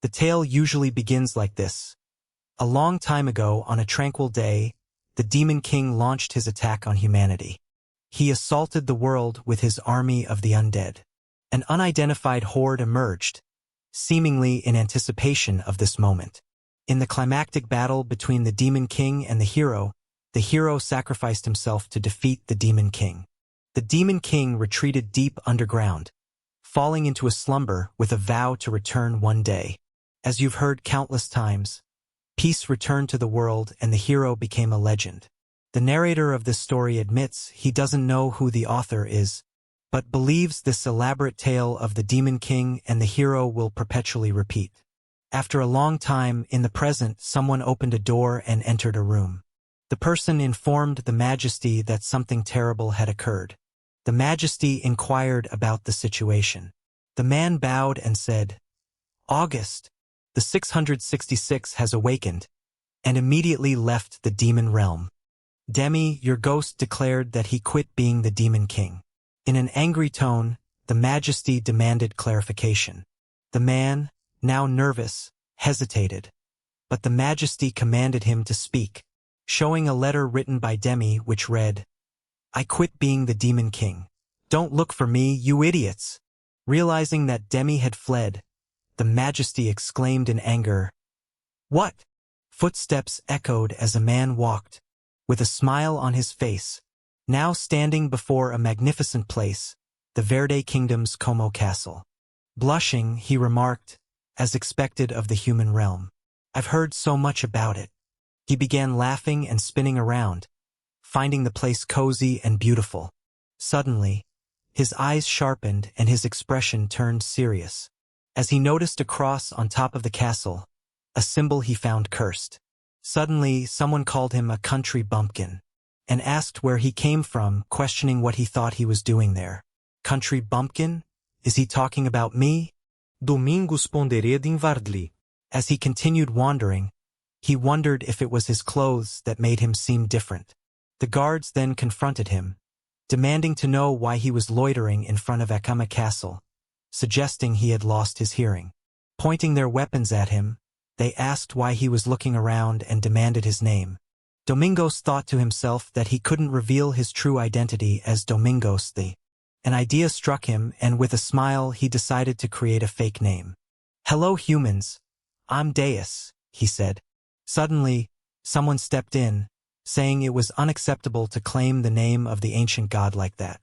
The tale usually begins like this. A long time ago, on a tranquil day, the Demon King launched his attack on humanity. He assaulted the world with his army of the undead. An unidentified horde emerged, seemingly in anticipation of this moment. In the climactic battle between the Demon King and the hero sacrificed himself to defeat the Demon King. The Demon King retreated deep underground, falling into a slumber with a vow to return one day. As you've heard countless times, peace returned to the world and the hero became a legend. The narrator of this story admits he doesn't know who the author is, but believes this elaborate tale of the Demon King and the hero will perpetually repeat. After a long time, in the present, someone opened a door and entered a room. The person informed the Majesty that something terrible had occurred. The Majesty inquired about the situation. The man bowed and said, "August, the 666 has awakened," and immediately left the demon realm. "Demi, your ghost declared that he quit being the Demon King." In an angry tone, the Majesty demanded clarification. The man, now nervous, hesitated, but the Majesty commanded him to speak, showing a letter written by Demi which read, "I quit being the Demon King. Don't look for me, you idiots." Realizing that Demi had fled, the Majesty exclaimed in anger, "What?" Footsteps echoed as a man walked, with a smile on his face, now standing before a magnificent place, the Verde Kingdom's Como Castle. Blushing, he remarked, as expected of the human realm, "I've heard so much about it." He began laughing and spinning around, finding the place cozy and beautiful. Suddenly, his eyes sharpened and his expression turned serious, as he noticed a cross on top of the castle, a symbol he found cursed. Suddenly, someone called him a country bumpkin, and asked where he came from, questioning what he thought he was doing there. "Country bumpkin? Is he talking about me?" Domingos pondered inwardly. As he continued wandering, he wondered if it was his clothes that made him seem different. The guards then confronted him, demanding to know why he was loitering in front of Akama Castle, suggesting he had lost his hearing. Pointing their weapons at him, they asked why he was looking around and demanded his name. Domingos thought to himself that he couldn't reveal his true identity as Domingos the. An idea struck him, and with a smile he decided to create a fake name. "Hello humans, I'm Deus," he said. Suddenly, someone stepped in, saying it was unacceptable to claim the name of the ancient god like that.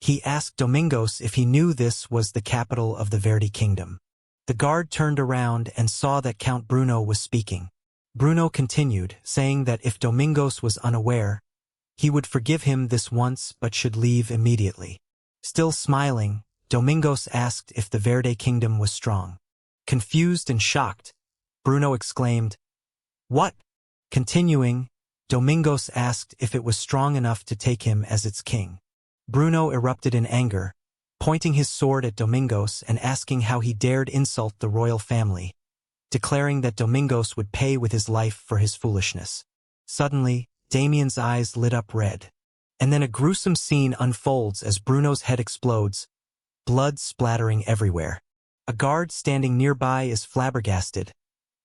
He asked Domingos if he knew this was the capital of the Verde Kingdom. The guard turned around and saw that Count Bruno was speaking. Bruno continued, saying that if Domingos was unaware, he would forgive him this once but should leave immediately. Still smiling, Domingos asked if the Verde Kingdom was strong. Confused and shocked, Bruno exclaimed, "What?" Continuing, Domingos asked if it was strong enough to take him as its king. Bruno erupted in anger, pointing his sword at Domingos and asking how he dared insult the royal family, declaring that Domingos would pay with his life for his foolishness. Suddenly, Damien's eyes lit up red. And then a gruesome scene unfolds as Bruno's head explodes, blood splattering everywhere. A guard standing nearby is flabbergasted,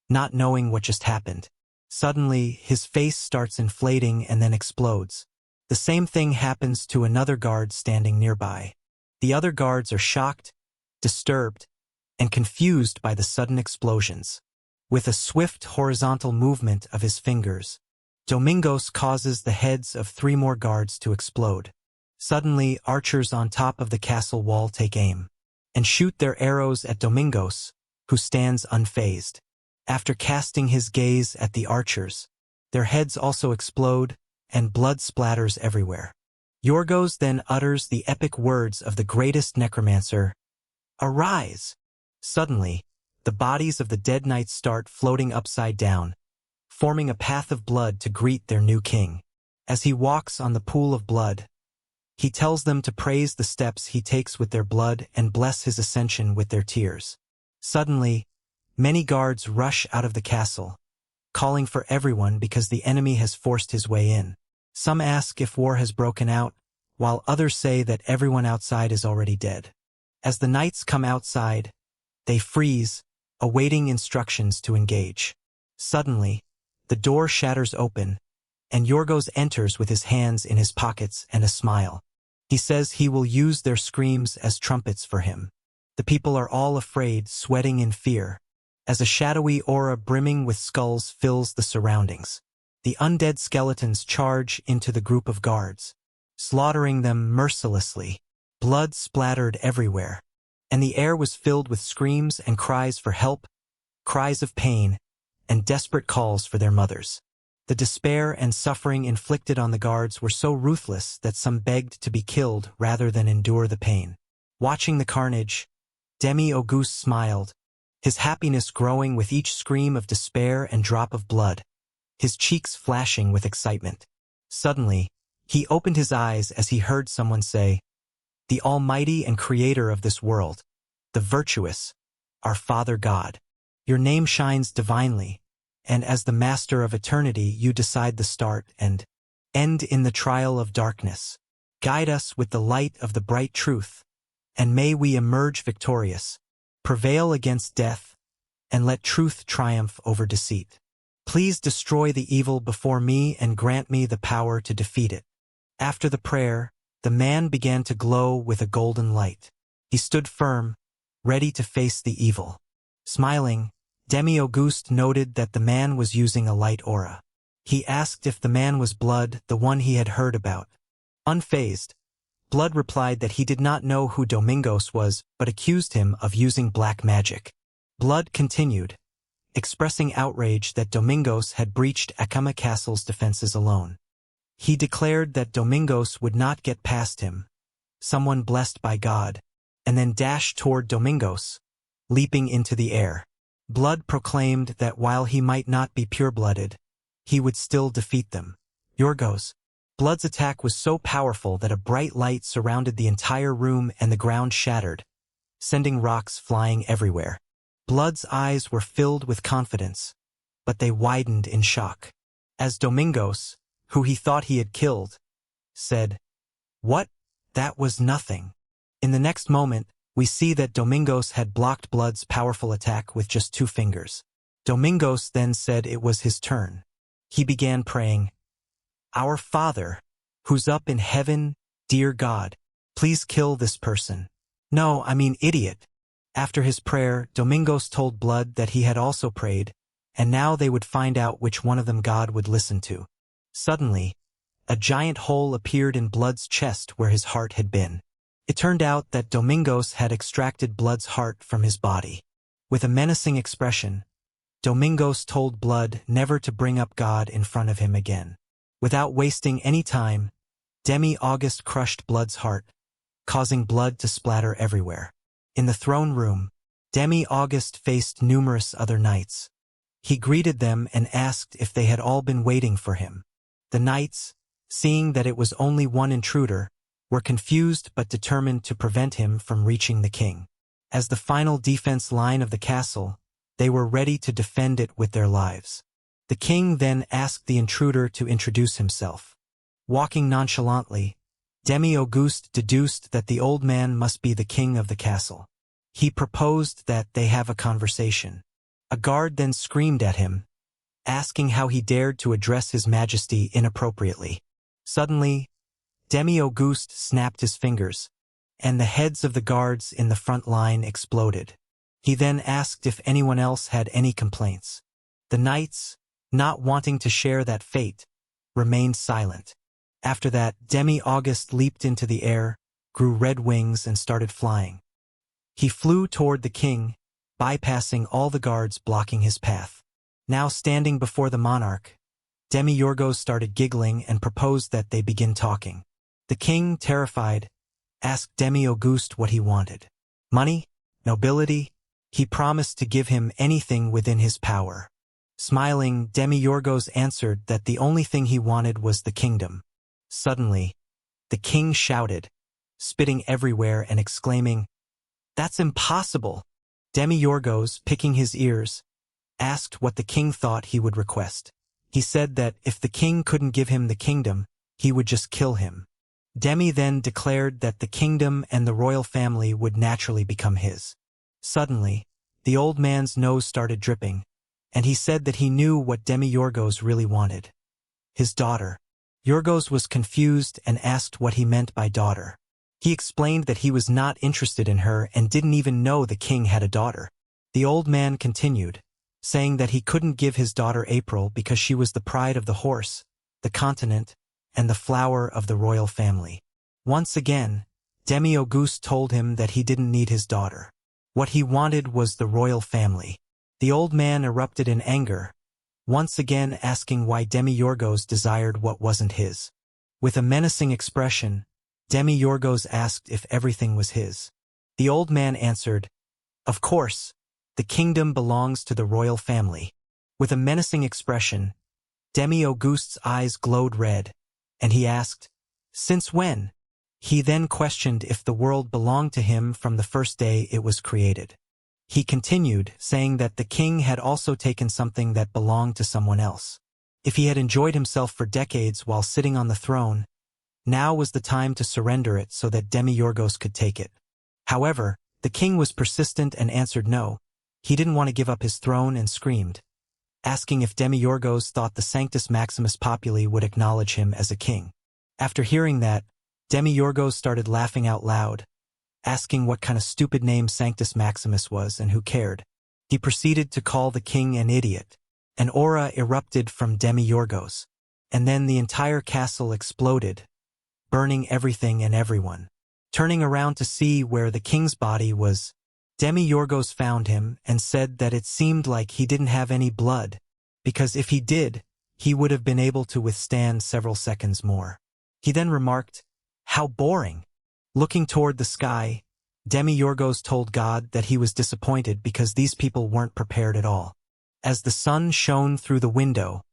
not knowing what just happened. Suddenly, his face starts inflating and then explodes. The same thing happens to another guard standing nearby. The other guards are shocked, disturbed, and confused by the sudden explosions. With a swift horizontal movement of his fingers, Domingos causes the heads of 3 more guards to explode. Suddenly, archers on top of the castle wall take aim and shoot their arrows at Domingos, who stands unfazed. After casting his gaze at the archers, their heads also explode, and blood splatters everywhere. Yorgos then utters the epic words of the greatest necromancer, "Arise!" Suddenly, the bodies of the dead knights start floating upside down, forming a path of blood to greet their new king. As he walks on the pool of blood, he tells them to praise the steps he takes with their blood and bless his ascension with their tears. Suddenly, many guards rush out of the castle, calling for everyone because the enemy has forced his way in. Some ask if war has broken out, while others say that everyone outside is already dead. As the knights come outside, they freeze, awaiting instructions to engage. Suddenly, the door shatters open, and Yorgos enters with his hands in his pockets and a smile. He says he will use their screams as trumpets for him. The people are all afraid, sweating in fear, as a shadowy aura brimming with skulls fills the surroundings. The undead skeletons charge into the group of guards, slaughtering them mercilessly. Blood splattered everywhere, and the air was filled with screams and cries for help, cries of pain, and desperate calls for their mothers. The despair and suffering inflicted on the guards were so ruthless that some begged to be killed rather than endure the pain. Watching the carnage, Demi-Auguste smiled, his happiness growing with each scream of despair and drop of blood, his cheeks flashing with excitement. Suddenly, he opened his eyes as he heard someone say, "The Almighty and Creator of this world, the virtuous, our Father God. Your name shines divinely, and as the Master of Eternity you decide the start and end in the trial of darkness. Guide us with the light of the bright truth, and may we emerge victorious, prevail against death, and let truth triumph over deceit. Please destroy the evil before me and grant me the power to defeat it." After the prayer, the man began to glow with a golden light. He stood firm, ready to face the evil. Smiling, Demi-Auguste noted that the man was using a light aura. He asked if the man was Blood, the one he had heard about. Unfazed, Blood replied that he did not know who Domingos was, but accused him of using black magic. Blood continued, expressing outrage that Domingos had breached Akama Castle's defenses alone. He declared that Domingos would not get past him, someone blessed by God, and then dashed toward Domingos, leaping into the air. Blood proclaimed that while he might not be pure-blooded, he would still defeat them. Yorgos. Blood's attack was so powerful that a bright light surrounded the entire room and the ground shattered, sending rocks flying everywhere. Blood's eyes were filled with confidence, but they widened in shock. As Domingos, who he thought he had killed, said, "What? That was nothing." In the next moment, we see that Domingos had blocked Blood's powerful attack with just 2 fingers. Domingos then said it was his turn. He began praying, "Our Father, who's up in heaven, dear God, please kill this person." "No, I mean idiot." After his prayer, Domingos told Blood that he had also prayed, and now they would find out which one of them God would listen to. Suddenly, a giant hole appeared in Blood's chest where his heart had been. It turned out that Domingos had extracted Blood's heart from his body. With a menacing expression, Domingos told Blood never to bring up God in front of him again. Without wasting any time, Demi-Auguste crushed Blood's heart, causing blood to splatter everywhere. In the throne room, Demi-Auguste faced numerous other knights. He greeted them and asked if they had all been waiting for him. The knights, seeing that it was only one intruder, were confused but determined to prevent him from reaching the king. As the final defense line of the castle, they were ready to defend it with their lives. The king then asked the intruder to introduce himself. Walking nonchalantly, Demi-Auguste deduced that the old man must be the king of the castle. He proposed that they have a conversation. A guard then screamed at him, asking how he dared to address His Majesty inappropriately. Suddenly, Demi-Auguste snapped his fingers, and the heads of the guards in the front line exploded. He then asked if anyone else had any complaints. The knights, not wanting to share that fate, remained silent. After that, Demi-Auguste leaped into the air, grew red wings and started flying. He flew toward the king, bypassing all the guards blocking his path. Now standing before the monarch, Demi-Yorgos started giggling and proposed that they begin talking. The king, terrified, asked Demi-Auguste what he wanted. Money? Nobility? He promised to give him anything within his power. Smiling, Demi-Yorgos answered that the only thing he wanted was the kingdom. Suddenly, the king shouted, spitting everywhere and exclaiming, "That's impossible!" Demi-Yorgos, picking his ears, asked what the king thought he would request. He said that if the king couldn't give him the kingdom, he would just kill him. Demi then declared that the kingdom and the royal family would naturally become his. Suddenly, The old man's nose started dripping, and he said that he knew what Demi-Yorgos really wanted. His daughter. Yorgos was confused and asked what he meant by daughter. He explained that he was not interested in her and didn't even know the king had a daughter. The old man continued, saying that he couldn't give his daughter April because she was the pride of the horse, the continent, and the flower of the royal family. Once again, Demi-Auguste told him that he didn't need his daughter. What he wanted was the royal family. The old man erupted in anger, once again asking why Demi-Yorgos desired what wasn't his. With a menacing expression, Demi-Yorgos asked if everything was his. The old man answered, "Of course, the kingdom belongs to the royal family." With a menacing expression, Demi-Auguste's eyes glowed red, and he asked, "Since when?" He then questioned if the world belonged to him from the first day it was created. He continued, saying that the king had also taken something that belonged to someone else. If he had enjoyed himself for decades while sitting on the throne, now was the time to surrender it so that Demi-Yorgos could take it. However, the king was persistent and answered no. He didn't want to give up his throne and screamed, asking if Demi-Yorgos thought the Sanctus Maximus Populi would acknowledge him as a king. After hearing that, Demi-Yorgos started laughing out loud, asking what kind of stupid name Sanctus Maximus was and who cared. He proceeded to call the king an idiot. An aura erupted from Demi-Yorgos, and then the entire castle exploded, burning everything and everyone. Turning around to see where the king's body was, Demi-Yorgos found him and said that it seemed like he didn't have any blood, because if he did, he would have been able to withstand several seconds more. He then remarked, "How boring." Looking toward the sky, Demi-Yorgos told God that he was disappointed because these people weren't prepared at all. As the sun shone through the window,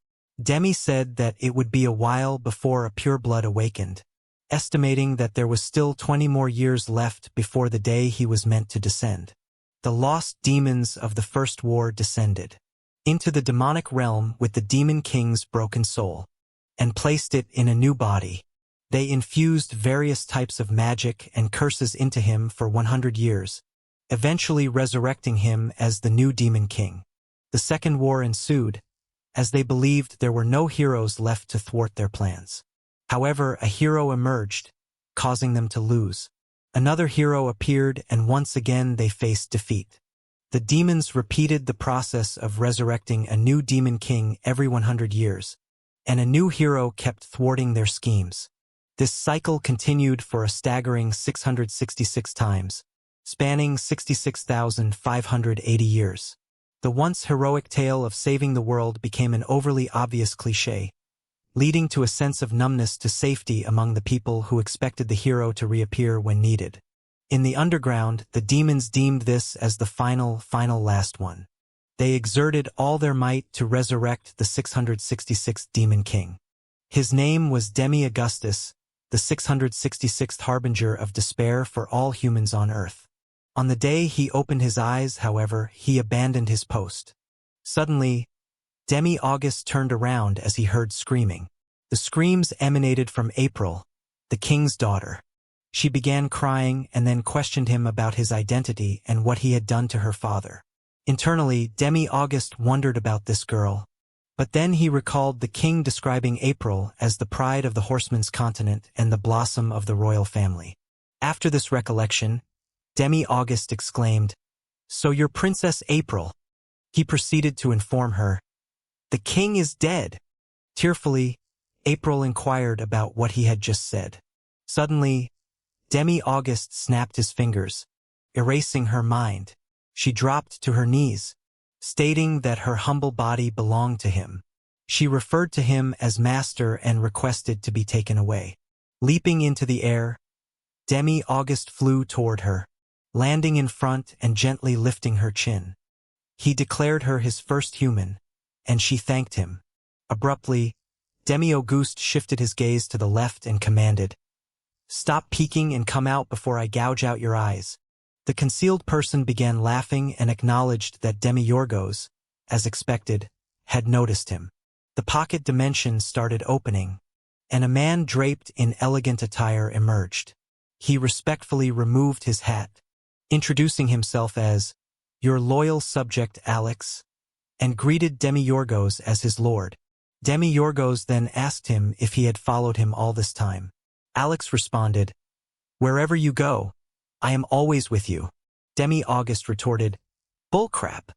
Demi said that it would be a while before a pureblood awakened, estimating that there was still 20 more years left before the day he was meant to descend. The lost demons of the first war descended into the demonic realm with the demon king's broken soul, and placed it in a new body. They infused various types of magic and curses into him for 100 years, eventually resurrecting him as the new demon king. The second war ensued, as they believed there were no heroes left to thwart their plans. However, a hero emerged, causing them to lose. Another hero appeared, and once again they faced defeat. The demons repeated the process of resurrecting a new demon king every 100 years, and a new hero kept thwarting their schemes. This cycle continued for a staggering 666 times, spanning 66,580 years. The once heroic tale of saving the world became an overly obvious cliché, leading to a sense of numbness to safety among the people who expected the hero to reappear when needed. In the underground, the demons deemed this as the final last one. They exerted all their might to resurrect the 666th demon king. His name was Demi-Augustus, the 666th harbinger of despair for all humans on Earth. On the day he opened his eyes, however, he abandoned his post. Suddenly, Demi-Auguste turned around as he heard screaming. The screams emanated from April, the king's daughter. She began crying and then questioned him about his identity and what he had done to her father. Internally, Demi-Auguste wondered about this girl, but then he recalled the king describing April as the pride of the horseman's continent and the blossom of the royal family. After this recollection, Demi-Auguste exclaimed, "So you're Princess April?" He proceeded to inform her, "The king is dead." Tearfully, April inquired about what he had just said. Suddenly, Demi-Auguste snapped his fingers, erasing her mind. She dropped to her knees, stating that her humble body belonged to him. She referred to him as master and requested to be taken away. Leaping into the air, Demi-Auguste flew toward her, landing in front and gently lifting her chin. He declared her his first human, and she thanked him. Abruptly, Demi-Auguste shifted his gaze to the left and commanded, "Stop peeking and come out before I gouge out your eyes." The concealed person began laughing and acknowledged that Demi-Yorgos, as expected, had noticed him. The pocket dimension started opening, and a man draped in elegant attire emerged. He respectfully removed his hat, introducing himself as "Your loyal subject, Alex," and greeted Demi-Yorgos as his lord. Demi-Yorgos then asked him if he had followed him all this time. Alex responded, "Wherever you go, I am always with you." Demi-August retorted, "Bullcrap,"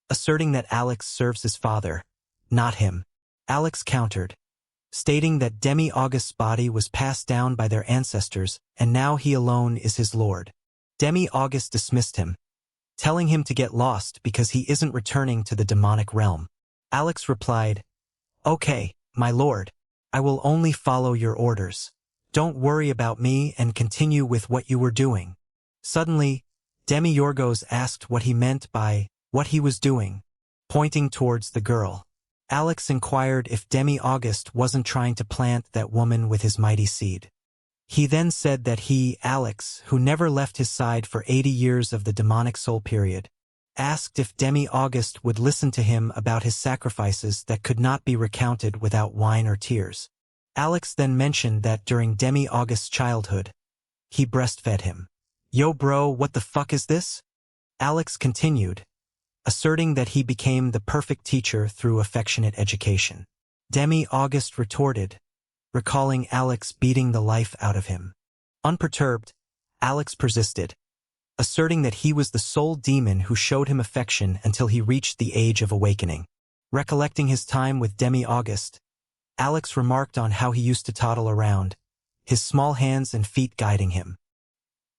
asserting that Alex serves his father, not him. Alex countered, stating that Demi-August's body was passed down by their ancestors and now he alone is his lord. Demi-August dismissed him, telling him to get lost because he isn't returning to the demonic realm. Alex replied, "Okay, my lord, I will only follow your orders. Don't worry about me and continue with what you were doing." Suddenly, Demi-Yorgos asked what he meant by what he was doing, pointing towards the girl. Alex inquired if Demi-August wasn't trying to plant that woman with his mighty seed. He then said that he, Alex, who never left his side for 80 years of the demonic soul period, asked if Demi-August would listen to him about his sacrifices that could not be recounted without wine or tears. Alex then mentioned that during Demi-August's childhood, he breastfed him. "Yo bro, what the fuck is this?" Alex continued, asserting that he became the perfect teacher through affectionate education. Demi-August retorted, recalling Alex beating the life out of him. Unperturbed, Alex persisted, asserting that he was the sole demon who showed him affection until he reached the age of awakening. Recollecting his time with Demi-August, Alex remarked on how he used to toddle around, his small hands and feet guiding him.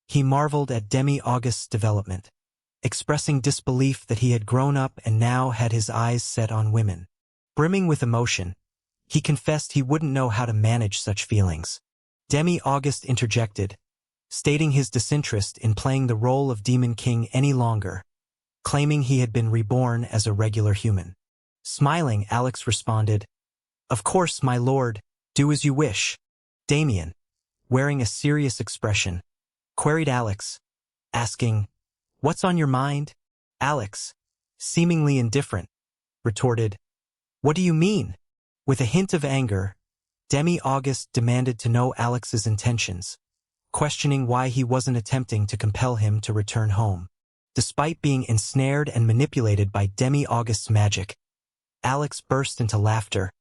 He marveled at Demi-August's development, expressing disbelief that he had grown up and now had his eyes set on women. Brimming with emotion, he confessed he wouldn't know how to manage such feelings. Demi-August interjected, stating his disinterest in playing the role of Demon King any longer, claiming he had been reborn as a regular human. Smiling, Alex responded, "Of course, my lord, do as you wish." Damien, wearing a serious expression, queried Alex, asking, "What's on your mind?" Alex, seemingly indifferent, retorted, "What do you mean?" With a hint of anger, Demi-August demanded to know Alex's intentions, questioning why he wasn't attempting to compel him to return home. Despite being ensnared and manipulated by Demi-August's magic, Alex burst into laughter,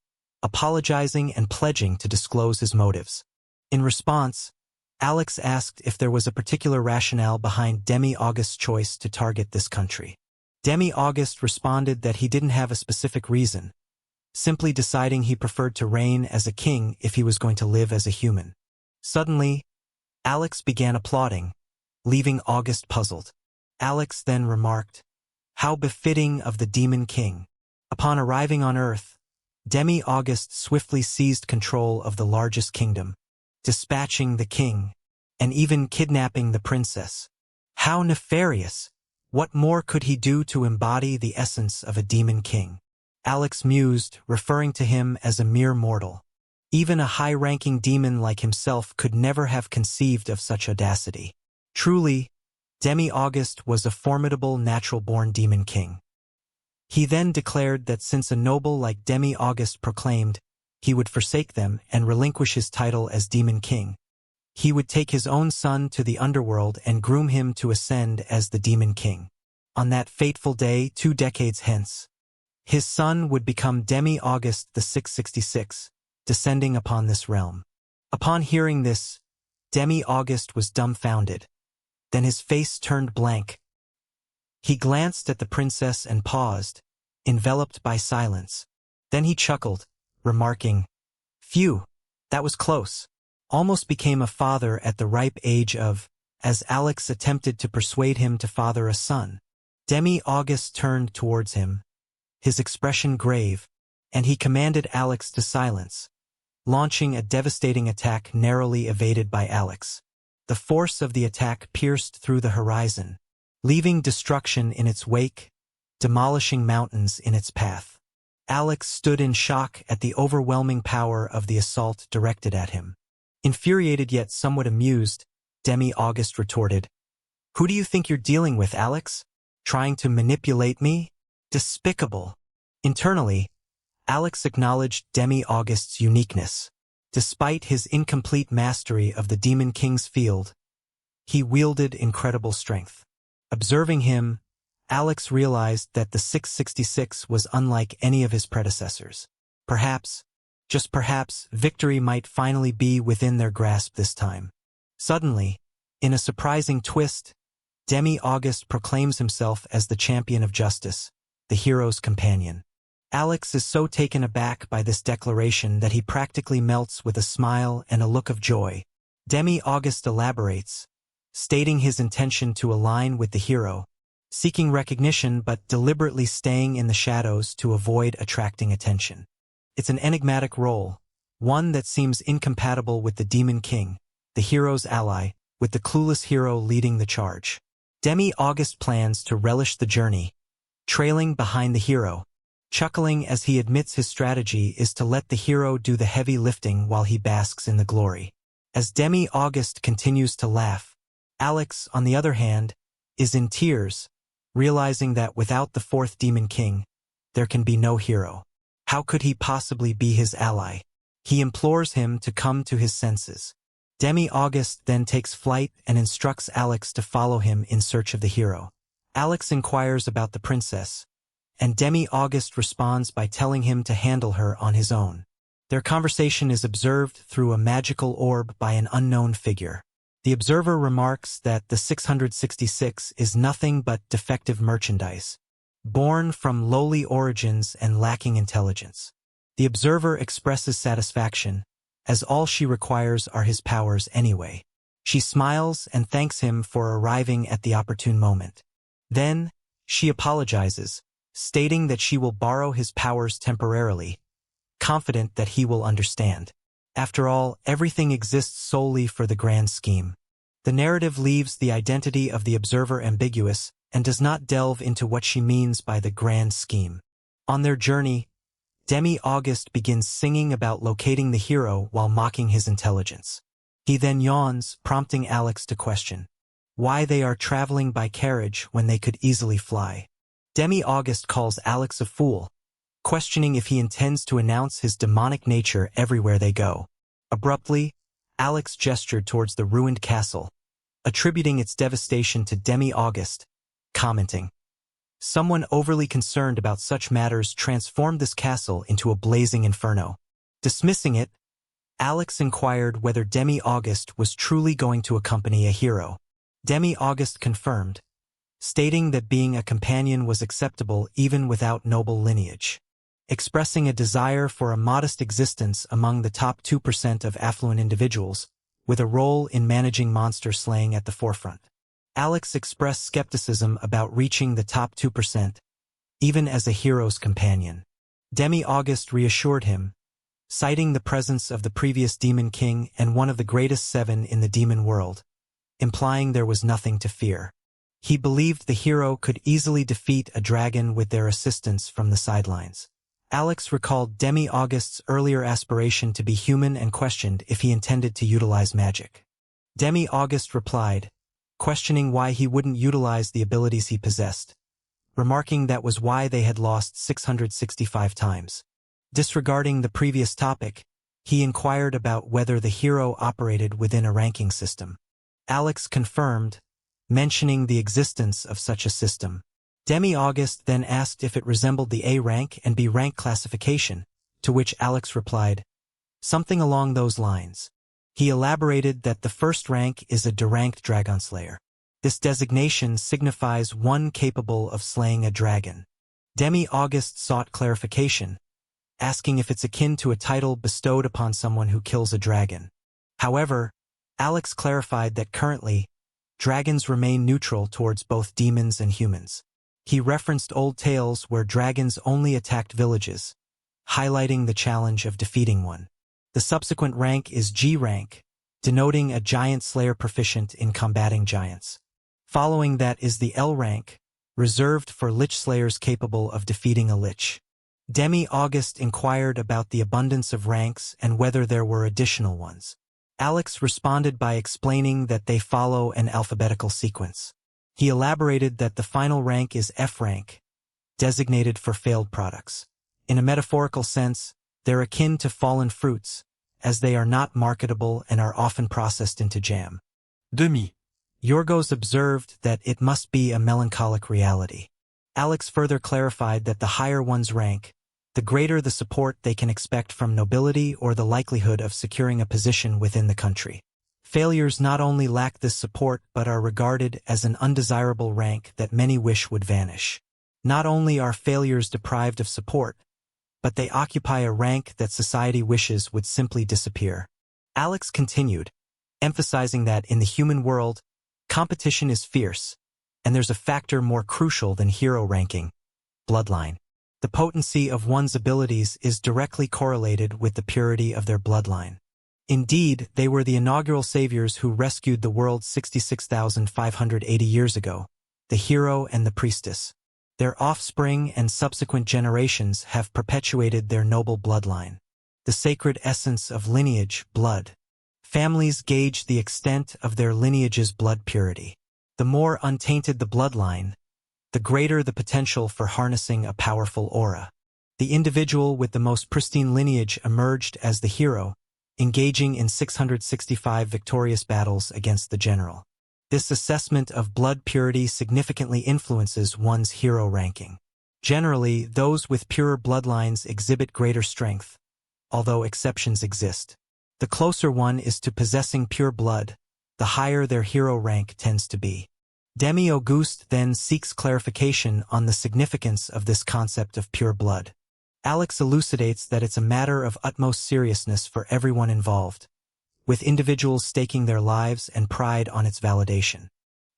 apologizing and pledging to disclose his motives. In response, Alex asked if there was a particular rationale behind Demi-August's choice to target this country. Demi-August responded that he didn't have a specific reason, simply deciding he preferred to reign as a king if he was going to live as a human. Suddenly, Alex began applauding, leaving August puzzled. Alex then remarked, "How befitting of the Demon King." Upon arriving on Earth, Demi-August swiftly seized control of the largest kingdom, dispatching the king, and even kidnapping the princess. How nefarious! What more could he do to embody the essence of a Demon King? Alex mused, referring to him as a mere mortal. Even a high-ranking demon like himself could never have conceived of such audacity. Truly, Demi-August was a formidable natural-born Demon King. He then declared that since a noble like Demi-August proclaimed he would forsake them and relinquish his title as Demon King, he would take his own son to the underworld and groom him to ascend as the Demon King. On that fateful day 2 decades hence, his son would become Demi-August the 666, descending upon this realm. Upon hearing this, Demi-August was dumbfounded. Then his face turned blank. He glanced at the princess and paused, enveloped by silence. Then he chuckled, remarking, "Phew, that was close." Almost became a father at the ripe age of, as Alex attempted to persuade him to father a son. Demi-August turned towards him, his expression grave, and he commanded Alex to silence, launching a devastating attack narrowly evaded by Alex. The force of the attack pierced through the horizon, leaving destruction in its wake, demolishing mountains in its path. Alex stood in shock at the overwhelming power of the assault directed at him. Infuriated yet somewhat amused, Demi-August retorted, "Who do you think you're dealing with, Alex? Trying to manipulate me? Despicable." Internally, Alex acknowledged Demi-August's uniqueness. Despite his incomplete mastery of the Demon King's field, he wielded incredible strength. Observing him, Alex realized that the 666 was unlike any of his predecessors. Perhaps, just perhaps, victory might finally be within their grasp this time. Suddenly, in a surprising twist, Demi-Auguste proclaims himself as the champion of justice, the hero's companion. Alex is so taken aback by this declaration that he practically melts with a smile and a look of joy. Demi-Auguste elaborates, stating his intention to align with the hero, seeking recognition but deliberately staying in the shadows to avoid attracting attention. It's an enigmatic role, one that seems incompatible with the Demon King, the hero's ally, with the clueless hero leading the charge. Demi-Auguste plans to relish the journey, trailing behind the hero, chuckling as he admits his strategy is to let the hero do the heavy lifting while he basks in the glory. As Demi-Auguste continues to laugh, Alex, on the other hand, is in tears, realizing that without the fourth Demon King, there can be no hero. How could he possibly be his ally? He implores him to come to his senses. Demi-Auguste then takes flight and instructs Alex to follow him in search of the hero. Alex inquires about the princess, and Demi-Auguste responds by telling him to handle her on his own. Their conversation is observed through a magical orb by an unknown figure. The observer remarks that the 666 is nothing but defective merchandise, born from lowly origins and lacking intelligence. The observer expresses satisfaction, as all she requires are his powers anyway. She smiles and thanks him for arriving at the opportune moment. Then, she apologizes, stating that she will borrow his powers temporarily, confident that he will understand. After all, everything exists solely for the grand scheme. The narrative leaves the identity of the observer ambiguous and does not delve into what she means by the grand scheme. On their journey, Demi-Auguste begins singing about locating the hero while mocking his intelligence. He then yawns, prompting Alex to question why they are traveling by carriage when they could easily fly. Demi-Auguste calls Alex a fool, questioning if he intends to announce his demonic nature everywhere they go. Abruptly, Alex gestured towards the ruined castle, attributing its devastation to Demi-Auguste, commenting, "Someone overly concerned about such matters transformed this castle into a blazing inferno." Dismissing it, Alex inquired whether Demi-Auguste was truly going to accompany a hero. Demi-Auguste confirmed, stating that being a companion was acceptable even without noble lineage, expressing a desire for a modest existence among the top 2% of affluent individuals, with a role in managing monster slaying at the forefront. Alex expressed skepticism about reaching the top 2%, even as a hero's companion. Demi-Auguste reassured him, citing the presence of the previous Demon King and one of the greatest 7 in the demon world, implying there was nothing to fear. He believed the hero could easily defeat a dragon with their assistance from the sidelines. Alex recalled Demi-Auguste's earlier aspiration to be human and questioned if he intended to utilize magic. Demi-Auguste replied, questioning why he wouldn't utilize the abilities he possessed, remarking that was why they had lost 665 times. Disregarding the previous topic, he inquired about whether the hero operated within a ranking system. Alex confirmed, mentioning the existence of such a system. Demi-Auguste then asked if it resembled the A rank and B rank classification, to which Alex replied, something along those lines. He elaborated that the first rank is a deranked dragon slayer. This designation signifies one capable of slaying a dragon. Demi-Auguste sought clarification, asking if it's akin to a title bestowed upon someone who kills a dragon. However, Alex clarified that currently, dragons remain neutral towards both demons and humans. He referenced old tales where dragons only attacked villages, highlighting the challenge of defeating one. The subsequent rank is G rank, denoting a giant slayer proficient in combating giants. Following that is the L rank, reserved for lich slayers capable of defeating a lich. Demi-Auguste inquired about the abundance of ranks and whether there were additional ones. Alex responded by explaining that they follow an alphabetical sequence. He elaborated that the final rank is F rank, designated for failed products. In a metaphorical sense, they're akin to fallen fruits, as they are not marketable and are often processed into jam. Yorgos observed that it must be a melancholic reality. Alex further clarified that the higher one's rank, the greater the support they can expect from nobility or the likelihood of securing a position within the country. Failures not only lack this support but are regarded as an undesirable rank that many wish would vanish. Not only are failures deprived of support, but they occupy a rank that society wishes would simply disappear. Alex continued, emphasizing that in the human world, competition is fierce, and there's a factor more crucial than hero ranking: bloodline. The potency of one's abilities is directly correlated with the purity of their bloodline. Indeed, they were the inaugural saviors who rescued the world 66,580 years ago, the hero and the priestess. Their offspring and subsequent generations have perpetuated their noble bloodline. The sacred essence of lineage, blood. Families gauge the extent of their lineage's blood purity. The more untainted the bloodline, the greater the potential for harnessing a powerful aura. The individual with the most pristine lineage emerged as the hero, engaging in 665 victorious battles against the general. This assessment of blood purity significantly influences one's hero ranking. Generally, those with purer bloodlines exhibit greater strength, although exceptions exist. The closer one is to possessing pure blood, the higher their hero rank tends to be. Demi-Auguste then seeks clarification on the significance of this concept of pure blood. Alex elucidates that it's a matter of utmost seriousness for everyone involved, with individuals staking their lives and pride on its validation.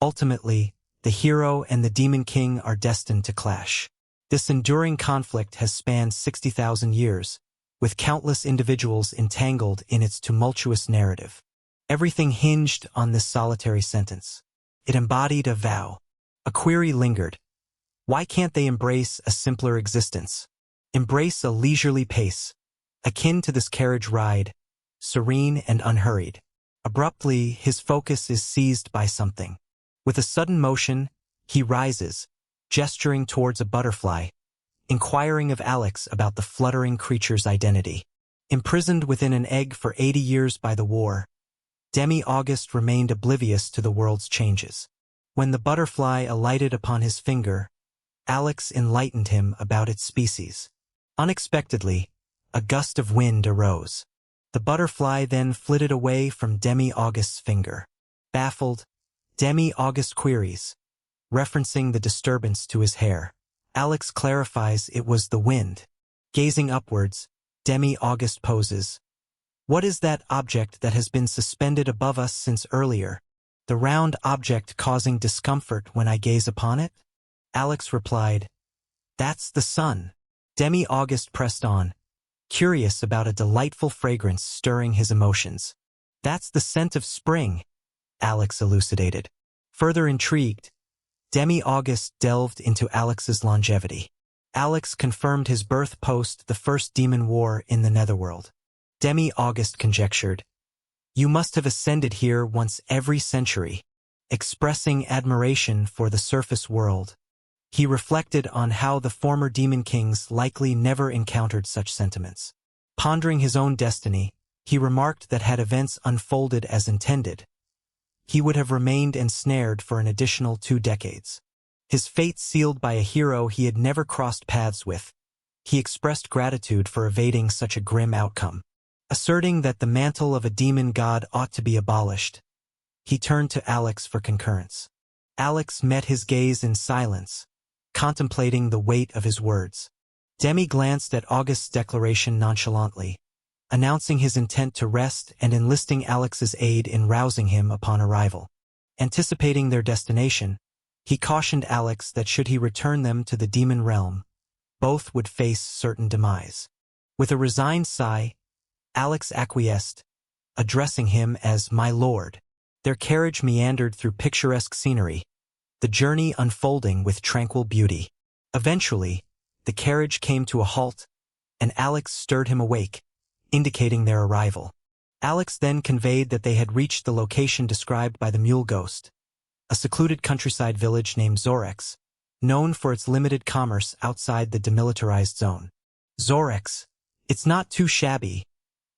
Ultimately, the hero and the demon king are destined to clash. This enduring conflict has spanned 60,000 years, with countless individuals entangled in its tumultuous narrative. Everything hinged on this solitary sentence. It embodied a vow. A query lingered. Why can't they embrace a simpler existence? Embrace a leisurely pace, akin to this carriage ride, serene and unhurried. Abruptly, his focus is seized by something. With a sudden motion, he rises, gesturing towards a butterfly, inquiring of Alex about the fluttering creature's identity. Imprisoned within an egg for 80 years by the war, Demi-Auguste remained oblivious to the world's changes. When the butterfly alighted upon his finger, Alex enlightened him about its species. Unexpectedly, a gust of wind arose. The butterfly then flitted away from Demi-Auguste's finger. Baffled, Demi-Auguste queries, referencing the disturbance to his hair. Alex clarifies it was the wind. Gazing upwards, Demi-Auguste poses. What is that object that has been suspended above us since earlier? The round object causing discomfort when I gaze upon it? Alex replied, That's the sun. Demi-Auguste pressed on, curious about a delightful fragrance stirring his emotions. That's the scent of spring, Alex elucidated. Further intrigued, Demi-Auguste delved into Alex's longevity. Alex confirmed his birth post the First Demon War in the Netherworld. Demi-Auguste conjectured, You must have ascended here once every century, expressing admiration for the surface world. He reflected on how the former demon kings likely never encountered such sentiments. Pondering his own destiny, he remarked that had events unfolded as intended, he would have remained ensnared for an additional 2 decades. His fate sealed by a hero he had never crossed paths with, he expressed gratitude for evading such a grim outcome. Asserting that the mantle of a demon god ought to be abolished, he turned to Alex for concurrence. Alex met his gaze in silence, contemplating the weight of his words. Demi glanced at Auguste's declaration nonchalantly, announcing his intent to rest and enlisting Alex's aid in rousing him upon arrival. Anticipating their destination, he cautioned Alex that should he return them to the demon realm, both would face certain demise. With a resigned sigh, Alex acquiesced, addressing him as "my lord." Their carriage meandered through picturesque scenery, the journey unfolding with tranquil beauty. Eventually, the carriage came to a halt, and Alex stirred him awake, indicating their arrival. Alex then conveyed that they had reached the location described by the mule ghost, a secluded countryside village named Zorex, known for its limited commerce outside the demilitarized zone. Zorex, it's not too shabby,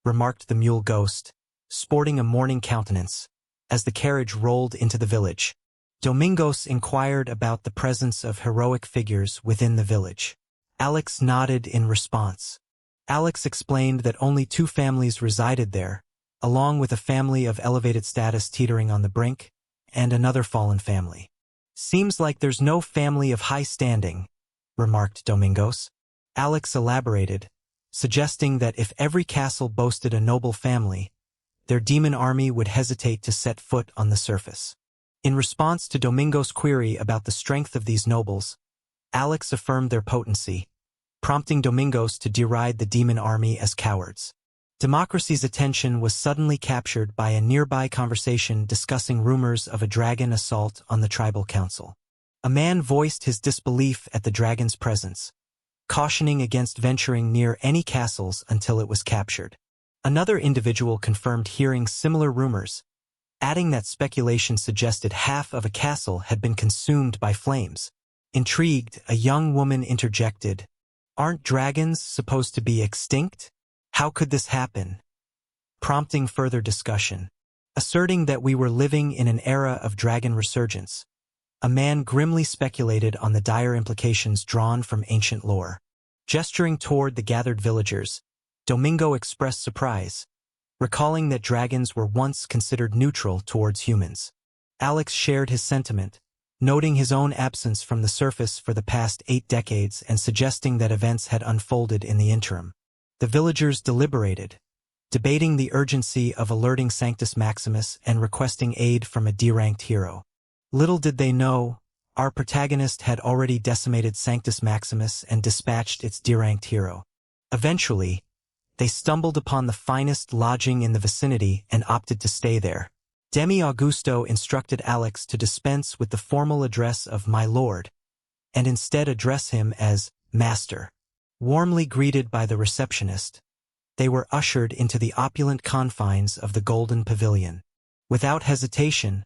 remarked the mule ghost, sporting a morning countenance, as the carriage rolled into the village. Domingos inquired about the presence of heroic figures within the village. Alex nodded in response. Alex explained that only 2 families resided there, along with a family of elevated status teetering on the brink, and another fallen family. "Seems like there's no family of high standing," remarked Domingos. Alex elaborated, suggesting that if every castle boasted a noble family, their demon army would hesitate to set foot on the surface. In response to Domingos' query about the strength of these nobles, Alex affirmed their potency, prompting Domingos to deride the demon army as cowards. Democracy's attention was suddenly captured by a nearby conversation discussing rumors of a dragon assault on the tribal council. A man voiced his disbelief at the dragon's presence, cautioning against venturing near any castles until it was captured. Another individual confirmed hearing similar rumors, adding that speculation suggested half of a castle had been consumed by flames. Intrigued, a young woman interjected, "Aren't dragons supposed to be extinct? How could this happen?" Prompting further discussion. Asserting that we were living in an era of dragon resurgence, a man grimly speculated on the dire implications drawn from ancient lore. Gesturing toward the gathered villagers, Domingo expressed surprise, recalling that dragons were once considered neutral towards humans. Alex shared his sentiment, noting his own absence from the surface for the past 8 decades and suggesting that events had unfolded in the interim. The villagers deliberated, debating the urgency of alerting Sanctus Maximus and requesting aid from a D-ranked hero. Little did they know, our protagonist had already decimated Sanctus Maximus and dispatched its D-ranked hero. Eventually, they stumbled upon the finest lodging in the vicinity and opted to stay there. Demi Augusto instructed Alex to dispense with the formal address of "my lord," and instead address him as "master." Warmly greeted by the receptionist, they were ushered into the opulent confines of the Golden Pavilion. Without hesitation,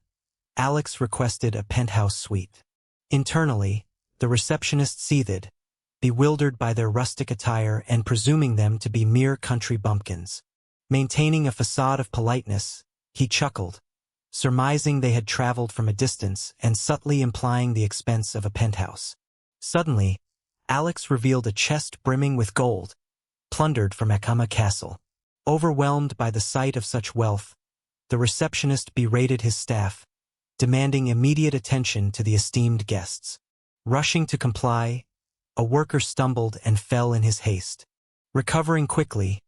Alex requested a penthouse suite. Internally, the receptionist seethed, bewildered by their rustic attire and presuming them to be mere country bumpkins. Maintaining a facade of politeness, he chuckled, surmising they had traveled from a distance and subtly implying the expense of a penthouse. Suddenly, Alex revealed a chest brimming with gold, plundered from Akama Castle. Overwhelmed by the sight of such wealth, the receptionist berated his staff, demanding immediate attention to the esteemed guests. Rushing to comply, a worker stumbled and fell in his haste. Recovering quickly,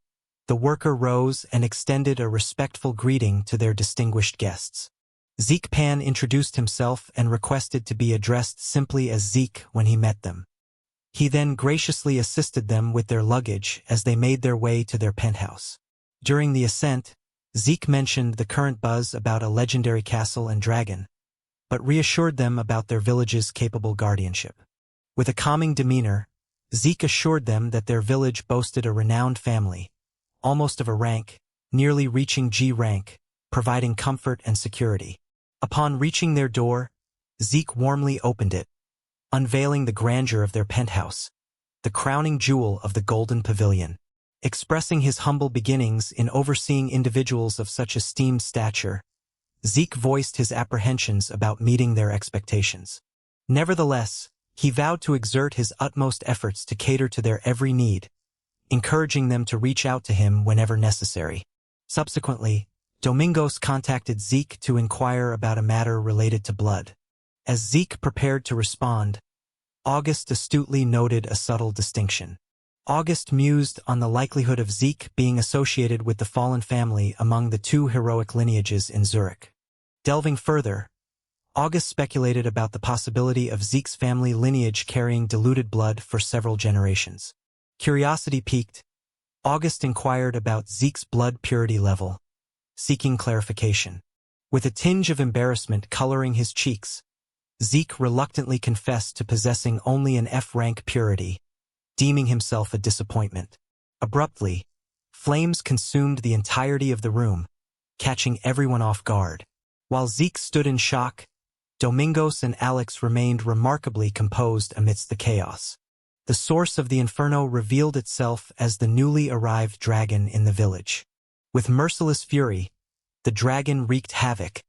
the worker rose and extended a respectful greeting to their distinguished guests. Zeke Pan introduced himself and requested to be addressed simply as Zeke when he met them. He then graciously assisted them with their luggage as they made their way to their penthouse. During the ascent, Zeke mentioned the current buzz about a legendary castle and dragon, but reassured them about their village's capable guardianship. With a calming demeanor, Zeke assured them that their village boasted a renowned family, almost of a rank, nearly reaching G rank, providing comfort and security. Upon reaching their door, Zeke warmly opened it, unveiling the grandeur of their penthouse, the crowning jewel of the Golden Pavilion. Expressing his humble beginnings in overseeing individuals of such esteemed stature, Zeke voiced his apprehensions about meeting their expectations. Nevertheless, he vowed to exert his utmost efforts to cater to their every need, encouraging them to reach out to him whenever necessary. Subsequently, Domingos contacted Zeke to inquire about a matter related to blood. As Zeke prepared to respond, August astutely noted a subtle distinction. August mused on the likelihood of Zeke being associated with the fallen family among the 2 heroic lineages in Zurich. Delving further, August speculated about the possibility of Zeke's family lineage carrying diluted blood for several generations. Curiosity piqued, August inquired about Zeke's blood purity level, seeking clarification. With a tinge of embarrassment coloring his cheeks, Zeke reluctantly confessed to possessing only an F-rank purity, deeming himself a disappointment. Abruptly, flames consumed the entirety of the room, catching everyone off guard. While Zeke stood in shock, Domingos and Alex remained remarkably composed amidst the chaos. The source of the inferno revealed itself as the newly arrived dragon in the village. With merciless fury, the dragon wreaked havoc,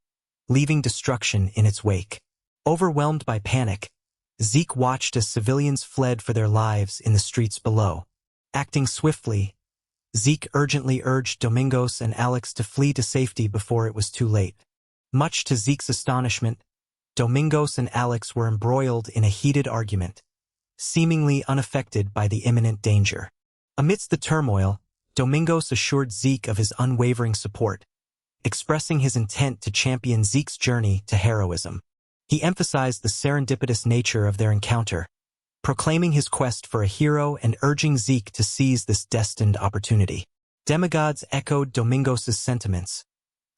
leaving destruction in its wake. Overwhelmed by panic, Zeke watched as civilians fled for their lives in the streets below. Acting swiftly, Zeke urgently urged Domingos and Alex to flee to safety before it was too late. Much to Zeke's astonishment, Domingos and Alex were embroiled in a heated argument, seemingly unaffected by the imminent danger. Amidst the turmoil, Domingos assured Zeke of his unwavering support, expressing his intent to champion Zeke's journey to heroism. He emphasized the serendipitous nature of their encounter, proclaiming his quest for a hero and urging Zeke to seize this destined opportunity. Demigods echoed Domingos' sentiments,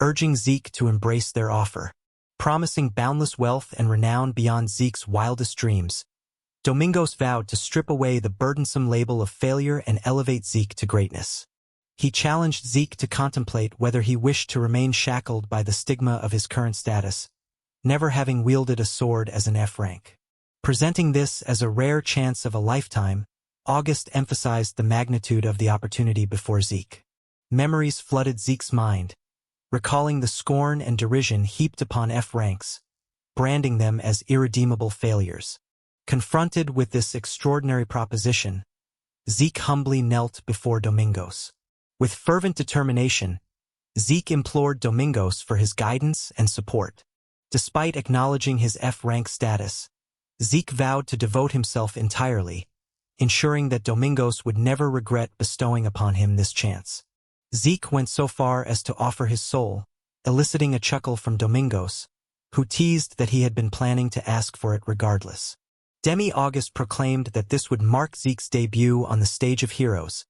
urging Zeke to embrace their offer. Promising boundless wealth and renown beyond Zeke's wildest dreams, Domingos vowed to strip away the burdensome label of failure and elevate Zeke to greatness. He challenged Zeke to contemplate whether he wished to remain shackled by the stigma of his current status, never having wielded a sword as an F rank. Presenting this as a rare chance of a lifetime, August emphasized the magnitude of the opportunity before Zeke. Memories flooded Zeke's mind, recalling the scorn and derision heaped upon F ranks, branding them as irredeemable failures. Confronted with this extraordinary proposition, Zeke humbly knelt before Domingos. With fervent determination, Zeke implored Domingos for his guidance and support. Despite acknowledging his F-rank status, Zeke vowed to devote himself entirely, ensuring that Domingos would never regret bestowing upon him this chance. Zeke went so far as to offer his soul, eliciting a chuckle from Domingos, who teased that he had been planning to ask for it regardless. Demi-August proclaimed that this would mark Zeke's debut on the stage of heroes,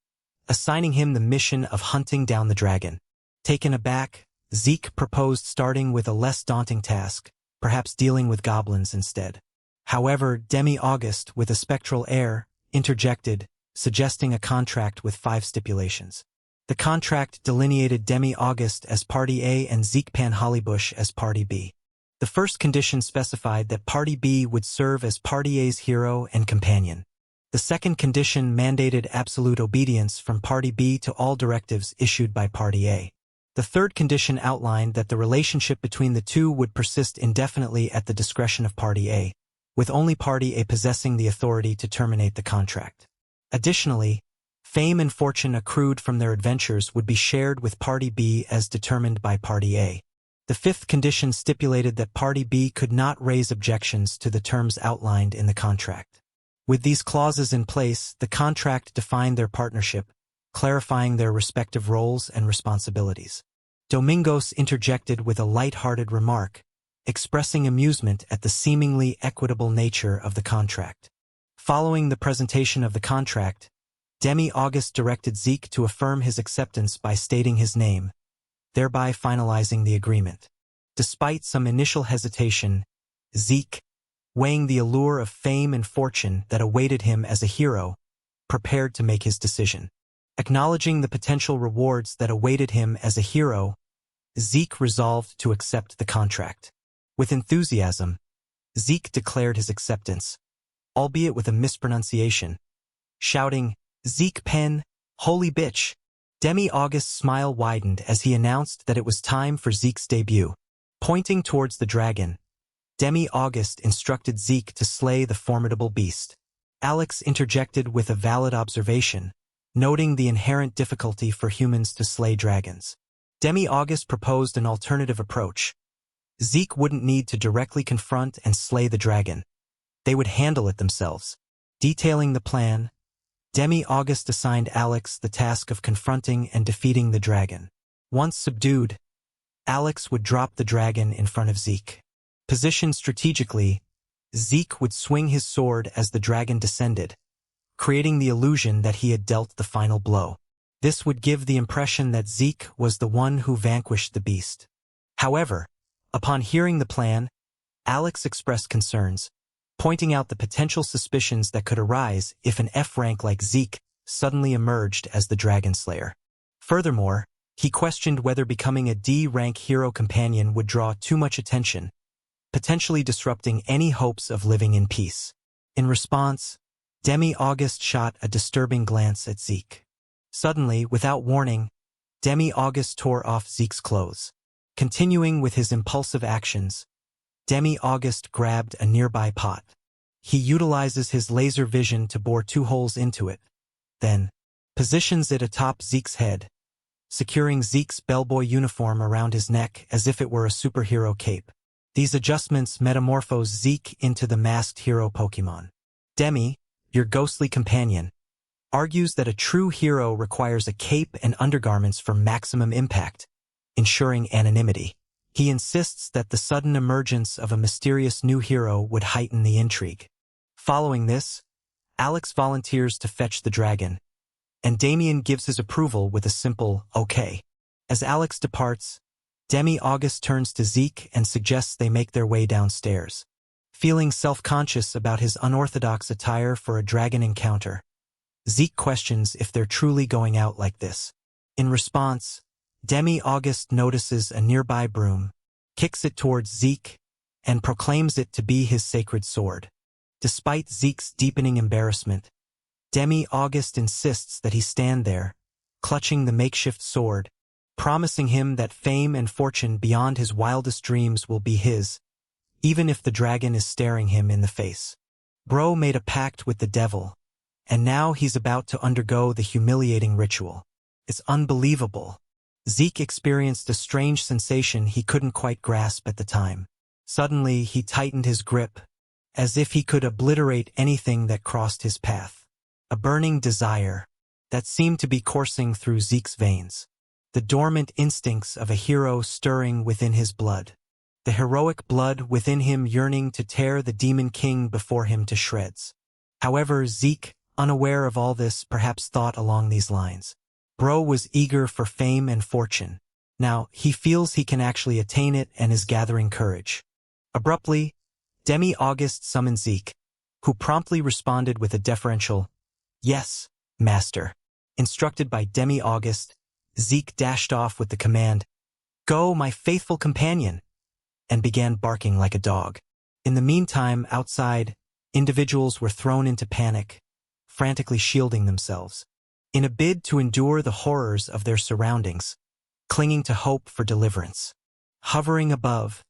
assigning him the mission of hunting down the dragon. Taken aback, Zeke proposed starting with a less daunting task, perhaps dealing with goblins instead. However, Demi-August, with a spectral air, interjected, suggesting a contract with 5 stipulations. The contract delineated Demi-August as Party A and Zeke Pan-Hollybush as Party B. The first condition specified that Party B would serve as Party A's hero and companion. The second condition mandated absolute obedience from Party B to all directives issued by Party A. The third condition outlined that the relationship between the two would persist indefinitely at the discretion of Party A, with only Party A possessing the authority to terminate the contract. Additionally, fame and fortune accrued from their adventures would be shared with Party B as determined by Party A. The fifth condition stipulated that Party B could not raise objections to the terms outlined in the contract. With these clauses in place, the contract defined their partnership, clarifying their respective roles and responsibilities. Domingos interjected with a light-hearted remark, expressing amusement at the seemingly equitable nature of the contract. Following the presentation of the contract, Demi-August directed Zeke to affirm his acceptance by stating his name, thereby finalizing the agreement. Despite some initial hesitation, Zeke, weighing the allure of fame and fortune that awaited him as a hero, prepared to make his decision. Acknowledging the potential rewards that awaited him as a hero, Zeke resolved to accept the contract. With enthusiasm, Zeke declared his acceptance, albeit with a mispronunciation, shouting, "Zeke Pen, holy bitch!" Demi-August's smile widened as he announced that it was time for Zeke's debut. Pointing towards the dragon, Demi-August instructed Zeke to slay the formidable beast. Alex interjected with a valid observation, noting the inherent difficulty for humans to slay dragons. Demi-August proposed an alternative approach. Zeke wouldn't need to directly confront and slay the dragon. They would handle it themselves. Detailing the plan, Demi-August assigned Alex the task of confronting and defeating the dragon. Once subdued, Alex would drop the dragon in front of Zeke. Positioned strategically, Zeke would swing his sword as the dragon descended, creating the illusion that he had dealt the final blow. This would give the impression that Zeke was the one who vanquished the beast. However, upon hearing the plan, Alex expressed concerns, pointing out the potential suspicions that could arise if an F rank like Zeke suddenly emerged as the Dragon Slayer. Furthermore, he questioned whether becoming a D rank hero companion would draw too much attention, potentially disrupting any hopes of living in peace. In response, Demi-August shot a disturbing glance at Zeke. Suddenly, without warning, Demi-August tore off Zeke's clothes. Continuing with his impulsive actions, Demi-August grabbed a nearby pot. He utilizes his laser vision to bore 2 holes into it, then positions it atop Zeke's head, securing Zeke's bellboy uniform around his neck as if it were a superhero cape. These adjustments metamorphose Zeke into the masked hero Pokemon. Demi, your ghostly companion, argues that a true hero requires a cape and undergarments for maximum impact, ensuring anonymity. He insists that the sudden emergence of a mysterious new hero would heighten the intrigue. Following this, Alex volunteers to fetch the dragon, and Damien gives his approval with a simple, okay. As Alex departs, Demi-August turns to Zeke and suggests they make their way downstairs. Feeling self-conscious about his unorthodox attire for a dragon encounter, Zeke questions if they're truly going out like this. In response, Demi-August notices a nearby broom, kicks it towards Zeke, and proclaims it to be his sacred sword. Despite Zeke's deepening embarrassment, Demi-August insists that he stand there, clutching the makeshift sword, promising him that fame and fortune beyond his wildest dreams will be his, even if the dragon is staring him in the face. Bro made a pact with the devil, and now he's about to undergo the humiliating ritual. It's unbelievable. Zeke experienced a strange sensation he couldn't quite grasp at the time. Suddenly, he tightened his grip, as if he could obliterate anything that crossed his path. A burning desire that seemed to be coursing through Zeke's veins. The dormant instincts of a hero stirring within his blood. The heroic blood within him yearning to tear the Demon King before him to shreds. However, Zeke, unaware of all this, perhaps thought along these lines. Bro was eager for fame and fortune. Now, he feels he can actually attain it and is gathering courage. Abruptly, Demi-August summoned Zeke, who promptly responded with a deferential, "Yes, master." Instructed by Demi-August, Zeke dashed off with the command, "Go, my faithful companion," and began barking like a dog. In the meantime, outside, individuals were thrown into panic, frantically shielding themselves, in a bid to endure the horrors of their surroundings, clinging to hope for deliverance. Hovering above,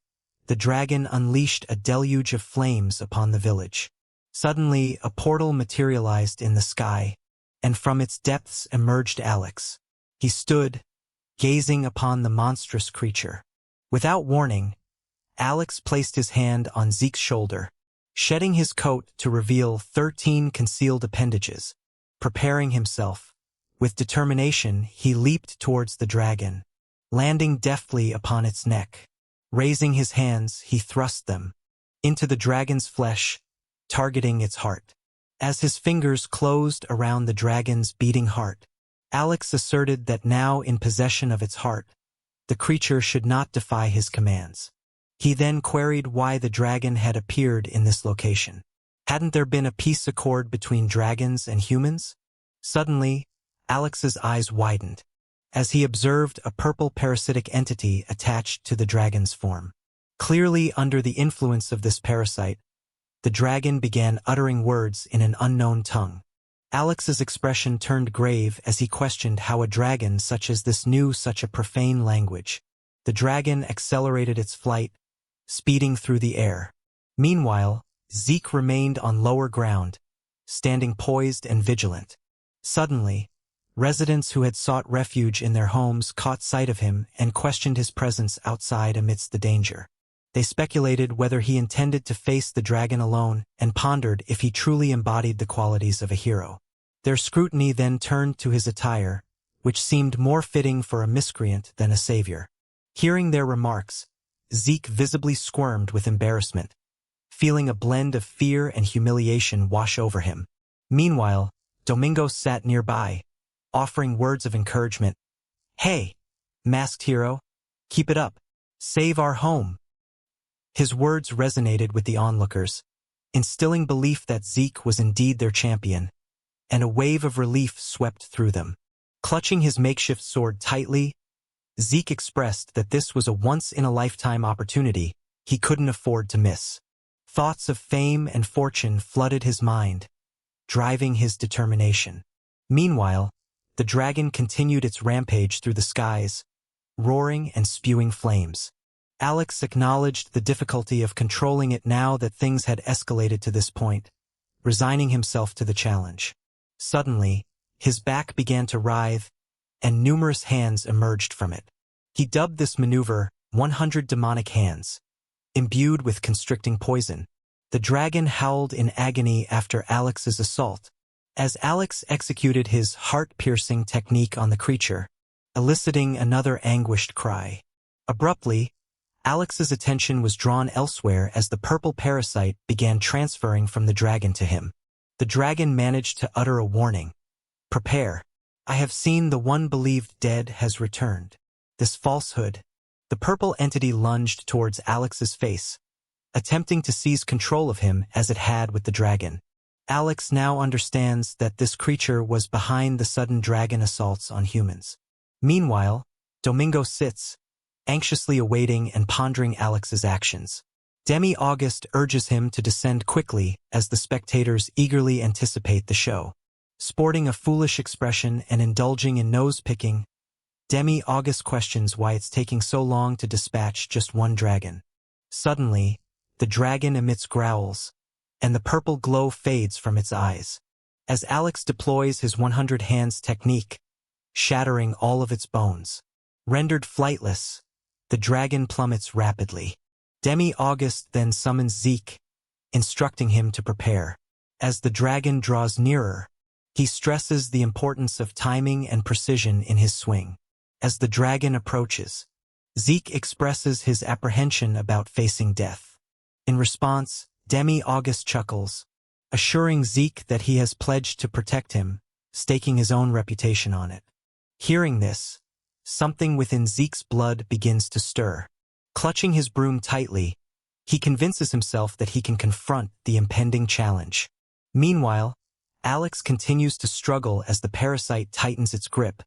the dragon unleashed a deluge of flames upon the village. Suddenly, a portal materialized in the sky, and from its depths emerged Alex. He stood, gazing upon the monstrous creature. Without warning, Alex placed his hand on Zeke's shoulder, shedding his coat to reveal 13 concealed appendages. Preparing himself, with determination, he leaped towards the dragon, landing deftly upon its neck. Raising his hands, he thrust them into the dragon's flesh, targeting its heart. As his fingers closed around the dragon's beating heart, Alex asserted that now in possession of its heart, the creature should not defy his commands. He then queried why the dragon had appeared in this location. Hadn't there been a peace accord between dragons and humans? Suddenly, Alex's eyes widened, as he observed a purple parasitic entity attached to the dragon's form. Clearly under the influence of this parasite, the dragon began uttering words in an unknown tongue. Alex's expression turned grave as he questioned how a dragon such as this knew such a profane language. The dragon accelerated its flight, speeding through the air. Meanwhile, Zeke remained on lower ground, standing poised and vigilant. Suddenly, residents who had sought refuge in their homes caught sight of him and questioned his presence outside amidst the danger. They speculated whether he intended to face the dragon alone and pondered if he truly embodied the qualities of a hero. Their scrutiny then turned to his attire, which seemed more fitting for a miscreant than a savior. Hearing their remarks, Zeke visibly squirmed with embarrassment, feeling a blend of fear and humiliation wash over him. Meanwhile, Domingo sat nearby, offering words of encouragement. "Hey, masked hero, keep it up. Save our home." His words resonated with the onlookers, instilling belief that Zeke was indeed their champion, and a wave of relief swept through them. Clutching his makeshift sword tightly, Zeke expressed that this was a once-in-a-lifetime opportunity he couldn't afford to miss. Thoughts of fame and fortune flooded his mind, driving his determination. Meanwhile, the dragon continued its rampage through the skies, roaring and spewing flames. Alex acknowledged the difficulty of controlling it now that things had escalated to this point, resigning himself to the challenge. Suddenly, his back began to writhe, and numerous hands emerged from it. He dubbed this maneuver 100 demonic hands, imbued with constricting poison. The dragon howled in agony after Alex's assault, as Alex executed his heart-piercing technique on the creature, eliciting another anguished cry. Abruptly, Alex's attention was drawn elsewhere as the purple parasite began transferring from the dragon to him. The dragon managed to utter a warning. "Prepare. I have seen the one believed dead has returned." This falsehood. The purple entity lunged towards Alex's face, attempting to seize control of him as it had with the dragon. Alex now understands that this creature was behind the sudden dragon assaults on humans. Meanwhile, Domingo sits, anxiously awaiting and pondering Alex's actions. Demi-August urges him to descend quickly as the spectators eagerly anticipate the show. Sporting a foolish expression and indulging in nose-picking, Demi-August questions why it's taking so long to dispatch just one dragon. Suddenly, the dragon emits growls, and the purple glow fades from its eyes. As Alex deploys his 100 hands technique, shattering all of its bones. Rendered flightless, the dragon plummets rapidly. Demi-August then summons Zeke, instructing him to prepare. As the dragon draws nearer, he stresses the importance of timing and precision in his swing. As the dragon approaches, Zeke expresses his apprehension about facing death. In response, Demi-August chuckles, assuring Zeke that he has pledged to protect him, staking his own reputation on it. Hearing this, something within Zeke's blood begins to stir. Clutching his broom tightly, he convinces himself that he can confront the impending challenge. Meanwhile, Alex continues to struggle as the parasite tightens its grip,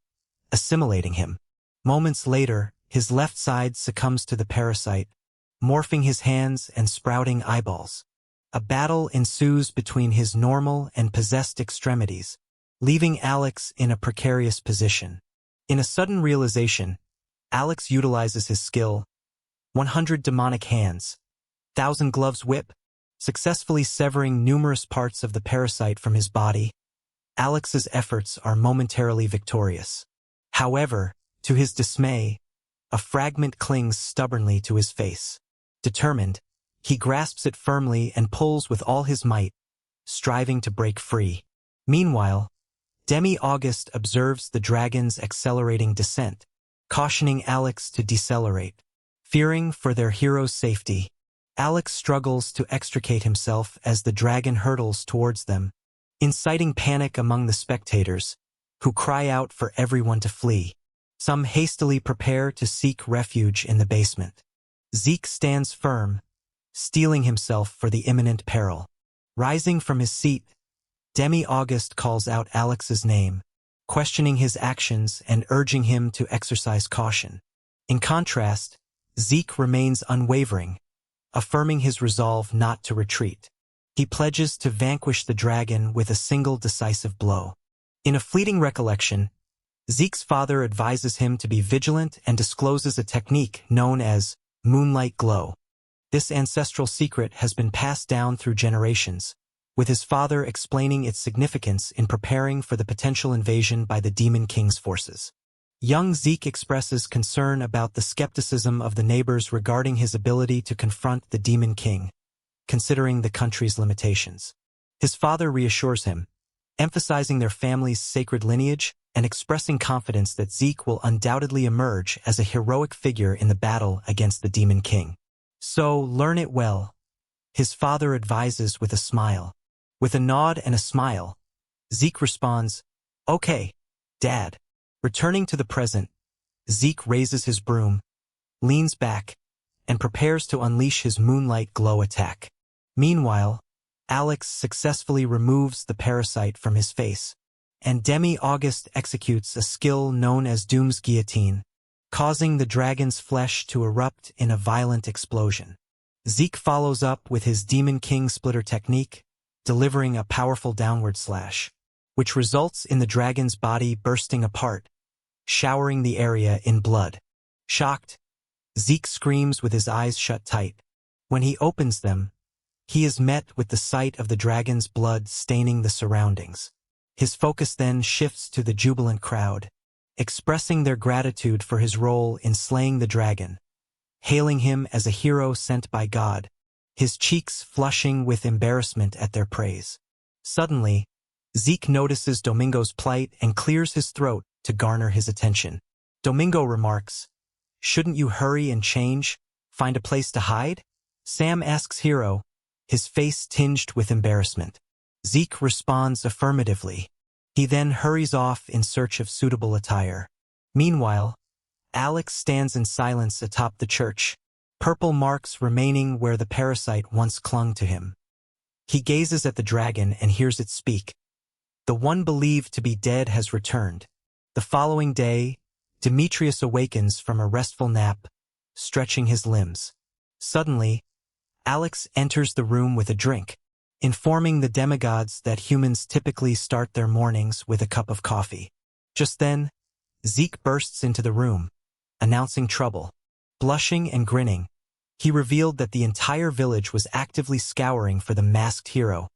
assimilating him. Moments later, his left side succumbs to the parasite, morphing his hands and sprouting eyeballs. A battle ensues between his normal and possessed extremities, leaving Alex in a precarious position. In a sudden realization, Alex utilizes his skill, 100 demonic hands, 1,000 gloves whip, successfully severing numerous parts of the parasite from his body. Alex's efforts are momentarily victorious. However, to his dismay, a fragment clings stubbornly to his face. Determined, he grasps it firmly and pulls with all his might, striving to break free. Meanwhile, Demi-August observes the dragon's accelerating descent, cautioning Alex to decelerate. Fearing for their hero's safety, Alex struggles to extricate himself as the dragon hurtles towards them, inciting panic among the spectators, who cry out for everyone to flee. Some hastily prepare to seek refuge in the basement. Zeke stands firm, steeling himself for the imminent peril. Rising from his seat, Demi-August calls out Alex's name, questioning his actions and urging him to exercise caution. In contrast, Zeke remains unwavering, affirming his resolve not to retreat. He pledges to vanquish the dragon with a single decisive blow. In a fleeting recollection, Zeke's father advises him to be vigilant and discloses a technique known as moonlight glow. This ancestral secret has been passed down through generations, with his father explaining its significance in preparing for the potential invasion by the Demon King's forces. Young Zeke expresses concern about the skepticism of the neighbors regarding his ability to confront the Demon King, considering the country's limitations. His father reassures him, emphasizing their family's sacred lineage and expressing confidence that Zeke will undoubtedly emerge as a heroic figure in the battle against the Demon King. "So, learn it well," his father advises with a smile. With a nod and a smile, Zeke responds, "Okay, Dad." Returning to the present, Zeke raises his broom, leans back, and prepares to unleash his moonlight glow attack. Meanwhile, Alex successfully removes the parasite from his face, and Demi-August executes a skill known as Doom's Guillotine, causing the dragon's flesh to erupt in a violent explosion. Zeke follows up with his Demon King splitter technique, delivering a powerful downward slash, which results in the dragon's body bursting apart, showering the area in blood. Shocked, Zeke screams with his eyes shut tight. When he opens them, he is met with the sight of the dragon's blood staining the surroundings. His focus then shifts to the jubilant crowd, expressing their gratitude for his role in slaying the dragon, hailing him as a hero sent by God, his cheeks flushing with embarrassment at their praise. Suddenly, Zeke notices Domingo's plight and clears his throat to garner his attention. Domingo remarks, "Shouldn't you hurry and change? Find a place to hide?" Sam asks Hero, his face tinged with embarrassment. Zeke responds affirmatively. He then hurries off in search of suitable attire. Meanwhile, Alex stands in silence atop the church, purple marks remaining where the parasite once clung to him. He gazes at the dragon and hears it speak. The one believed to be dead has returned. The following day, Demetrius awakens from a restful nap, stretching his limbs. Suddenly, Alex enters the room with a drink, informing the demigods that humans typically start their mornings with a cup of coffee. Just then, Zeke bursts into the room, announcing trouble. Blushing and grinning, he revealed that the entire village was actively scouring for the masked hero,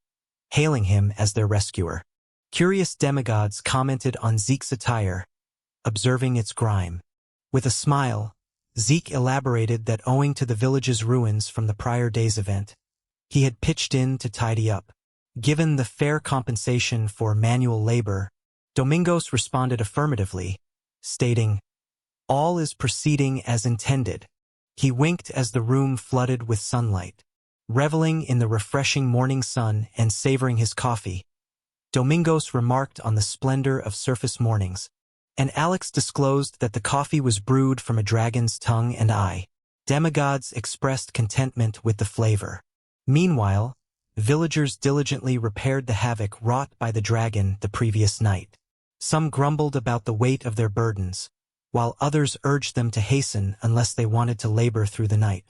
hailing him as their rescuer. Curious demigods commented on Zeke's attire, observing its grime. With a smile, Zeke elaborated that owing to the village's ruins from the prior day's event, he had pitched in to tidy up. Given the fair compensation for manual labor, Domingos responded affirmatively, stating, "All is proceeding as intended." He winked as the room flooded with sunlight. Reveling in the refreshing morning sun and savoring his coffee, Domingos remarked on the splendor of surface mornings, and Alex disclosed that the coffee was brewed from a dragon's tongue and eye. Demigods expressed contentment with the flavor. Meanwhile, villagers diligently repaired the havoc wrought by the dragon the previous night. Some grumbled about the weight of their burdens, while others urged them to hasten unless they wanted to labor through the night.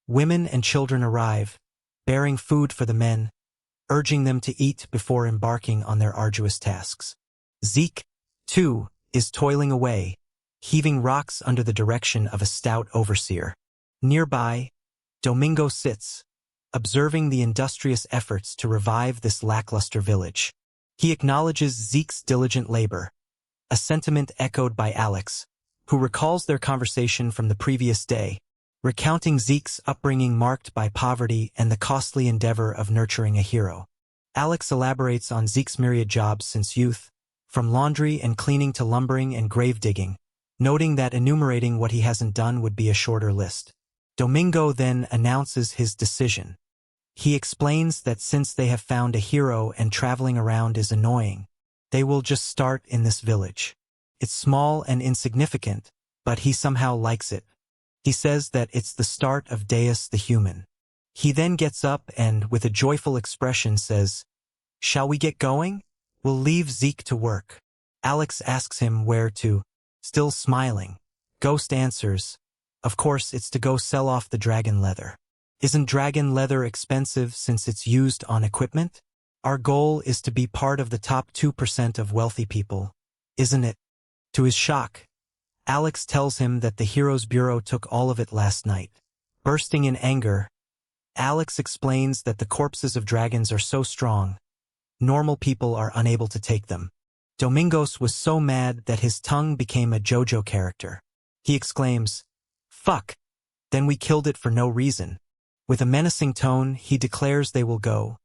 Women and children arrive, bearing food for the men, urging them to eat before embarking on their arduous tasks. Zeke, too, is toiling away, heaving rocks under the direction of a stout overseer. Nearby, Domingo sits, observing the industrious efforts to revive this lackluster village. He acknowledges Zeke's diligent labor, a sentiment echoed by Alex, who recalls their conversation from the previous day, recounting Zeke's upbringing marked by poverty and the costly endeavor of nurturing a hero. Alex elaborates on Zeke's myriad jobs since youth, from laundry and cleaning to lumbering and grave digging, noting that enumerating what he hasn't done would be a shorter list. Domingo then announces his decision. He explains that since they have found a hero and traveling around is annoying, they will just start in this village. It's small and insignificant, but he somehow likes it. He says that it's the start of Deus the human. He then gets up and, with a joyful expression, says, "Shall we get going? We'll leave Zeke to work." Alex asks him where to. Still smiling, Ghost answers, "Of course it's to go sell off the dragon leather. Isn't dragon leather expensive since it's used on equipment? Our goal is to be part of the top 2% of wealthy people, isn't it?" To his shock, Alex tells him that the Heroes Bureau took all of it last night. Bursting in anger, Alex explains that the corpses of dragons are so strong, normal people are unable to take them. Domingos was so mad that his tongue became a JoJo character. He exclaims, "Fuck, then we killed it for no reason." With a menacing tone, he declares they will go,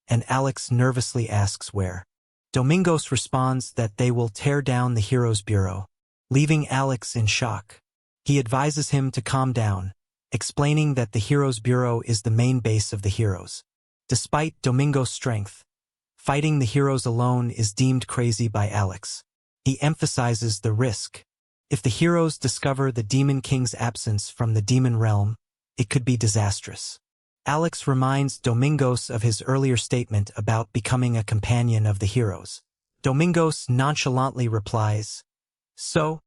and Alex nervously asks where. Domingos responds that they will tear down the Heroes Bureau, leaving Alex in shock. He advises him to calm down, explaining that the Heroes Bureau is the main base of the heroes. Despite Domingo's strength, fighting the heroes alone is deemed crazy by Alex. He emphasizes the risk. If the heroes discover the Demon King's absence from the demon realm, it could be disastrous. Alex reminds Domingos of his earlier statement about becoming a companion of the heroes. Domingos nonchalantly replies, "So?"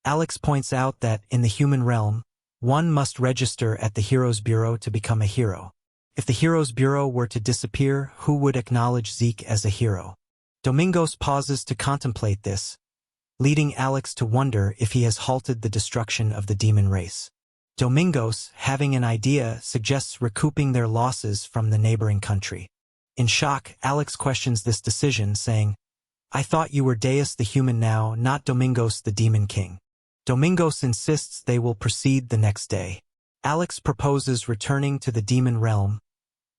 Alex points out that in the human realm, one must register at the Heroes Bureau to become a hero. If the Heroes Bureau were to disappear, who would acknowledge Zeke as a hero? Domingos pauses to contemplate this, leading Alex to wonder if he has halted the destruction of the demon race. Domingos, having an idea, suggests recouping their losses from the neighboring country. In shock, Alex questions this decision, saying, "I thought you were Deus the human now, not Domingos the demon king." Domingos insists they will proceed the next day. Alex proposes returning to the demon realm,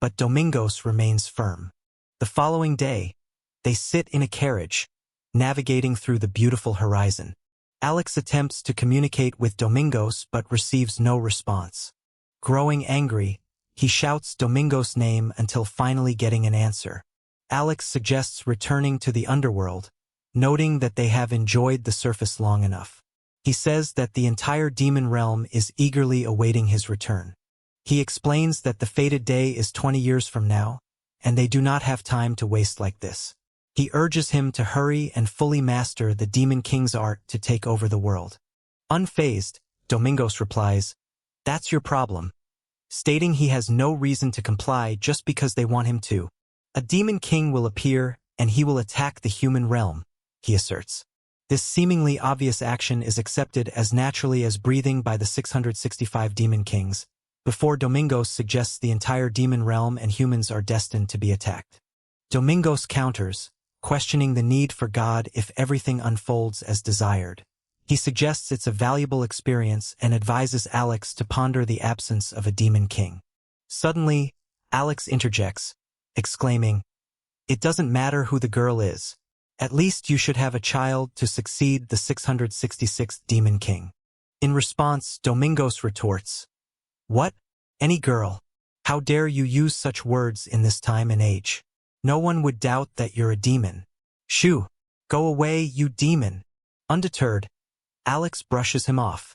but Domingos remains firm. The following day, they sit in a carriage, navigating through the beautiful horizon. Alex attempts to communicate with Domingos but receives no response. Growing angry, he shouts Domingos' name until finally getting an answer. Alex suggests returning to the underworld, noting that they have enjoyed the surface long enough. He says that the entire demon realm is eagerly awaiting his return. He explains that the fated day is 20 years from now, and they do not have time to waste like this. He urges him to hurry and fully master the Demon King's art to take over the world. Unfazed, Domingos replies, "That's your problem," stating he has no reason to comply just because they want him to. A Demon King will appear, and he will attack the human realm, he asserts. This seemingly obvious action is accepted as naturally as breathing by the 665 Demon Kings, before Domingos suggests the entire demon realm and humans are destined to be attacked. Domingos counters, questioning the need for God if everything unfolds as desired. He suggests it's a valuable experience and advises Alex to ponder the absence of a demon king. Suddenly, Alex interjects, exclaiming, "It doesn't matter who the girl is. At least you should have a child to succeed the 666th demon king." In response, Domingos retorts, "What? Any girl? How dare you use such words in this time and age? No one would doubt that you're a demon. Shoo! Go away, you demon!" Undeterred, Alex brushes him off,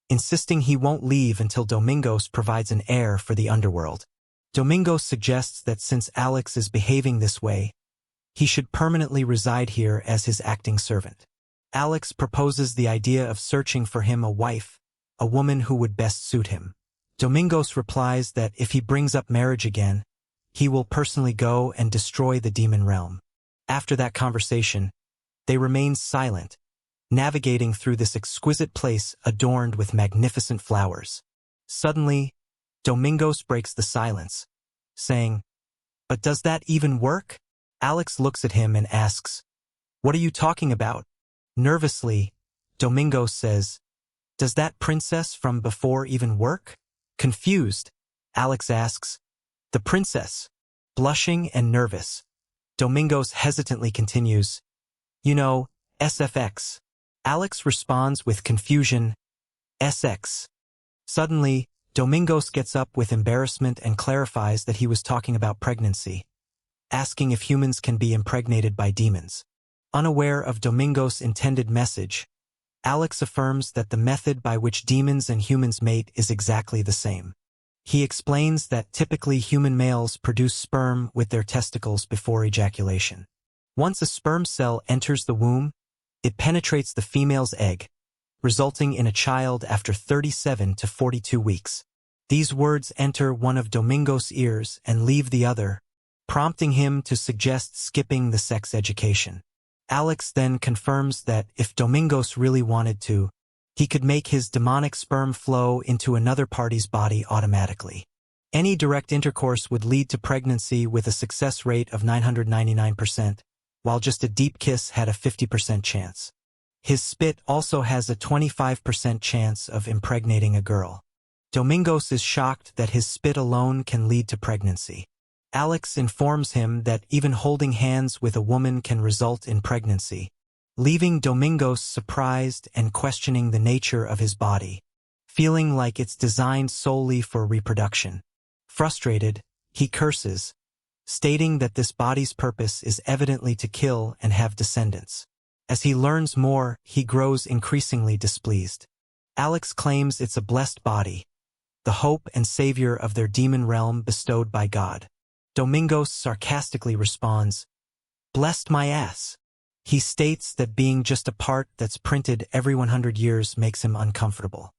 insisting he won't leave until Domingos provides an heir for the underworld. Domingos suggests that since Alex is behaving this way, he should permanently reside here as his acting servant. Alex proposes the idea of searching for him a wife, a woman who would best suit him. Domingos replies that if he brings up marriage again, he will personally go and destroy the demon realm. After that conversation, they remain silent, navigating through this exquisite place adorned with magnificent flowers. Suddenly, Domingos breaks the silence, saying, "But does that even work?" Alex looks at him and asks, "What are you talking about?" Nervously, Domingos says, "Does that princess from before even work?" Confused, Alex asks, "The princess?" Blushing and nervous, Domingos hesitantly continues, "You know, SFX. Alex responds with confusion, "SX. Suddenly, Domingos gets up with embarrassment and clarifies that he was talking about pregnancy, asking if humans can be impregnated by demons. Unaware of Domingos' intended message, Alex affirms that the method by which demons and humans mate is exactly the same. He explains that typically human males produce sperm with their testicles before ejaculation. Once a sperm cell enters the womb, it penetrates the female's egg, resulting in a child after 37 to 42 weeks. These words enter one of Domingos' ears and leave the other, prompting him to suggest skipping the sex education. Alex then confirms that if Domingos really wanted to, he could make his demonic sperm flow into another party's body automatically. Any direct intercourse would lead to pregnancy with a success rate of 999%, while just a deep kiss had a 50% chance. His spit also has a 25% chance of impregnating a girl. Domingos is shocked that his spit alone can lead to pregnancy. Alex informs him that even holding hands with a woman can result in pregnancy, leaving Domingos surprised and questioning the nature of his body, feeling like it's designed solely for reproduction. Frustrated, he curses, stating that this body's purpose is evidently to kill and have descendants. As he learns more, he grows increasingly displeased. Alex claims it's a blessed body, the hope and savior of their demon realm bestowed by God. Domingos sarcastically responds, "Blessed my ass." He states that being just a part that's printed every 100 years makes him uncomfortable.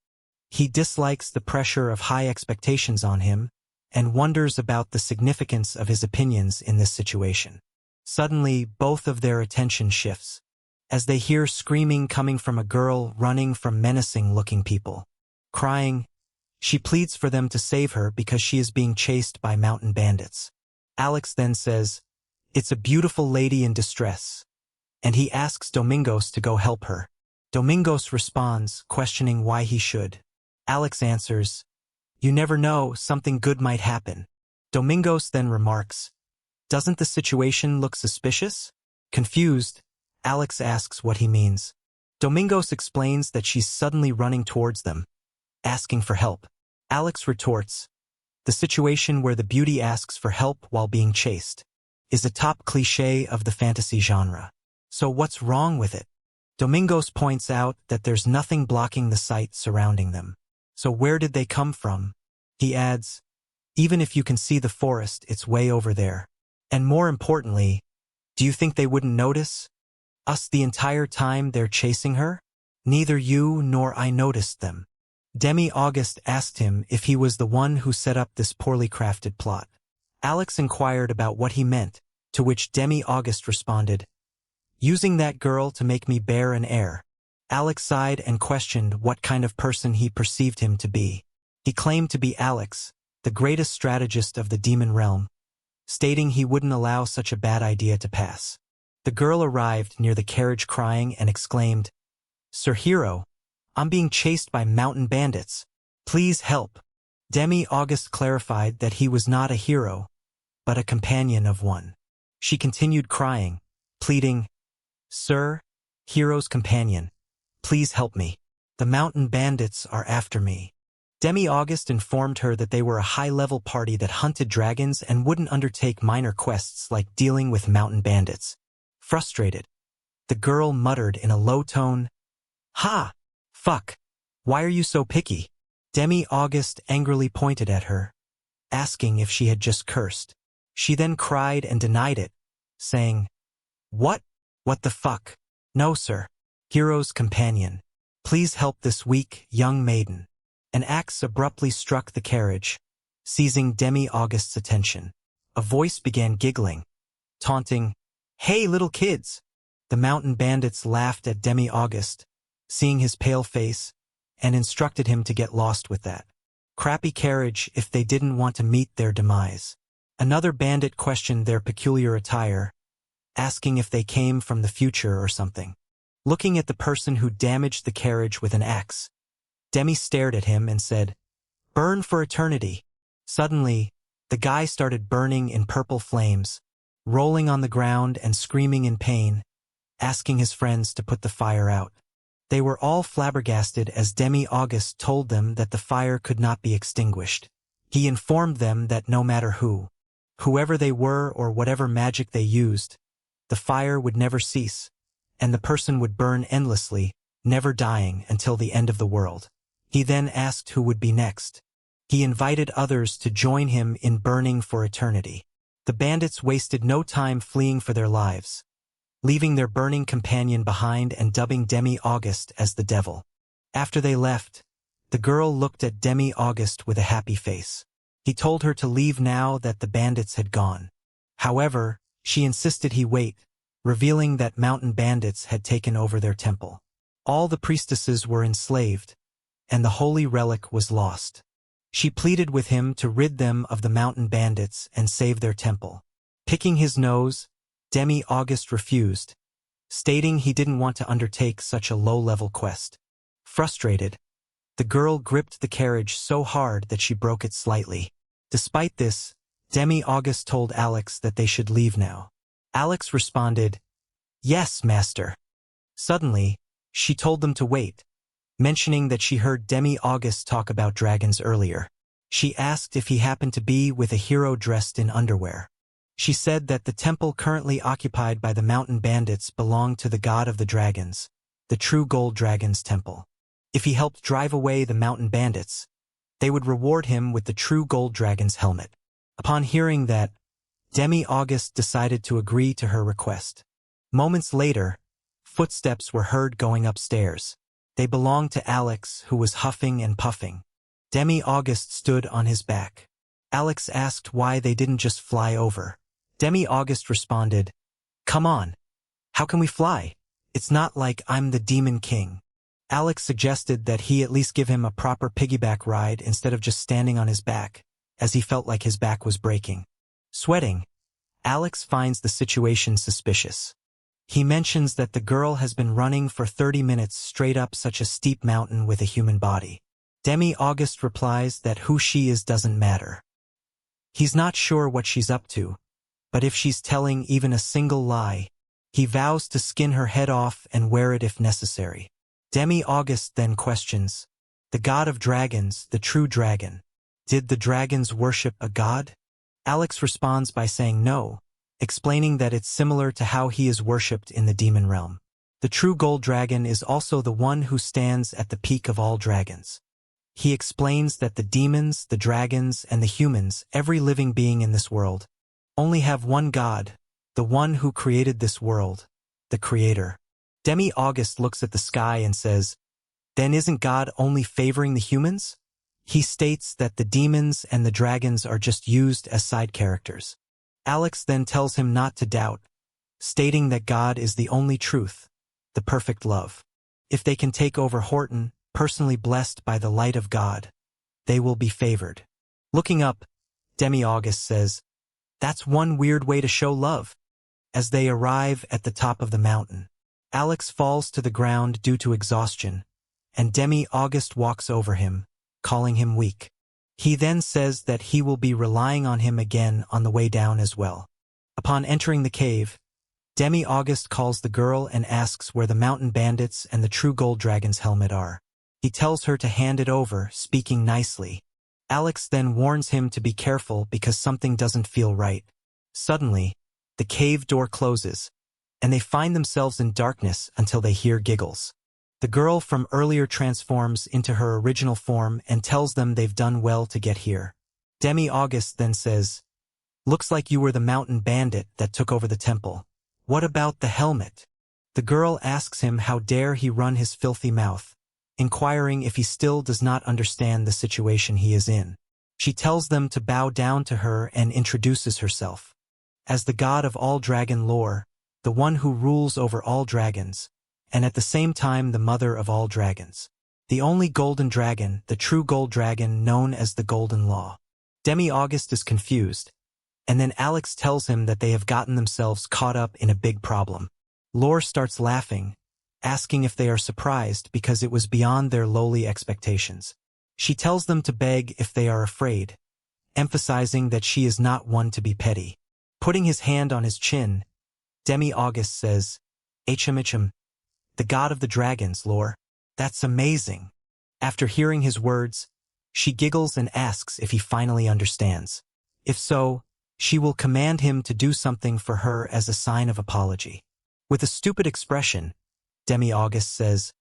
He dislikes the pressure of high expectations on him and wonders about the significance of his opinions in this situation. Suddenly, both of their attention shifts, as they hear screaming coming from a girl running from menacing-looking people. Crying, She pleads for them to save her because she is being chased by mountain bandits. Alex then says, "It's a beautiful lady in distress," and he asks Domingos to go help her. Domingos responds, questioning why he should. Alex answers, "You never know, something good might happen." Domingos then remarks, "Doesn't the situation look suspicious?" Confused, Alex asks what he means. Domingos explains that she's suddenly running towards them, asking for help. Alex retorts, "The situation where the beauty asks for help while being chased is a top cliché of the fantasy genre. So what's wrong with it?" Domingos points out that there's nothing blocking the sight surrounding them. So where did they come from? He adds, "Even if you can see the forest, it's way over there. And more importantly, do you think they wouldn't notice us the entire time they're chasing her? Neither you nor I noticed them." Demi-Auguste asked him if he was the one who set up this poorly crafted plot. Alex inquired about what he meant, to which Demi-Auguste responded, "Using that girl to make me bear an heir." Alex sighed and questioned what kind of person he perceived him to be. He claimed to be Alex, the greatest strategist of the demon realm, stating he wouldn't allow such a bad idea to pass. The girl arrived near the carriage crying and exclaimed, "Sir Hero, I'm being chased by mountain bandits. Please help." Demi-Auguste clarified that he was not a hero, but a companion of one. She continued crying, pleading, "Sir, hero's companion, please help me. The mountain bandits are after me." Demi-Auguste informed her that they were a high-level party that hunted dragons and wouldn't undertake minor quests like dealing with mountain bandits. Frustrated, the girl muttered in a low tone, "Ha! Fuck! Why are you so picky?" Demi-Auguste angrily pointed at her, asking if she had just cursed. She then cried and denied it, saying, "What? What the fuck? No, sir. Hero's companion. Please help this weak, young maiden." An axe abruptly struck the carriage, seizing Demi-Auguste's attention. A voice began giggling, taunting, "Hey, little kids!" The mountain bandits laughed at Demi-Auguste, seeing his pale face, and instructed him to get lost with that crappy carriage if they didn't want to meet their demise. Another bandit questioned their peculiar attire, asking if they came from the future or something. Looking at the person who damaged the carriage with an axe, Demi stared at him and said, "Burn for eternity." Suddenly, the guy started burning in purple flames, rolling on the ground and screaming in pain, asking his friends to put the fire out. They were all flabbergasted as Demi-Auguste told them that the fire could not be extinguished. He informed them that no matter whoever they were or whatever magic they used, the fire would never cease, and the person would burn endlessly, never dying until the end of the world. He then asked who would be next. He invited others to join him in burning for eternity. The bandits wasted no time fleeing for their lives, leaving their burning companion behind and dubbing Demi-Auguste as the devil. After they left, the girl looked at Demi-Auguste with a happy face. He told her to leave now that the bandits had gone. However, she insisted he wait, revealing that mountain bandits had taken over their temple. All the priestesses were enslaved, and the holy relic was lost. She pleaded with him to rid them of the mountain bandits and save their temple. Picking his nose, Demi-Auguste refused, stating he didn't want to undertake such a low-level quest. Frustrated, the girl gripped the carriage so hard that she broke it slightly. Despite this, Demi-Auguste told Alex that they should leave now. Alex responded, "Yes, master." Suddenly, she told them to wait, mentioning that she heard Demi-Auguste talk about dragons earlier. She asked if he happened to be with a hero dressed in underwear. She said that the temple currently occupied by the mountain bandits belonged to the god of the dragons, the true gold dragon's temple. If he helped drive away the mountain bandits, they would reward him with the true gold dragon's helmet. Upon hearing that, Demi-Auguste decided to agree to her request. Moments later, footsteps were heard going upstairs. They belonged to Alex, who was huffing and puffing. Demi-Auguste stood on his back. Alex asked why they didn't just fly over. Demi-Auguste responded, "Come on. How can we fly? It's not like I'm the Demon King." Alex suggested that he at least give him a proper piggyback ride instead of just standing on his back, as he felt like his back was breaking. Sweating, Alex finds the situation suspicious. He mentions that the girl has been running for 30 minutes straight up such a steep mountain with a human body. Demi-Auguste replies that who she is doesn't matter. He's not sure what she's up to, but if she's telling even a single lie, he vows to skin her head off and wear it if necessary. Demi-Auguste then questions, the god of dragons, the true dragon. Did the dragons worship a god? Alex responds by saying no, explaining that it's similar to how he is worshipped in the demon realm. The true gold dragon is also the one who stands at the peak of all dragons. He explains that the demons, the dragons, and the humans, every living being in this world, only have one god, the one who created this world, the Creator. Demi-Auguste looks at the sky and says, then isn't God only favoring the humans? He states that the demons and the dragons are just used as side characters. Alex then tells him not to doubt, stating that God is the only truth, the perfect love. If they can take over Horton, personally blessed by the light of God, they will be favored. Looking up, Demi-Auguste says, that's one weird way to show love. As they arrive at the top of the mountain, Alex falls to the ground due to exhaustion, and Demi-Auguste walks over him, calling him weak. He then says that he will be relying on him again on the way down as well. Upon entering the cave, Demi-Auguste calls the girl and asks where the mountain bandits and the true gold dragon's helmet are. He tells her to hand it over, speaking nicely. Alex then warns him to be careful because something doesn't feel right. Suddenly, the cave door closes, and they find themselves in darkness until they hear giggles. The girl from earlier transforms into her original form and tells them they've done well to get here. Demi-Auguste then says, looks like you were the mountain bandit that took over the temple. What about the helmet? The girl asks him how dare he run his filthy mouth, inquiring if he still does not understand the situation he is in. She tells them to bow down to her and introduces herself as the god of all dragon lore, the one who rules over all dragons, and at the same time the mother of all dragons. The only golden dragon, the true gold dragon known as the Golden Law. Demi-Auguste is confused, and then Alex tells him that they have gotten themselves caught up in a big problem. Lore starts laughing, asking if they are surprised because it was beyond their lowly expectations. She tells them to beg if they are afraid, emphasizing that she is not one to be petty. Putting his hand on his chin, Demi-Auguste says, HM, the god of the dragons, Lore. That's amazing. After hearing his words, she giggles and asks if he finally understands. If so, she will command him to do something for her as a sign of apology. With a stupid expression, Demi-Auguste says,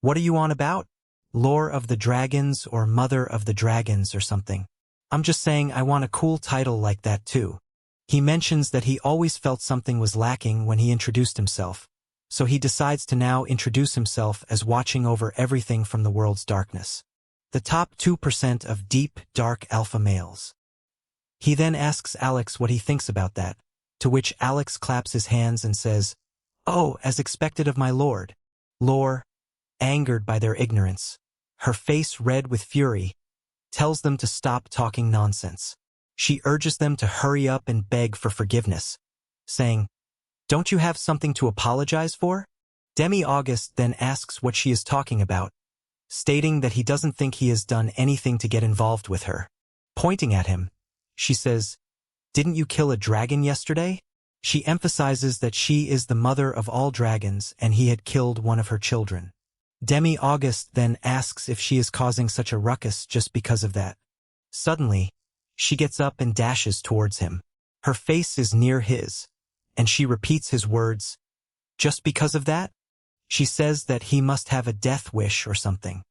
what are you on about? Lore of the dragons or mother of the dragons or something. I'm just saying I want a cool title like that too. He mentions that he always felt something was lacking when he introduced himself, so he decides to now introduce himself as watching over everything from the world's darkness. The top 2% of deep, dark alpha males. He then asks Alex what he thinks about that, to which Alex claps his hands and says, oh, as expected of my lord. Lore, angered by their ignorance, her face red with fury, tells them to stop talking nonsense. She urges them to hurry up and beg for forgiveness, saying, don't you have something to apologize for? Demi-Auguste then asks what she is talking about, stating that he doesn't think he has done anything to get involved with her. Pointing at him, she says, didn't you kill a dragon yesterday? She emphasizes that she is the mother of all dragons and he had killed one of her children. Demi-Auguste then asks if she is causing such a ruckus just because of that. Suddenly, she gets up and dashes towards him. Her face is near his, and she repeats his words, just because of that? She says that he must have a death wish or something.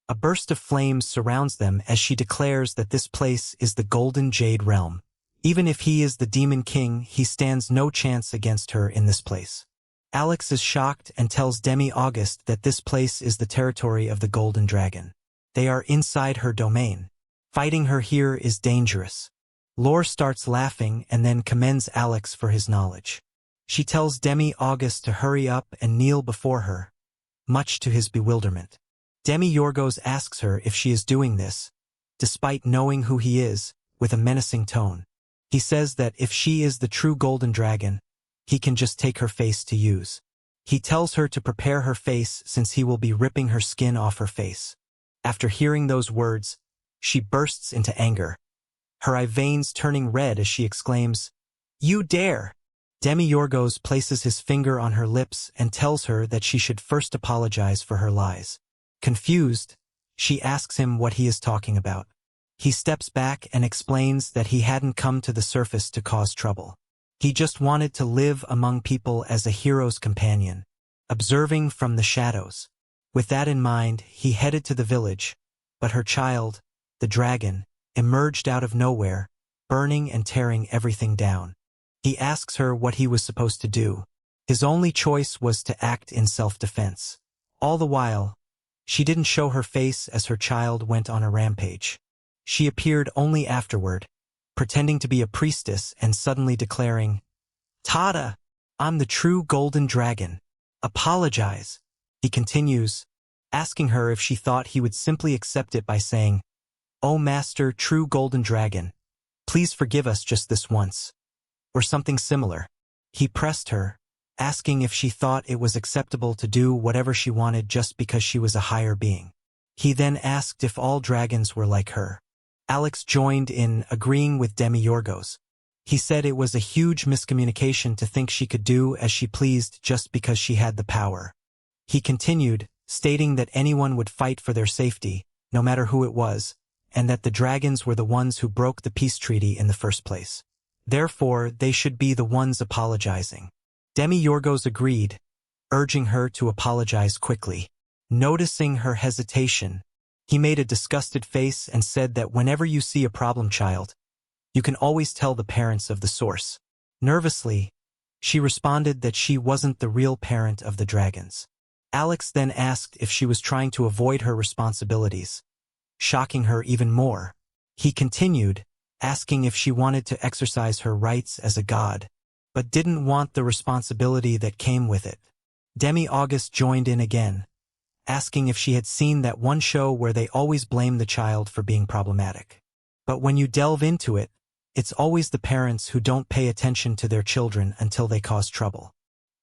A burst of flames surrounds them as she declares that this place is the Golden Jade Realm. Even if he is the Demon King, he stands no chance against her in this place. Alex is shocked and tells Demi-Auguste that this place is the territory of the Golden Dragon. They are inside her domain. Fighting her here is dangerous. Lore starts laughing and then commends Alex for his knowledge. She tells Demi-Auguste to hurry up and kneel before her, much to his bewilderment. Demi-Yorgos asks her if she is doing this, despite knowing who he is, with a menacing tone. He says that if she is the true golden dragon, he can just take her face to use. He tells her to prepare her face since he will be ripping her skin off her face. After hearing those words, she bursts into anger, her eye veins turning red as she exclaims, "You dare!" Demi-Yorgos places his finger on her lips and tells her that she should first apologize for her lies. Confused, she asks him what he is talking about. He steps back and explains that he hadn't come to the surface to cause trouble. He just wanted to live among people as a hero's companion, observing from the shadows. With that in mind, he headed to the village, but her child, the dragon, emerged out of nowhere, burning and tearing everything down. He asks her what he was supposed to do. His only choice was to act in self-defense. All the while, she didn't show her face as her child went on a rampage. She appeared only afterward, pretending to be a priestess and suddenly declaring, "Tada! I'm the true golden dragon. Apologize." He continues, asking her if she thought he would simply accept it by saying, "Oh Master, true golden dragon, please forgive us just this once," or something similar. He pressed her, asking if she thought it was acceptable to do whatever she wanted just because she was a higher being. He then asked if all dragons were like her. Alex joined in, agreeing with Demi-Yorgos. He said it was a huge miscommunication to think she could do as she pleased just because she had the power. He continued, stating that anyone would fight for their safety, no matter who it was, and that the dragons were the ones who broke the peace treaty in the first place. Therefore, they should be the ones apologizing. Demi-Yorgos agreed, urging her to apologize quickly. Noticing her hesitation, he made a disgusted face and said that whenever you see a problem child, you can always tell the parents of the source. Nervously, she responded that she wasn't the real parent of the dragons. Alex then asked if she was trying to avoid her responsibilities, shocking her even more. He continued, asking if she wanted to exercise her rights as a god, but didn't want the responsibility that came with it. Demi-August joined in again, asking if she had seen that one show where they always blame the child for being problematic. But when you delve into it, it's always the parents who don't pay attention to their children until they cause trouble.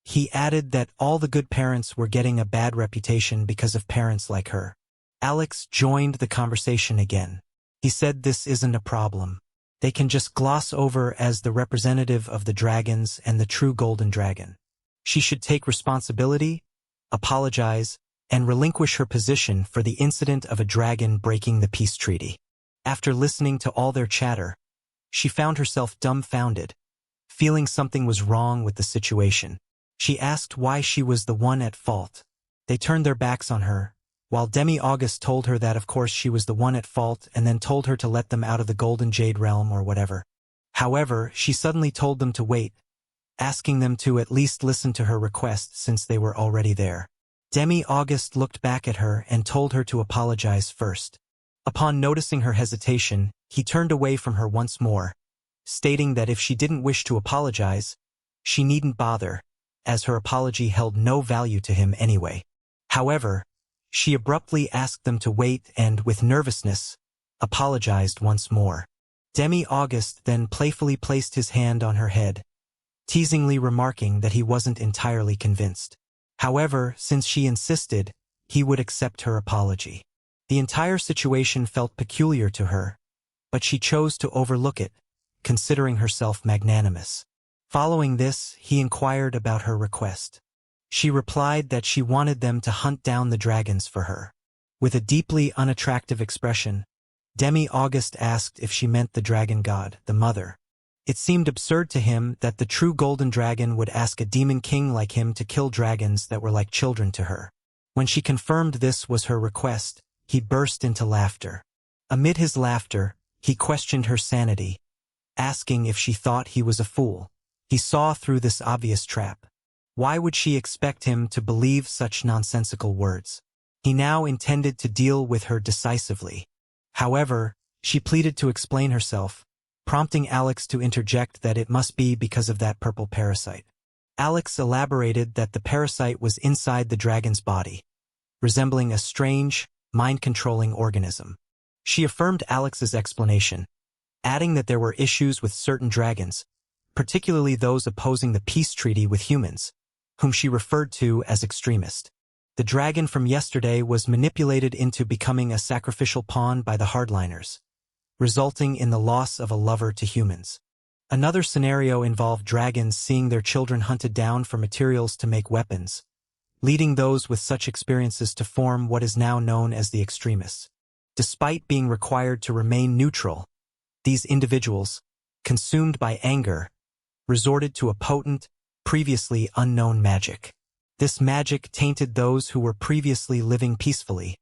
He added that all the good parents were getting a bad reputation because of parents like her. Alex joined the conversation again. He said this isn't a problem. They can just gloss over as the representative of the dragons and the true golden dragon. She should take responsibility, apologize, and relinquish her position for the incident of a dragon breaking the peace treaty. After listening to all their chatter, she found herself dumbfounded, feeling something was wrong with the situation. She asked why she was the one at fault. They turned their backs on her, while Demi-August told her that of course she was the one at fault and then told her to let them out of the Golden Jade Realm or whatever. However, she suddenly told them to wait, asking them to at least listen to her request since they were already there. Demi-August looked back at her and told her to apologize first. Upon noticing her hesitation, he turned away from her once more, stating that if she didn't wish to apologize, she needn't bother, as her apology held no value to him anyway. However, she abruptly asked them to wait and, with nervousness, apologized once more. Demi-August then playfully placed his hand on her head, teasingly remarking that he wasn't entirely convinced. However, since she insisted, he would accept her apology. The entire situation felt peculiar to her, but she chose to overlook it, considering herself magnanimous. Following this, he inquired about her request. She replied that she wanted them to hunt down the dragons for her. With a deeply unattractive expression, Demi-August asked if she meant the dragon god, the mother. It seemed absurd to him that the true golden dragon would ask a demon king like him to kill dragons that were like children to her. When she confirmed this was her request, he burst into laughter. Amid his laughter, he questioned her sanity, asking if she thought he was a fool. He saw through this obvious trap. Why would she expect him to believe such nonsensical words? He now intended to deal with her decisively. However, she pleaded to explain herself, prompting Alex to interject that it must be because of that purple parasite. Alex elaborated that the parasite was inside the dragon's body, resembling a strange, mind-controlling organism. She affirmed Alex's explanation, adding that there were issues with certain dragons, particularly those opposing the peace treaty with humans, whom she referred to as extremist. The dragon from yesterday was manipulated into becoming a sacrificial pawn by the hardliners, resulting in the loss of a lover to humans. Another scenario involved dragons seeing their children hunted down for materials to make weapons, leading those with such experiences to form what is now known as the extremists. Despite being required to remain neutral, these individuals, consumed by anger, resorted to a potent, previously unknown magic. This magic tainted those who were previously living peacefully,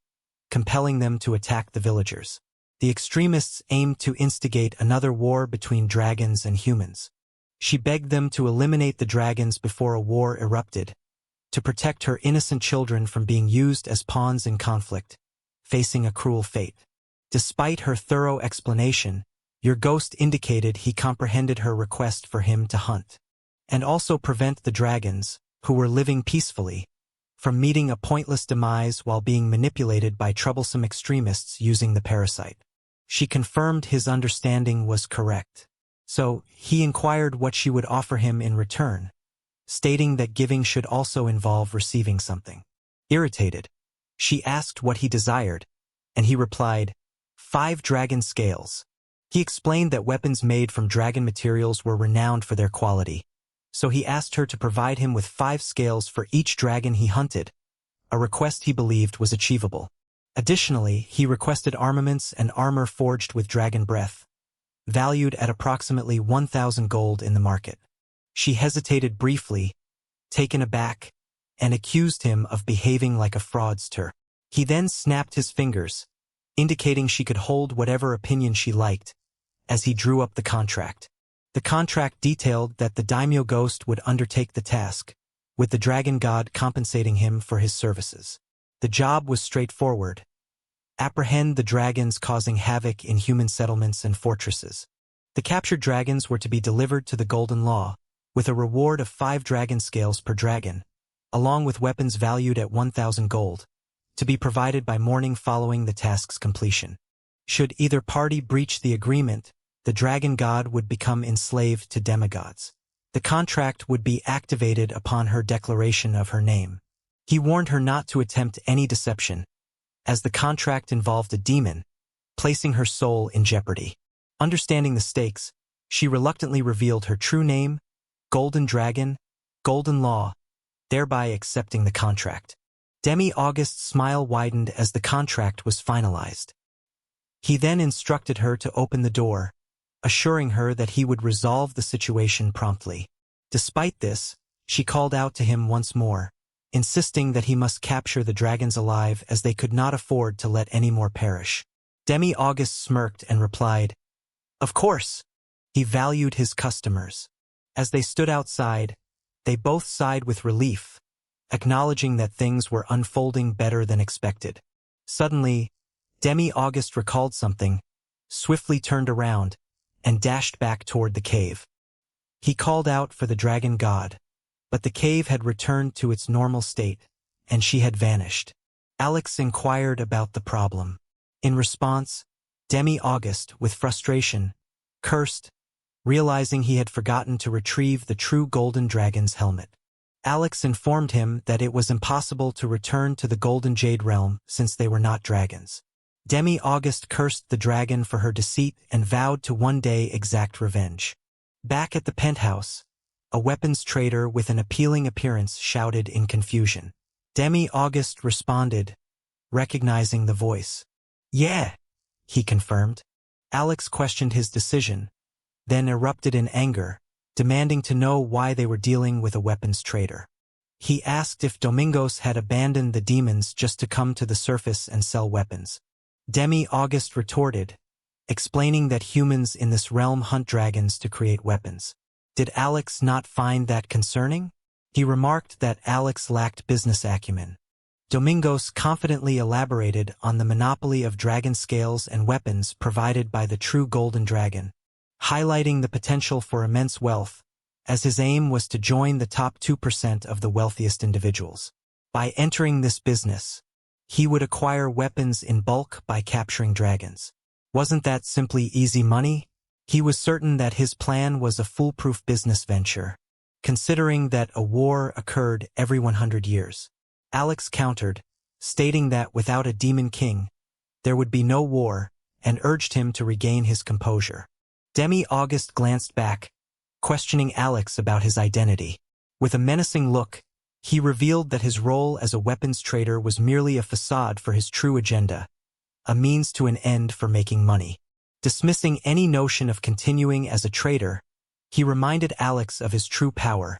compelling them to attack the villagers. The extremists aimed to instigate another war between dragons and humans. She begged them to eliminate the dragons before a war erupted, to protect her innocent children from being used as pawns in conflict, facing a cruel fate. Despite her thorough explanation, your ghost indicated he comprehended her request for him to hunt, and also prevent the dragons, who were living peacefully, from meeting a pointless demise while being manipulated by troublesome extremists using the parasite. She confirmed his understanding was correct. So, he inquired what she would offer him in return, stating that giving should also involve receiving something. Irritated, she asked what he desired, and he replied, 5 dragon scales. He explained that weapons made from dragon materials were renowned for their quality, so he asked her to provide him with 5 scales for each dragon he hunted, a request he believed was achievable. Additionally, he requested armaments and armor forged with dragon breath, valued at approximately 1,000 gold in the market. She hesitated briefly, taken aback, and accused him of behaving like a fraudster. He then snapped his fingers, indicating she could hold whatever opinion she liked, as he drew up the contract. The contract detailed that the daimyo ghost would undertake the task, with the dragon god compensating him for his services. The job was straightforward: apprehend the dragons causing havoc in human settlements and fortresses. The captured dragons were to be delivered to the Golden Law, with a reward of 5 dragon scales per dragon, along with weapons valued at 1,000 gold, to be provided by morning following the task's completion. Should either party breach the agreement, the dragon god would become enslaved to demigods. The contract would be activated upon her declaration of her name. He warned her not to attempt any deception, as the contract involved a demon, placing her soul in jeopardy. Understanding the stakes, she reluctantly revealed her true name, Golden Dragon, Golden Law, thereby accepting the contract. Demi-August's smile widened as the contract was finalized. He then instructed her to open the door, assuring her that he would resolve the situation promptly. Despite this, she called out to him once more, insisting that he must capture the dragons alive as they could not afford to let any more perish. Demi-August smirked and replied, "Of course." He valued his customers. As they stood outside, they both sighed with relief, acknowledging that things were unfolding better than expected. Suddenly, Demi-August recalled something, swiftly turned around, and dashed back toward the cave. He called out for the dragon god, but the cave had returned to its normal state, and she had vanished. Alex inquired about the problem. In response, Demi-August, with frustration, cursed, realizing he had forgotten to retrieve the true golden dragon's helmet. Alex informed him that it was impossible to return to the Golden Jade Realm since they were not dragons. Demi-August cursed the dragon for her deceit and vowed to one day exact revenge. Back at the penthouse, a weapons trader with an appealing appearance shouted in confusion. Demi-August responded, recognizing the voice. "Yeah," he confirmed. Alex questioned his decision, then erupted in anger, demanding to know why they were dealing with a weapons trader. He asked if Domingos had abandoned the demons just to come to the surface and sell weapons. Demi-August retorted, explaining that humans in this realm hunt dragons to create weapons. Did Alex not find that concerning? He remarked that Alex lacked business acumen. Domingos confidently elaborated on the monopoly of dragon scales and weapons provided by the true golden dragon, highlighting the potential for immense wealth, as his aim was to join the top 2% of the wealthiest individuals. By entering this business, he would acquire weapons in bulk by capturing dragons. Wasn't that simply easy money? He was certain that his plan was a foolproof business venture, considering that a war occurred every 100 years. Alex countered, stating that without a demon king, there would be no war, and urged him to regain his composure. Demi-Auguste glanced back, questioning Alex about his identity. With a menacing look, he revealed that his role as a weapons trader was merely a facade for his true agenda, a means to an end for making money. Dismissing any notion of continuing as a trader, he reminded Alex of his true power,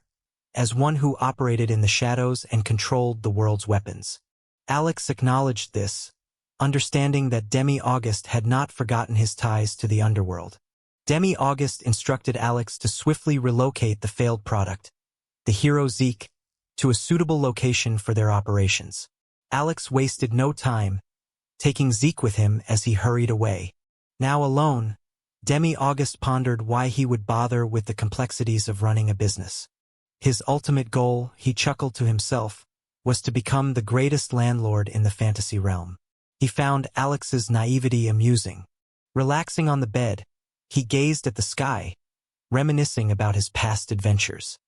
as one who operated in the shadows and controlled the world's weapons. Alex acknowledged this, understanding that Demi-Auguste had not forgotten his ties to the underworld. Demi-Auguste instructed Alex to swiftly relocate the failed product, the hero Zeke, to a suitable location for their operations. Alex wasted no time, taking Zeke with him as he hurried away. Now alone, Demi-Auguste pondered why he would bother with the complexities of running a business. His ultimate goal, he chuckled to himself, was to become the greatest landlord in the fantasy realm. He found Alex's naivety amusing. Relaxing on the bed, he gazed at the sky, reminiscing about his past adventures.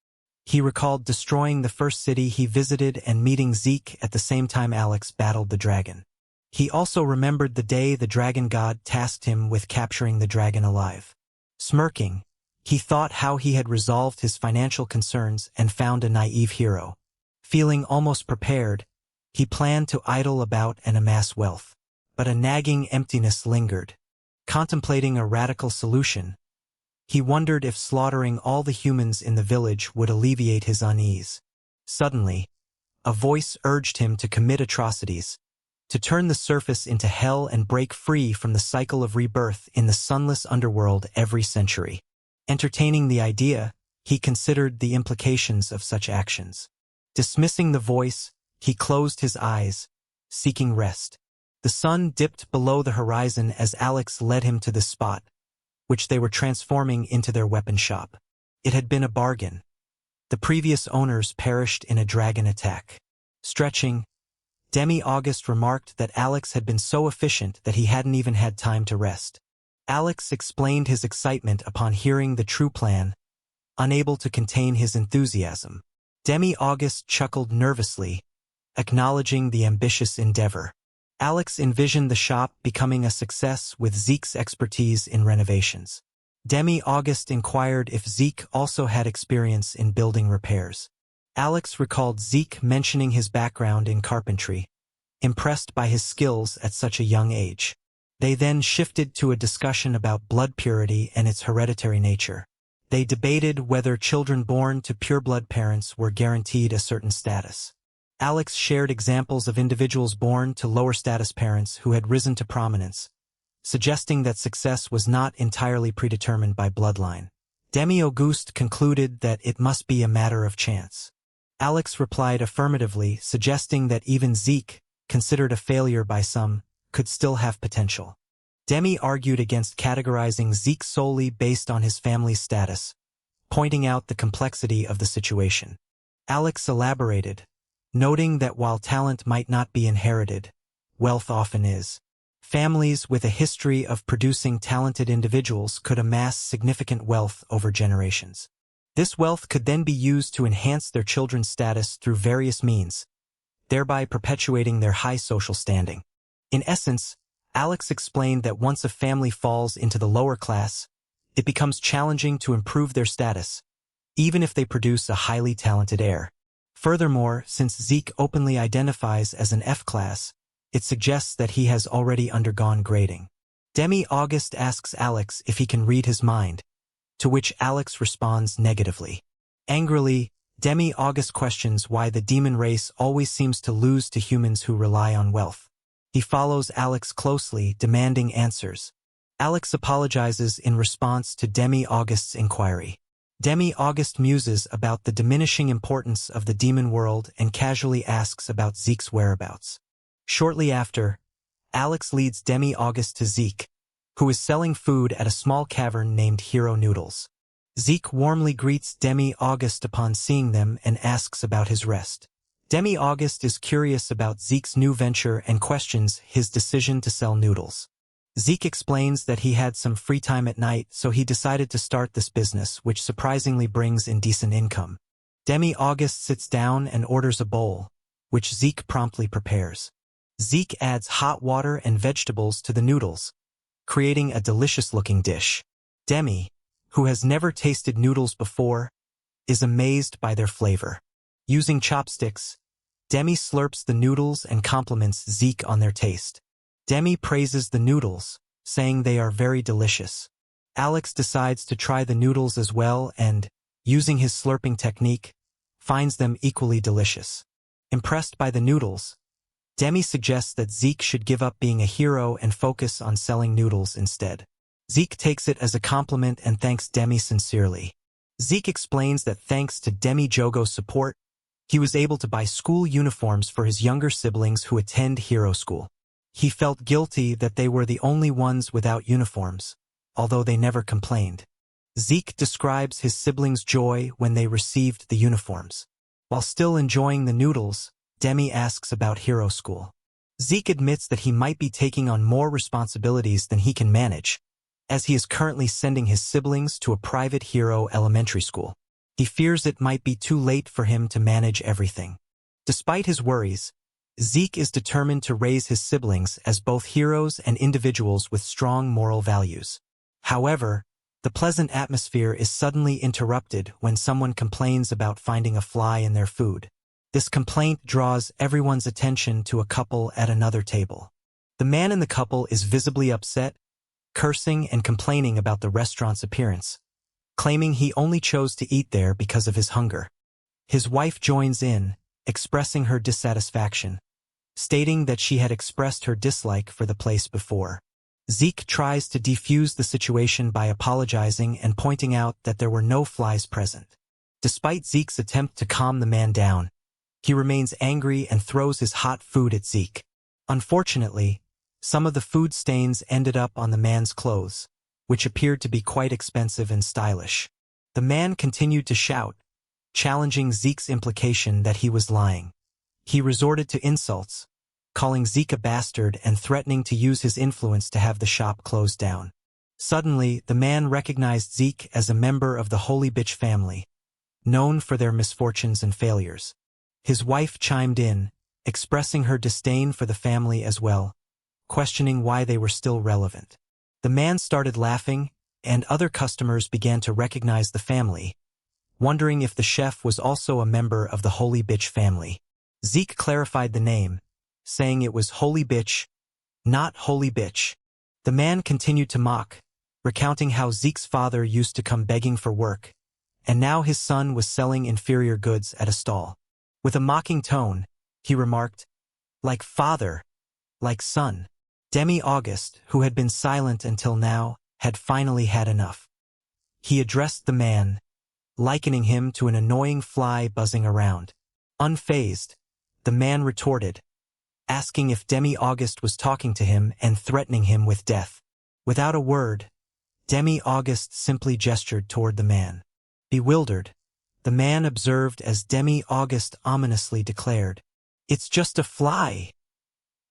He recalled destroying the first city he visited and meeting Zeke at the same time Alex battled the dragon. He also remembered the day the dragon god tasked him with capturing the dragon alive. Smirking, he thought how he had resolved his financial concerns and found a naive hero. Feeling almost prepared, he planned to idle about and amass wealth. But a nagging emptiness lingered. Contemplating a radical solution, he wondered if slaughtering all the humans in the village would alleviate his unease. Suddenly, a voice urged him to commit atrocities, to turn the surface into hell and break free from the cycle of rebirth in the sunless underworld every century. Entertaining the idea, he considered the implications of such actions. Dismissing the voice, he closed his eyes, seeking rest. The sun dipped below the horizon as Alex led him to the spot, which they were transforming into their weapon shop. It had been a bargain. The previous owners perished in a dragon attack. Stretching, Demi-Auguste remarked that Alex had been so efficient that he hadn't even had time to rest. Alex explained his excitement upon hearing the true plan, unable to contain his enthusiasm. Demi-Auguste chuckled nervously, acknowledging the ambitious endeavor. Alex envisioned the shop becoming a success with Zeke's expertise in renovations. Demi-Auguste inquired if Zeke also had experience in building repairs. Alex recalled Zeke mentioning his background in carpentry, impressed by his skills at such a young age. They then shifted to a discussion about blood purity and its hereditary nature. They debated whether children born to pureblood parents were guaranteed a certain status. Alex shared examples of individuals born to lower-status parents who had risen to prominence, suggesting that success was not entirely predetermined by bloodline. Demi-Auguste concluded that it must be a matter of chance. Alex replied affirmatively, suggesting that even Zeke, considered a failure by some, could still have potential. Demi argued against categorizing Zeke solely based on his family's status, pointing out the complexity of the situation. Alex elaborated, noting that while talent might not be inherited, wealth often is. Families with a history of producing talented individuals could amass significant wealth over generations. This wealth could then be used to enhance their children's status through various means, thereby perpetuating their high social standing. In essence, Alex explained that once a family falls into the lower class, it becomes challenging to improve their status, even if they produce a highly talented heir. Furthermore, since Zeke openly identifies as an F-class, it suggests that he has already undergone grading. Demi-Auguste asks Alex if he can read his mind, to which Alex responds negatively. Angrily, Demi-Auguste questions why the demon race always seems to lose to humans who rely on wealth. He follows Alex closely, demanding answers. Alex apologizes in response to Demi-Auguste's inquiry. Demi-Auguste muses about the diminishing importance of the demon world and casually asks about Zeke's whereabouts. Shortly after, Alex leads Demi-Auguste to Zeke, who is selling food at a small cavern named Hero Noodles. Zeke warmly greets Demi-Auguste upon seeing them and asks about his rest. Demi-August is curious about Zeke's new venture and questions his decision to sell noodles. Zeke explains that he had some free time at night, so he decided to start this business, which surprisingly brings in decent income. Demi-August sits down and orders a bowl, which Zeke promptly prepares. Zeke adds hot water and vegetables to the noodles, creating a delicious-looking dish. Demi, who has never tasted noodles before, is amazed by their flavor. Using chopsticks, Demi slurps the noodles and compliments Zeke on their taste. Demi praises the noodles, saying they are very delicious. Alex decides to try the noodles as well and, using his slurping technique, finds them equally delicious. Impressed by the noodles, Demi suggests that Zeke should give up being a hero and focus on selling noodles instead. Zeke takes it as a compliment and thanks Demi sincerely. Zeke explains that thanks to Demi Jogo's support, he was able to buy school uniforms for his younger siblings who attend hero school. He felt guilty that they were the only ones without uniforms, although they never complained. Zeke describes his siblings' joy when they received the uniforms. While still enjoying the noodles, Demi asks about hero school. Zeke admits that he might be taking on more responsibilities than he can manage, as he is currently sending his siblings to a private hero elementary school. He fears it might be too late for him to manage everything. Despite his worries, Zeke is determined to raise his siblings as both heroes and individuals with strong moral values. However, the pleasant atmosphere is suddenly interrupted when someone complains about finding a fly in their food. This complaint draws everyone's attention to a couple at another table. The man in the couple is visibly upset, cursing and complaining about the restaurant's appearance, claiming he only chose to eat there because of his hunger. His wife joins in, expressing her dissatisfaction, stating that she had expressed her dislike for the place before. Zeke tries to defuse the situation by apologizing and pointing out that there were no flies present. Despite Zeke's attempt to calm the man down, he remains angry and throws his hot food at Zeke. Unfortunately, some of the food stains ended up on the man's clothes, which appeared to be quite expensive and stylish. The man continued to shout, challenging Zeke's implication that he was lying. He resorted to insults, calling Zeke a bastard and threatening to use his influence to have the shop closed down. Suddenly, the man recognized Zeke as a member of the Holy Bitch family, known for their misfortunes and failures. His wife chimed in, expressing her disdain for the family as well, questioning why they were still relevant. The man started laughing, and other customers began to recognize the family, wondering if the chef was also a member of the Holy Bitch family. Zeke clarified the name, saying it was Holy Bitch, not Holy Bitch. The man continued to mock, recounting how Zeke's father used to come begging for work, and now his son was selling inferior goods at a stall. With a mocking tone, he remarked, "Like father, like son." Demi-August, who had been silent until now, had finally had enough. He addressed the man, likening him to an annoying fly buzzing around. Unfazed, the man retorted, asking if Demi-August was talking to him and threatening him with death. Without a word, Demi-August simply gestured toward the man. Bewildered, the man observed as Demi-August ominously declared, "It's just a fly,"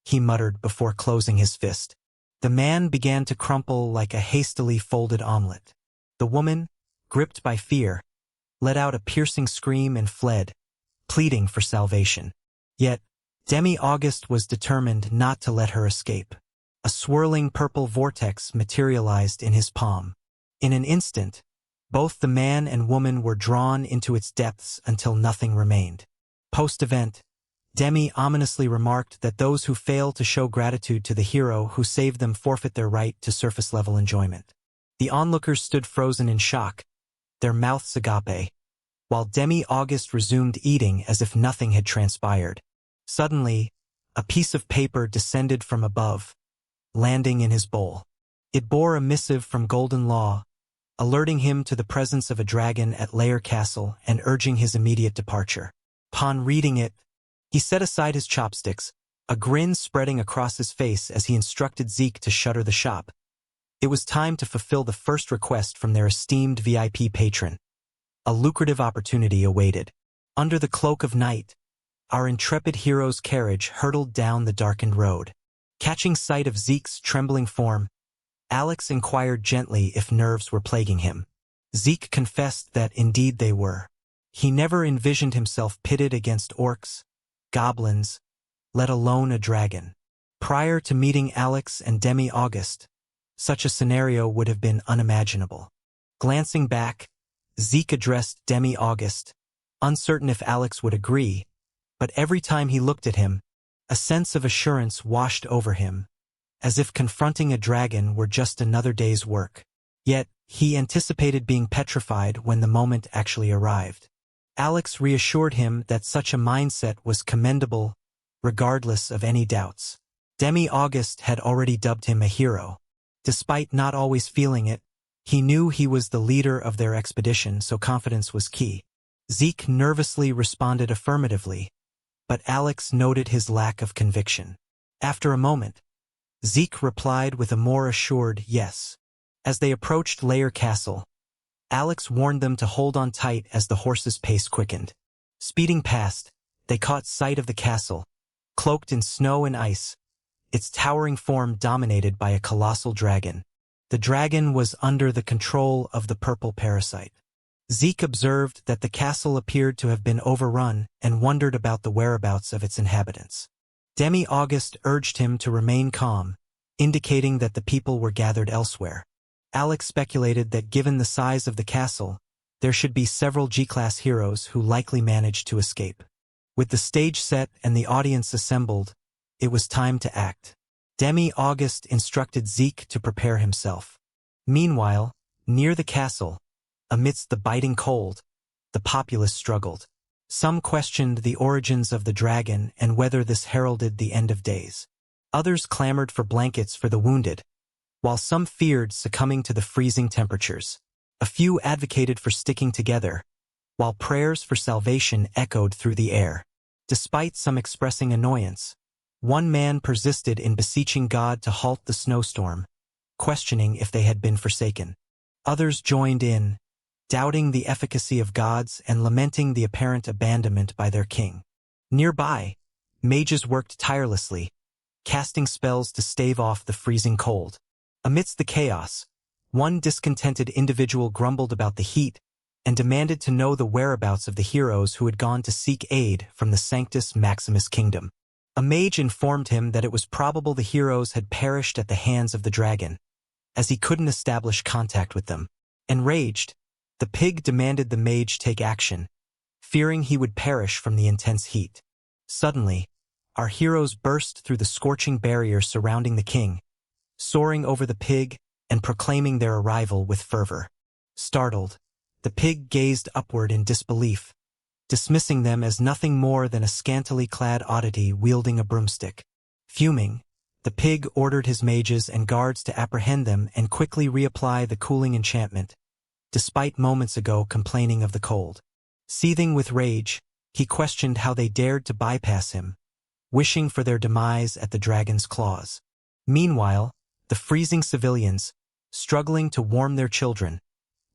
he muttered before closing his fist. The man began to crumple like a hastily folded omelet. The woman, gripped by fear, let out a piercing scream and fled, pleading for salvation. Yet, Demi-August was determined not to let her escape. A swirling purple vortex materialized in his palm. In an instant, both the man and woman were drawn into its depths until nothing remained. Post-event, Demi ominously remarked that those who fail to show gratitude to the hero who saved them forfeit their right to surface-level enjoyment. The onlookers stood frozen in shock, their mouths agape, while Demi-August resumed eating as if nothing had transpired. Suddenly, a piece of paper descended from above, landing in his bowl. It bore a missive from Golden Law, alerting him to the presence of a dragon at Lair Castle and urging his immediate departure. Upon reading it, he set aside his chopsticks, a grin spreading across his face as he instructed Zeke to shutter the shop. It was time to fulfill the first request from their esteemed VIP patron. A lucrative opportunity awaited. Under the cloak of night, our intrepid hero's carriage hurtled down the darkened road. Catching sight of Zeke's trembling form, Alex inquired gently if nerves were plaguing him. Zeke confessed that indeed they were. He never envisioned himself pitted against orcs, goblins, let alone a dragon. Prior to meeting Alex and Demi-Auguste, such a scenario would have been unimaginable. Glancing back, Zeke addressed Demi-Auguste, uncertain if Alex would agree, but every time he looked at him, a sense of assurance washed over him, as if confronting a dragon were just another day's work. Yet, he anticipated being petrified when the moment actually arrived. Alex reassured him that such a mindset was commendable, regardless of any doubts. Demi-Auguste had already dubbed him a hero. Despite not always feeling it, he knew he was the leader of their expedition, so confidence was key. Zeke nervously responded affirmatively, but Alex noted his lack of conviction. After a moment, Zeke replied with a more assured yes. As they approached Lair Castle, Alex warned them to hold on tight as the horse's pace quickened. Speeding past, they caught sight of the castle, cloaked in snow and ice, its towering form dominated by a colossal dragon. The dragon was under the control of the purple parasite. Zeke observed that the castle appeared to have been overrun and wondered about the whereabouts of its inhabitants. Demi-Auguste urged him to remain calm, indicating that the people were gathered elsewhere. Alex speculated that given the size of the castle, there should be several G-class heroes who likely managed to escape. With the stage set and the audience assembled, it was time to act. Demi-Auguste instructed Zeke to prepare himself. Meanwhile, near the castle, amidst the biting cold, the populace struggled. Some questioned the origins of the dragon and whether this heralded the end of days. Others clamored for blankets for the wounded, while some feared succumbing to the freezing temperatures. A few advocated for sticking together, while prayers for salvation echoed through the air. Despite some expressing annoyance, one man persisted in beseeching God to halt the snowstorm, questioning if they had been forsaken. Others joined in, doubting the efficacy of gods and lamenting the apparent abandonment by their king. Nearby, mages worked tirelessly, casting spells to stave off the freezing cold. Amidst the chaos, one discontented individual grumbled about the heat and demanded to know the whereabouts of the heroes who had gone to seek aid from the Sanctus Maximus kingdom. A mage informed him that it was probable the heroes had perished at the hands of the dragon, as he couldn't establish contact with them. Enraged, the pig demanded the mage take action, fearing he would perish from the intense heat. Suddenly, our heroes burst through the scorching barrier surrounding the king, soaring over the pig and proclaiming their arrival with fervor. Startled, the pig gazed upward in disbelief, dismissing them as nothing more than a scantily clad oddity wielding a broomstick. Fuming, the pig ordered his mages and guards to apprehend them and quickly reapply the cooling enchantment, despite moments ago complaining of the cold. Seething with rage, he questioned how they dared to bypass him, wishing for their demise at the dragon's claws. Meanwhile, the freezing civilians, struggling to warm their children,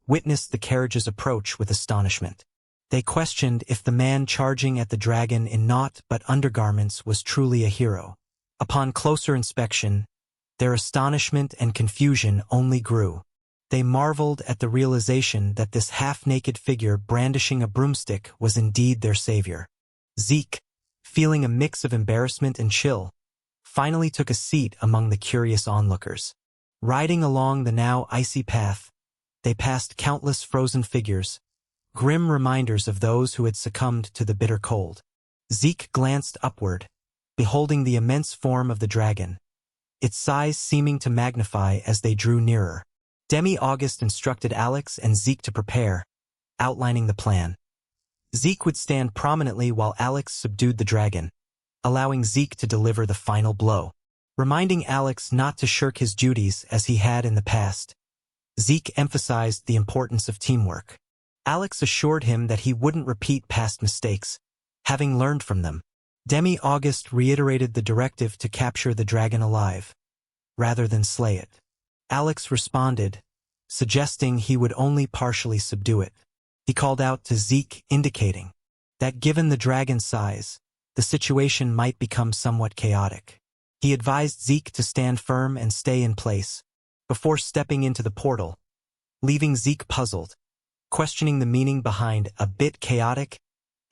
witnessed the carriage's approach with astonishment. They questioned if the man charging at the dragon in naught but undergarments was truly a hero. Upon closer inspection, their astonishment and confusion only grew. They marveled at the realization that this half-naked figure brandishing a broomstick was indeed their savior. Zeke, feeling a mix of embarrassment and chill, finally took a seat among the curious onlookers. Riding along the now icy path, they passed countless frozen figures, grim reminders of those who had succumbed to the bitter cold. Zeke glanced upward, beholding the immense form of the dragon, its size seeming to magnify as they drew nearer. Demi-Auguste instructed Alex and Zeke to prepare, outlining the plan. Zeke would stand prominently while Alex subdued the dragon, allowing Zeke to deliver the final blow. Reminding Alex not to shirk his duties as he had in the past, Zeke emphasized the importance of teamwork. Alex assured him that he wouldn't repeat past mistakes, having learned from them. Demi-Auguste reiterated the directive to capture the dragon alive, rather than slay it. Alex responded, suggesting he would only partially subdue it. He called out to Zeke, indicating that given the dragon's size, the situation might become somewhat chaotic. He advised Zeke to stand firm and stay in place before stepping into the portal, leaving Zeke puzzled, questioning the meaning behind "a bit chaotic"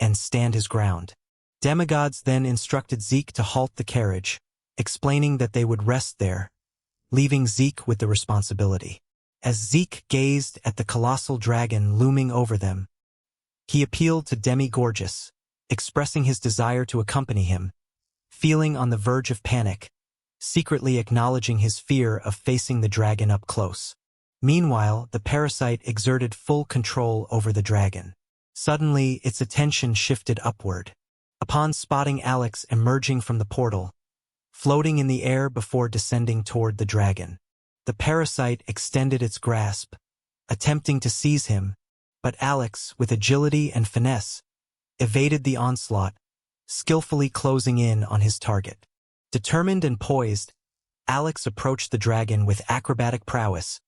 and "stand his ground." Demigods then instructed Zeke to halt the carriage, explaining that they would rest there, leaving Zeke with the responsibility. As Zeke gazed at the colossal dragon looming over them, he appealed to Demi-Gorgeous, expressing his desire to accompany him, feeling on the verge of panic, secretly acknowledging his fear of facing the dragon up close. Meanwhile, the parasite exerted full control over the dragon. Suddenly, its attention shifted upward. Upon spotting Alex emerging from the portal, floating in the air before descending toward the dragon, the parasite extended its grasp, attempting to seize him, but Alex, with agility and finesse, evaded the onslaught, skillfully closing in on his target. Determined and poised, Alex approached the dragon with acrobatic prowess,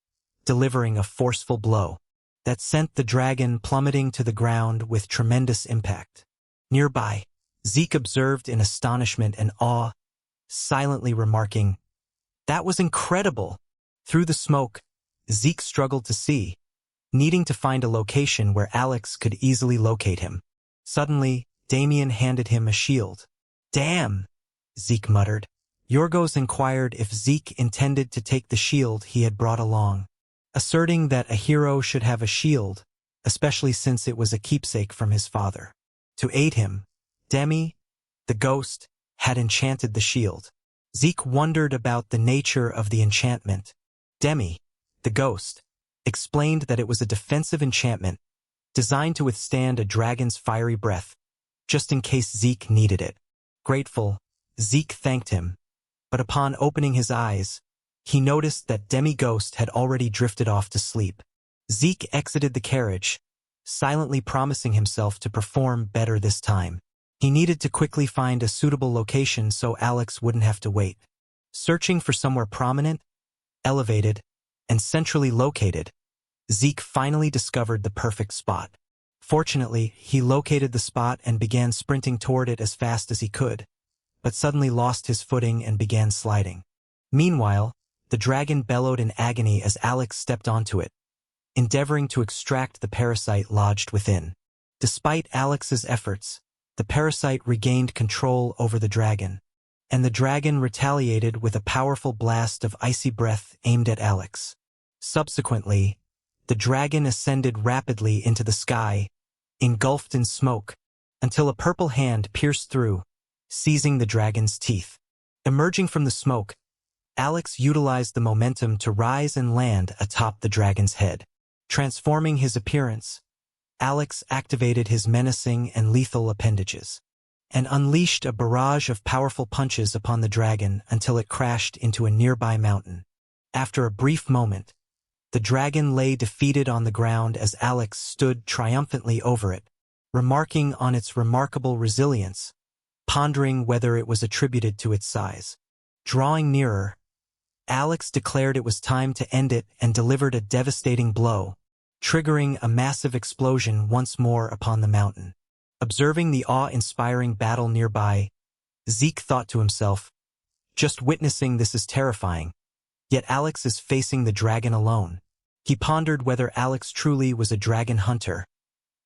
delivering a forceful blow that sent the dragon plummeting to the ground with tremendous impact. Nearby, Zeke observed in astonishment and awe, silently remarking, "That was incredible!" Through the smoke, Zeke struggled to see, needing to find a location where Alex could easily locate him. Suddenly, Damien handed him a shield. "Damn!" Zeke muttered. Yorgos inquired if Zeke intended to take the shield he had brought along, asserting that a hero should have a shield, especially since it was a keepsake from his father. To aid him, Demi, the ghost, had enchanted the shield. Zeke wondered about the nature of the enchantment. Demi, the ghost, explained that it was a defensive enchantment designed to withstand a dragon's fiery breath, just in case Zeke needed it. Grateful, Zeke thanked him, but upon opening his eyes, he noticed that Demi-Ghost had already drifted off to sleep. Zeke exited the carriage, silently promising himself to perform better this time. He needed to quickly find a suitable location so Alex wouldn't have to wait. Searching for somewhere prominent, elevated, and centrally located, Zeke finally discovered the perfect spot. Fortunately, he located the spot and began sprinting toward it as fast as he could, but suddenly lost his footing and began sliding. Meanwhile, the dragon bellowed in agony as Alex stepped onto it, endeavoring to extract the parasite lodged within. Despite Alex's efforts, the parasite regained control over the dragon, and the dragon retaliated with a powerful blast of icy breath aimed at Alex. Subsequently, the dragon ascended rapidly into the sky, engulfed in smoke, until a purple hand pierced through, seizing the dragon's teeth. Emerging from the smoke, Alex utilized the momentum to rise and land atop the dragon's head. Transforming his appearance, Alex activated his menacing and lethal appendages, and unleashed a barrage of powerful punches upon the dragon until it crashed into a nearby mountain. After a brief moment, the dragon lay defeated on the ground as Alex stood triumphantly over it, remarking on its remarkable resilience, pondering whether it was attributed to its size. Drawing nearer, Alex declared it was time to end it and delivered a devastating blow, triggering a massive explosion once more upon the mountain. Observing the awe-inspiring battle nearby, Zeke thought to himself, "Just witnessing this is terrifying, yet Alex is facing the dragon alone." He pondered whether Alex truly was a dragon hunter,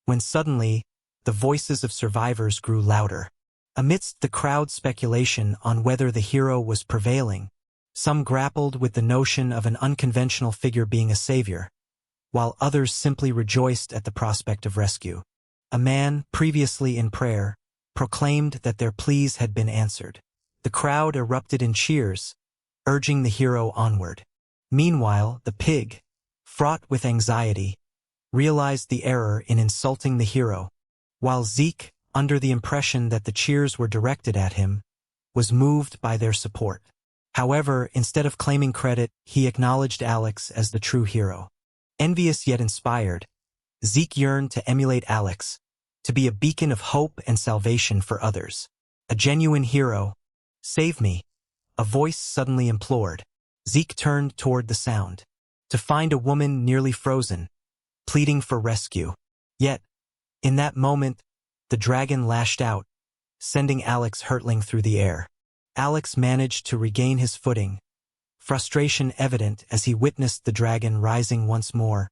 when suddenly, the voices of survivors grew louder. Amidst the crowd's speculation on whether the hero was prevailing, some grappled with the notion of an unconventional figure being a savior, while others simply rejoiced at the prospect of rescue. A man, previously in prayer, proclaimed that their pleas had been answered. The crowd erupted in cheers, urging the hero onward. Meanwhile, the pig, fraught with anxiety, realized the error in insulting the hero, while Zeke, under the impression that the cheers were directed at him, was moved by their support. However, instead of claiming credit, he acknowledged Alex as the true hero. Envious yet inspired, Zeke yearned to emulate Alex, to be a beacon of hope and salvation for others. A genuine hero. "Save me," a voice suddenly implored. Zeke turned toward the sound, to find a woman nearly frozen, pleading for rescue. Yet, in that moment, the dragon lashed out, sending Alex hurtling through the air. Alex managed to regain his footing, frustration evident as he witnessed the dragon rising once more,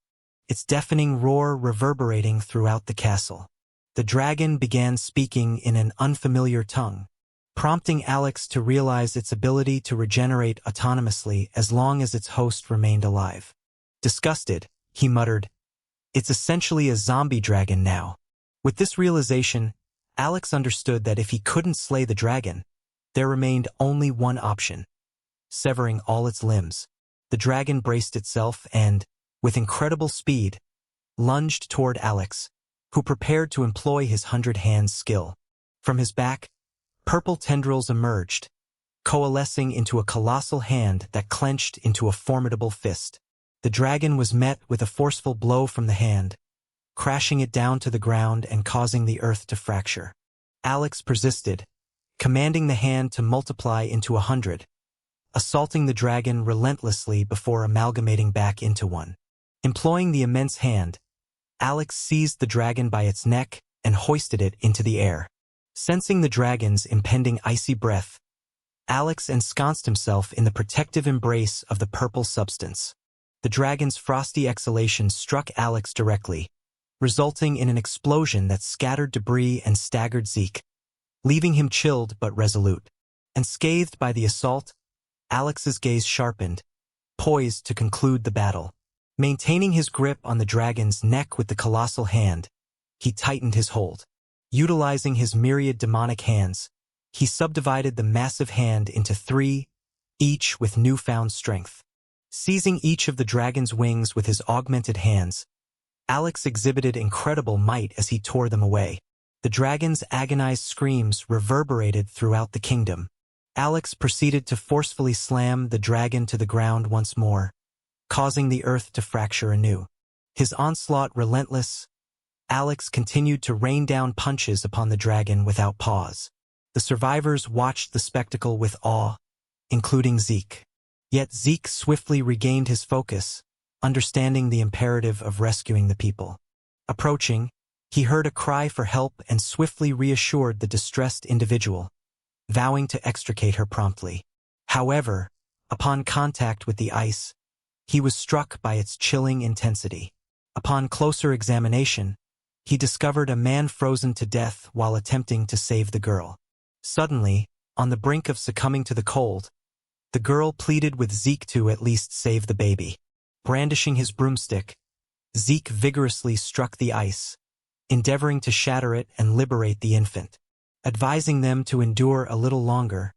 its deafening roar reverberating throughout the castle. The dragon began speaking in an unfamiliar tongue, prompting Alex to realize its ability to regenerate autonomously as long as its host remained alive. Disgusted, he muttered, "It's essentially a zombie dragon now." With this realization, Alex understood that if he couldn't slay the dragon, there remained only one option: severing all its limbs. The dragon braced itself and, with incredible speed, lunged toward Alex, who prepared to employ his 100-hand skill. From his back, purple tendrils emerged, coalescing into a colossal hand that clenched into a formidable fist. The dragon was met with a forceful blow from the hand, crashing it down to the ground and causing the earth to fracture. Alex persisted, commanding the hand to multiply into 100, assaulting the dragon relentlessly before amalgamating back into one. Employing the immense hand, Alex seized the dragon by its neck and hoisted it into the air. Sensing the dragon's impending icy breath, Alex ensconced himself in the protective embrace of the purple substance. The dragon's frosty exhalation struck Alex directly, resulting in an explosion that scattered debris and staggered Zeke, leaving him chilled but resolute. Unscathed by the assault, Alex's gaze sharpened, poised to conclude the battle. Maintaining his grip on the dragon's neck with the colossal hand, he tightened his hold. Utilizing his myriad demonic hands, he subdivided the massive hand into 3, each with newfound strength. Seizing each of the dragon's wings with his augmented hands, Alex exhibited incredible might as he tore them away. The dragon's agonized screams reverberated throughout the kingdom. Alex proceeded to forcefully slam the dragon to the ground once more, causing the earth to fracture anew. His onslaught relentless, Alex continued to rain down punches upon the dragon without pause. The survivors watched the spectacle with awe, including Zeke. Yet Zeke swiftly regained his focus, understanding the imperative of rescuing the people. Approaching, he heard a cry for help and swiftly reassured the distressed individual, vowing to extricate her promptly. However, upon contact with the ice, he was struck by its chilling intensity. Upon closer examination, he discovered a man frozen to death while attempting to save the girl. Suddenly, on the brink of succumbing to the cold, the girl pleaded with Zeke to at least save the baby. Brandishing his broomstick, Zeke vigorously struck the ice, endeavoring to shatter it and liberate the infant. Advising them to endure a little longer,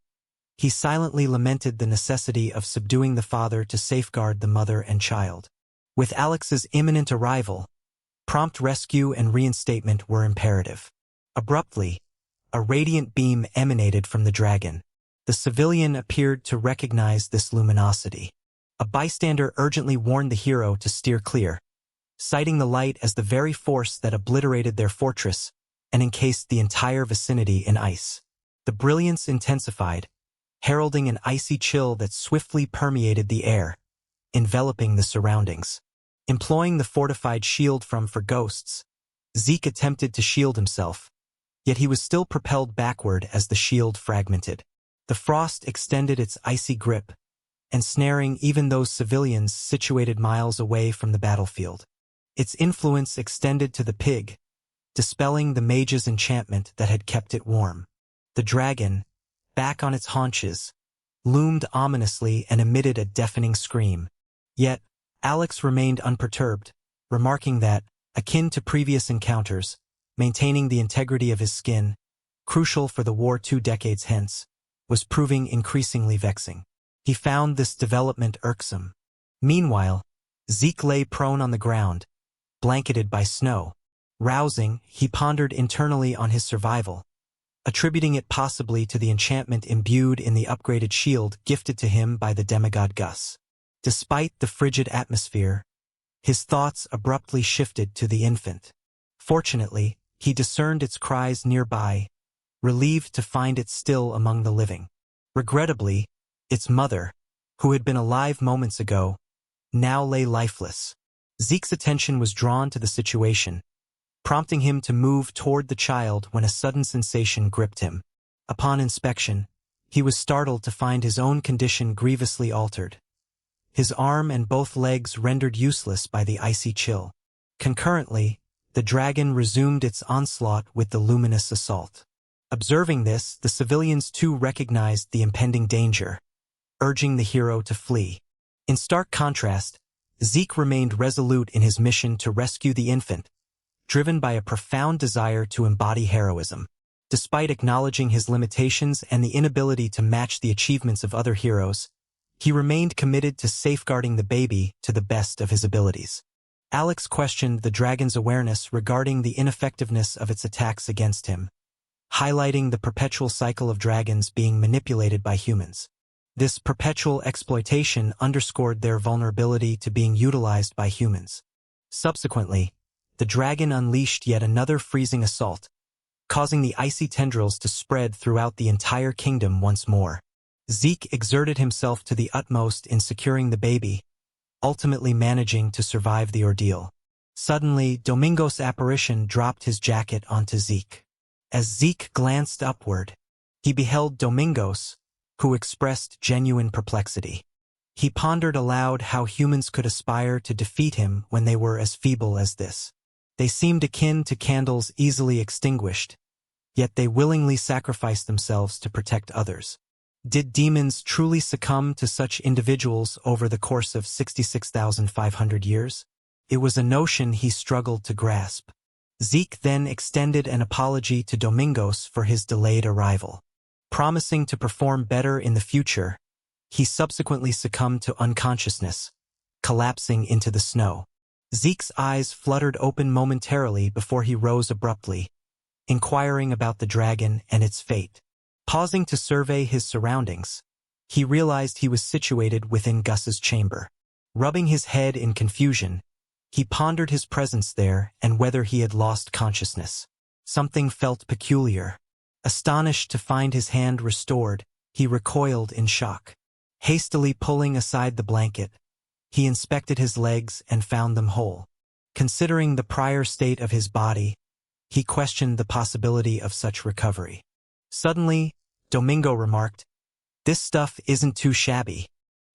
he silently lamented the necessity of subduing the father to safeguard the mother and child. With Alex's imminent arrival, prompt rescue and reinstatement were imperative. Abruptly, a radiant beam emanated from the dragon. The civilian appeared to recognize this luminosity. A bystander urgently warned the hero to steer clear, citing the light as the very force that obliterated their fortress and encased the entire vicinity in ice. The brilliance intensified, heralding an icy chill that swiftly permeated the air, enveloping the surroundings. Employing the fortified shield for ghosts, Zeke attempted to shield himself, yet he was still propelled backward as the shield fragmented. The frost extended its icy grip, ensnaring even those civilians situated miles away from the battlefield. Its influence extended to the pig, dispelling the mage's enchantment that had kept it warm. The dragon, back on its haunches, loomed ominously and emitted a deafening scream. Yet, Alex remained unperturbed, remarking that, akin to previous encounters, maintaining the integrity of his skin, crucial for the war 2 decades hence, was proving increasingly vexing. He found this development irksome. Meanwhile, Zeke lay prone on the ground, blanketed by snow. Rousing, he pondered internally on his survival, attributing it possibly to the enchantment imbued in the upgraded shield gifted to him by the demigod Gus. Despite the frigid atmosphere, his thoughts abruptly shifted to the infant. Fortunately, he discerned its cries nearby, relieved to find it still among the living. Regrettably, its mother, who had been alive moments ago, now lay lifeless. Zeke's attention was drawn to the situation, prompting him to move toward the child when a sudden sensation gripped him. Upon inspection, he was startled to find his own condition grievously altered. His arm and both legs rendered useless by the icy chill. Concurrently, the dragon resumed its onslaught with the luminous assault. Observing this, the civilians too recognized the impending danger, urging the hero to flee. In stark contrast, Zeke remained resolute in his mission to rescue the infant, driven by a profound desire to embody heroism. Despite acknowledging his limitations and the inability to match the achievements of other heroes, he remained committed to safeguarding the baby to the best of his abilities. Alex questioned the dragon's awareness regarding the ineffectiveness of its attacks against him, highlighting the perpetual cycle of dragons being manipulated by humans. This perpetual exploitation underscored their vulnerability to being utilized by humans. Subsequently, the dragon unleashed yet another freezing assault, causing the icy tendrils to spread throughout the entire kingdom once more. Zeke exerted himself to the utmost in securing the baby, ultimately managing to survive the ordeal. Suddenly, Domingo's apparition dropped his jacket onto Zeke. As Zeke glanced upward, he beheld Domingos, who expressed genuine perplexity. He pondered aloud how humans could aspire to defeat him when they were as feeble as this. They seemed akin to candles easily extinguished, yet they willingly sacrificed themselves to protect others. Did demons truly succumb to such individuals over the course of 66,500 years? It was a notion he struggled to grasp. Zeke then extended an apology to Domingos for his delayed arrival. Promising to perform better in the future, he subsequently succumbed to unconsciousness, collapsing into the snow. Zeke's eyes fluttered open momentarily before he rose abruptly, inquiring about the dragon and its fate. Pausing to survey his surroundings, he realized he was situated within Gus's chamber. Rubbing his head in confusion, he pondered his presence there and whether he had lost consciousness. Something felt peculiar. Astonished to find his hand restored, he recoiled in shock. Hastily pulling aside the blanket, he inspected his legs and found them whole. Considering the prior state of his body, he questioned the possibility of such recovery. Suddenly, Domingo remarked, "This stuff isn't too shabby."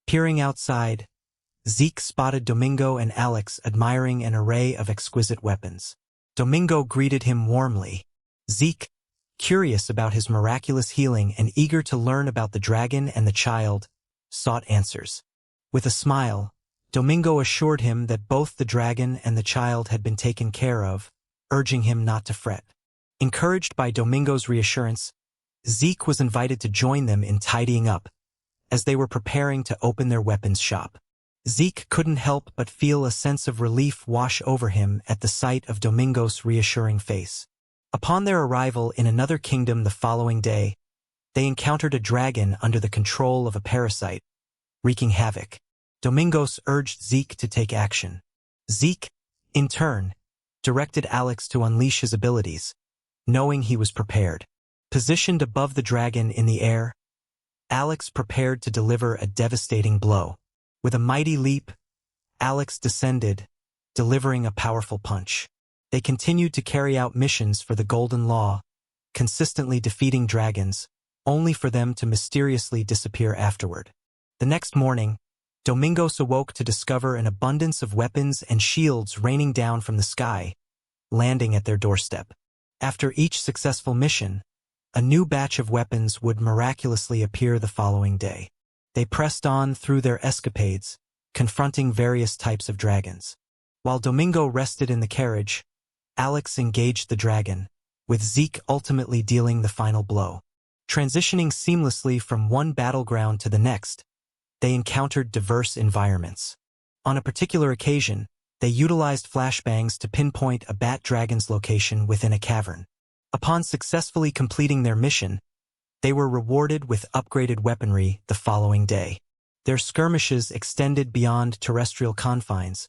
Peering outside, Zeke spotted Domingo and Alex admiring an array of exquisite weapons. Domingo greeted him warmly. Zeke, curious about his miraculous healing and eager to learn about the dragon and the child, sought answers. With a smile, Domingo assured him that both the dragon and the child had been taken care of, urging him not to fret. Encouraged by Domingo's reassurance, Zeke was invited to join them in tidying up, as they were preparing to open their weapons shop. Zeke couldn't help but feel a sense of relief wash over him at the sight of Domingo's reassuring face. Upon their arrival in another kingdom the following day, they encountered a dragon under the control of a parasite, wreaking havoc. Domingos urged Zeke to take action. Zeke, in turn, directed Alex to unleash his abilities, knowing he was prepared. Positioned above the dragon in the air, Alex prepared to deliver a devastating blow. With a mighty leap, Alex descended, delivering a powerful punch. They continued to carry out missions for the Golden Law, consistently defeating dragons, only for them to mysteriously disappear afterward. The next morning, Domingos awoke to discover an abundance of weapons and shields raining down from the sky, landing at their doorstep. After each successful mission, a new batch of weapons would miraculously appear the following day. They pressed on through their escapades, confronting various types of dragons. While Domingo rested in the carriage, Alex engaged the dragon, with Zeke ultimately dealing the final blow. Transitioning seamlessly from one battleground to the next, they encountered diverse environments. On a particular occasion, they utilized flashbangs to pinpoint a bat dragon's location within a cavern. Upon successfully completing their mission, they were rewarded with upgraded weaponry the following day. Their skirmishes extended beyond terrestrial confines,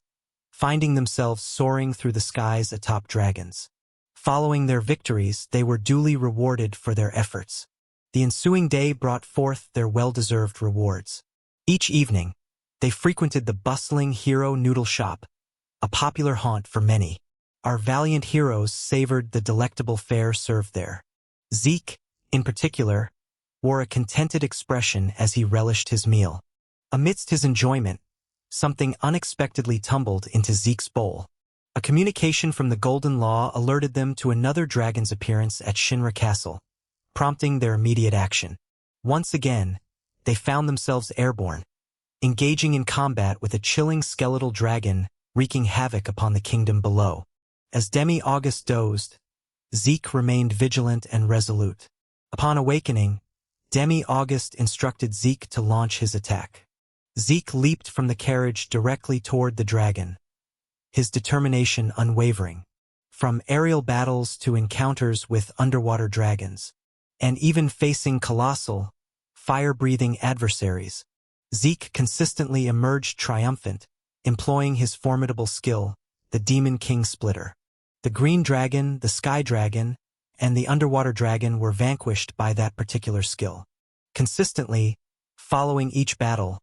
finding themselves soaring through the skies atop dragons. Following their victories, they were duly rewarded for their efforts. The ensuing day brought forth their well-deserved rewards. Each evening, they frequented the bustling Hero Noodle Shop, a popular haunt for many. Our valiant heroes savored the delectable fare served there. Zeke, in particular, wore a contented expression as he relished his meal. Amidst his enjoyment, something unexpectedly tumbled into Zeke's bowl. A communication from the Golden Law alerted them to another dragon's appearance at Shinra Castle, prompting their immediate action. Once again, they found themselves airborne, engaging in combat with a chilling skeletal dragon wreaking havoc upon the kingdom below. As Demi-August dozed, Zeke remained vigilant and resolute. Upon awakening, Demi-August instructed Zeke to launch his attack. Zeke leaped from the carriage directly toward the dragon, his determination unwavering. From aerial battles to encounters with underwater dragons, and even facing colossal, fire-breathing adversaries, Zeke consistently emerged triumphant, employing his formidable skill, the Demon King Splitter. The Green Dragon, the Sky Dragon, and the Underwater Dragon were vanquished by that particular skill. Consistently, following each battle,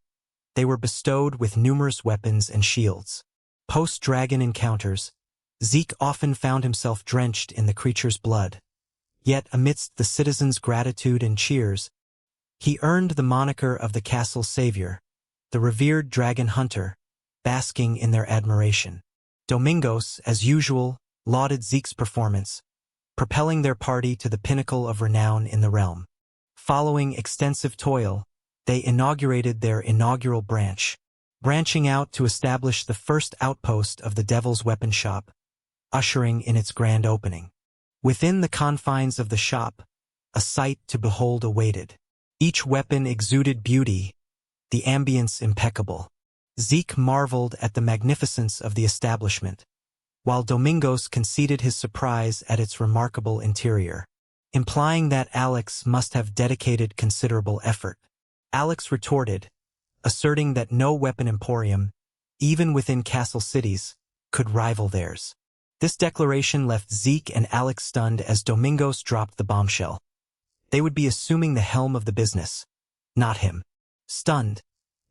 they were bestowed with numerous weapons and shields. Post-dragon encounters, Zeke often found himself drenched in the creature's blood. Yet amidst the citizens' gratitude and cheers, he earned the moniker of the castle's savior, the revered dragon hunter, basking in their admiration. Domingos, as usual, lauded Zeke's performance, propelling their party to the pinnacle of renown in the realm. Following extensive toil, they inaugurated their inaugural branch, branching out to establish the first outpost of the Devil's Weapon Shop, ushering in its grand opening. Within the confines of the shop, a sight to behold awaited. Each weapon exuded beauty, the ambience impeccable. Zeke marveled at the magnificence of the establishment, while Domingos conceded his surprise at its remarkable interior, implying that Alex must have dedicated considerable effort. Alex retorted, asserting that no weapon emporium, even within castle cities, could rival theirs. This declaration left Zeke and Alex stunned as Domingos dropped the bombshell. They would be assuming the helm of the business, not him. Stunned,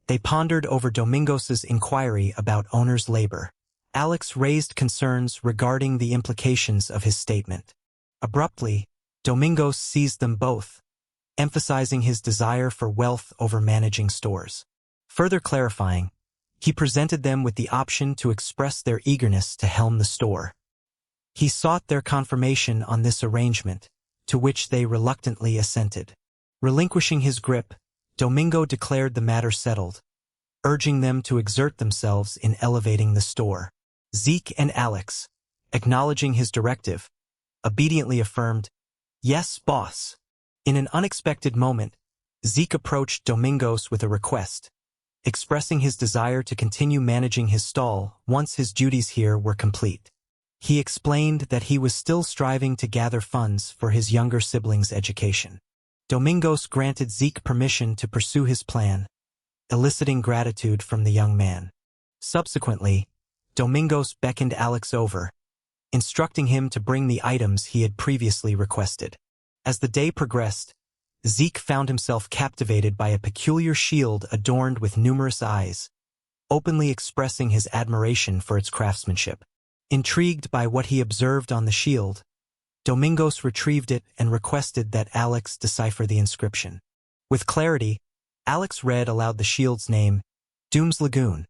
they pondered over Domingos's inquiry about owner's labor. Alex raised concerns regarding the implications of his statement. Abruptly, Domingos seized them both, emphasizing his desire for wealth over managing stores. Further clarifying, he presented them with the option to express their eagerness to helm the store. He sought their confirmation on this arrangement, to which they reluctantly assented. Relinquishing his grip, Domingo declared the matter settled, urging them to exert themselves in elevating the store. Zeke and Alex, acknowledging his directive, obediently affirmed, "Yes, boss." In an unexpected moment, Zeke approached Domingos with a request, expressing his desire to continue managing his stall once his duties here were complete. He explained that he was still striving to gather funds for his younger sibling's education. Domingos granted Zeke permission to pursue his plan, eliciting gratitude from the young man. Subsequently, Domingos beckoned Alex over, instructing him to bring the items he had previously requested. As the day progressed, Zeke found himself captivated by a peculiar shield adorned with numerous eyes, openly expressing his admiration for its craftsmanship. Intrigued by what he observed on the shield, Domingos retrieved it and requested that Alex decipher the inscription. With clarity, Alex read aloud the shield's name, Doom's Lagoon,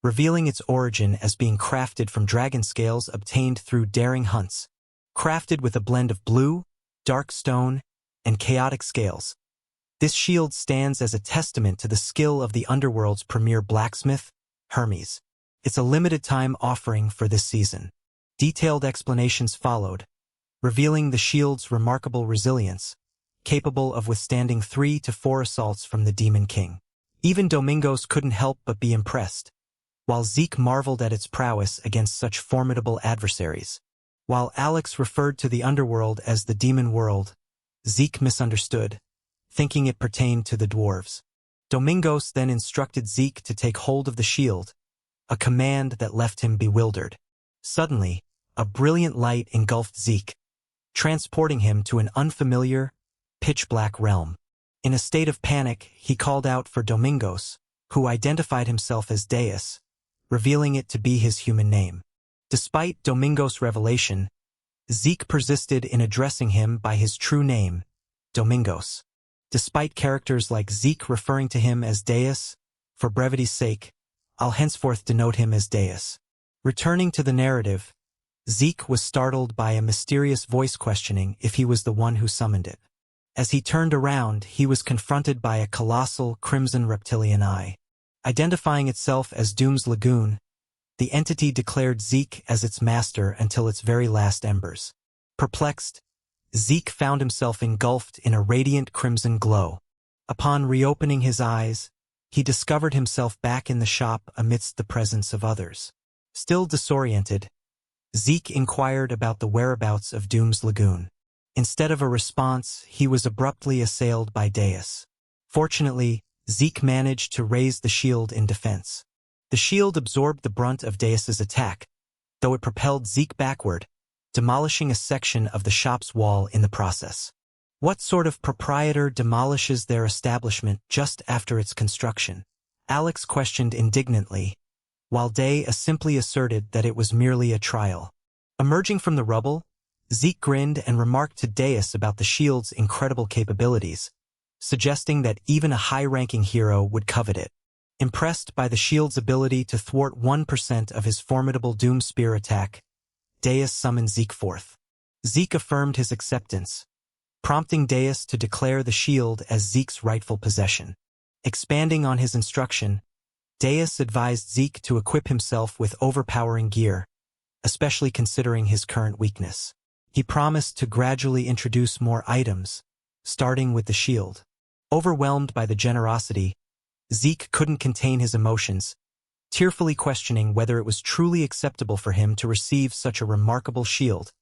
revealing its origin as being crafted from dragon scales obtained through daring hunts. Crafted with a blend of blue, dark stone, and chaotic scales, this shield stands as a testament to the skill of the underworld's premier blacksmith, Hermes. It's a limited-time offering for this season. Detailed explanations followed, revealing the shield's remarkable resilience, capable of withstanding 3 to 4 assaults from the Demon King. Even Domingos couldn't help but be impressed, while Zeke marveled at its prowess against such formidable adversaries. While Alex referred to the underworld as the Demon World, Zeke misunderstood, thinking it pertained to the dwarves. Domingos then instructed Zeke to take hold of the shield, a command that left him bewildered. Suddenly, a brilliant light engulfed Zeke, transporting him to an unfamiliar, pitch-black realm. In a state of panic, he called out for Domingos, who identified himself as Deus, revealing it to be his human name. Despite Domingo's revelation, Zeke persisted in addressing him by his true name, Domingos. Despite characters like Zeke referring to him as Deus, for brevity's sake, I'll henceforth denote him as Deus. Returning to the narrative, Zeke was startled by a mysterious voice questioning if he was the one who summoned it. As he turned around, he was confronted by a colossal, crimson reptilian eye. Identifying itself as Doom's Lagoon, the entity declared Zeke as its master until its very last embers. Perplexed, Zeke found himself engulfed in a radiant crimson glow. Upon reopening his eyes, he discovered himself back in the shop amidst the presence of others. Still disoriented, Zeke inquired about the whereabouts of Doom's Lagoon. Instead of a response, he was abruptly assailed by Deus. Fortunately, Zeke managed to raise the shield in defense. The shield absorbed the brunt of Deus's attack, though it propelled Zeke backward, demolishing a section of the shop's wall in the process. What sort of proprietor demolishes their establishment just after its construction? Alex questioned indignantly, while Deus simply asserted that it was merely a trial. Emerging from the rubble, Zeke grinned and remarked to Deus about the shield's incredible capabilities, suggesting that even a high-ranking hero would covet it. Impressed by the shield's ability to thwart 1% of his formidable Doom Spear attack, Deus summoned Zeke forth. Zeke affirmed his acceptance, prompting Deus to declare the shield as Zeke's rightful possession. Expanding on his instruction, Deus advised Zeke to equip himself with overpowering gear, especially considering his current weakness. He promised to gradually introduce more items, starting with the shield. Overwhelmed by the generosity, Zeke couldn't contain his emotions, tearfully questioning whether it was truly acceptable for him to receive such a remarkable shield,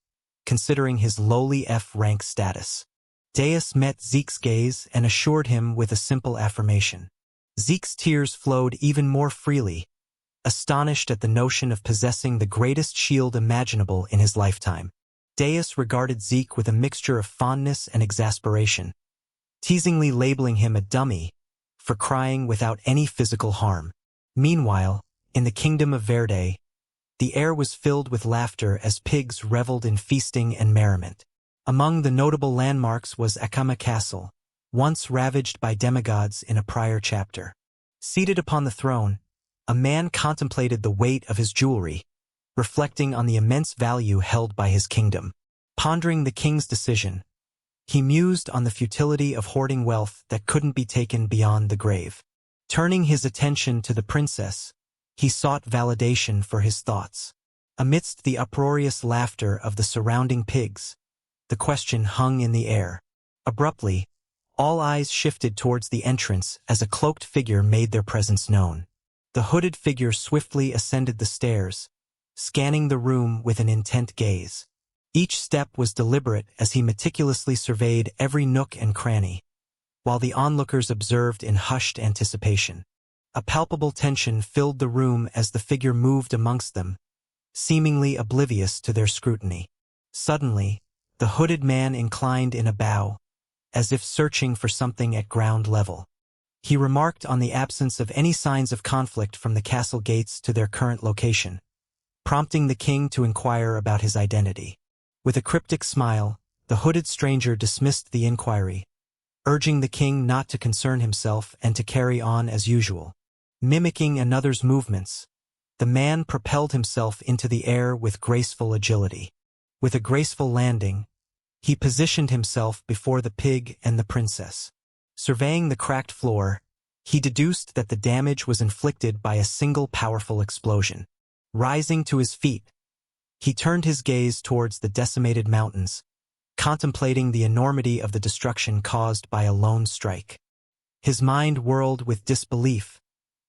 considering his lowly F-rank status. Deus met Zeke's gaze and assured him with a simple affirmation. Zeke's tears flowed even more freely, astonished at the notion of possessing the greatest shield imaginable in his lifetime. Deus regarded Zeke with a mixture of fondness and exasperation, teasingly labeling him a dummy for crying without any physical harm. Meanwhile, in the kingdom of Verde, the air was filled with laughter as pigs reveled in feasting and merriment. Among the notable landmarks was Akama Castle, once ravaged by demigods in a prior chapter. Seated upon the throne, a man contemplated the weight of his jewelry, reflecting on the immense value held by his kingdom. Pondering the king's decision, he mused on the futility of hoarding wealth that couldn't be taken beyond the grave. Turning his attention to the princess, he sought validation for his thoughts. Amidst the uproarious laughter of the surrounding pigs, the question hung in the air. Abruptly, all eyes shifted towards the entrance as a cloaked figure made their presence known. The hooded figure swiftly ascended the stairs, scanning the room with an intent gaze. Each step was deliberate as he meticulously surveyed every nook and cranny, while the onlookers observed in hushed anticipation. A palpable tension filled the room as the figure moved amongst them, seemingly oblivious to their scrutiny. Suddenly, the hooded man inclined in a bow, as if searching for something at ground level. He remarked on the absence of any signs of conflict from the castle gates to their current location, prompting the king to inquire about his identity. With a cryptic smile, the hooded stranger dismissed the inquiry, urging the king not to concern himself and to carry on as usual. Mimicking another's movements, the man propelled himself into the air with graceful agility. With a graceful landing, he positioned himself before the pig and the princess. Surveying the cracked floor, he deduced that the damage was inflicted by a single powerful explosion. Rising to his feet, he turned his gaze towards the decimated mountains, contemplating the enormity of the destruction caused by a lone strike. His mind whirled with disbelief,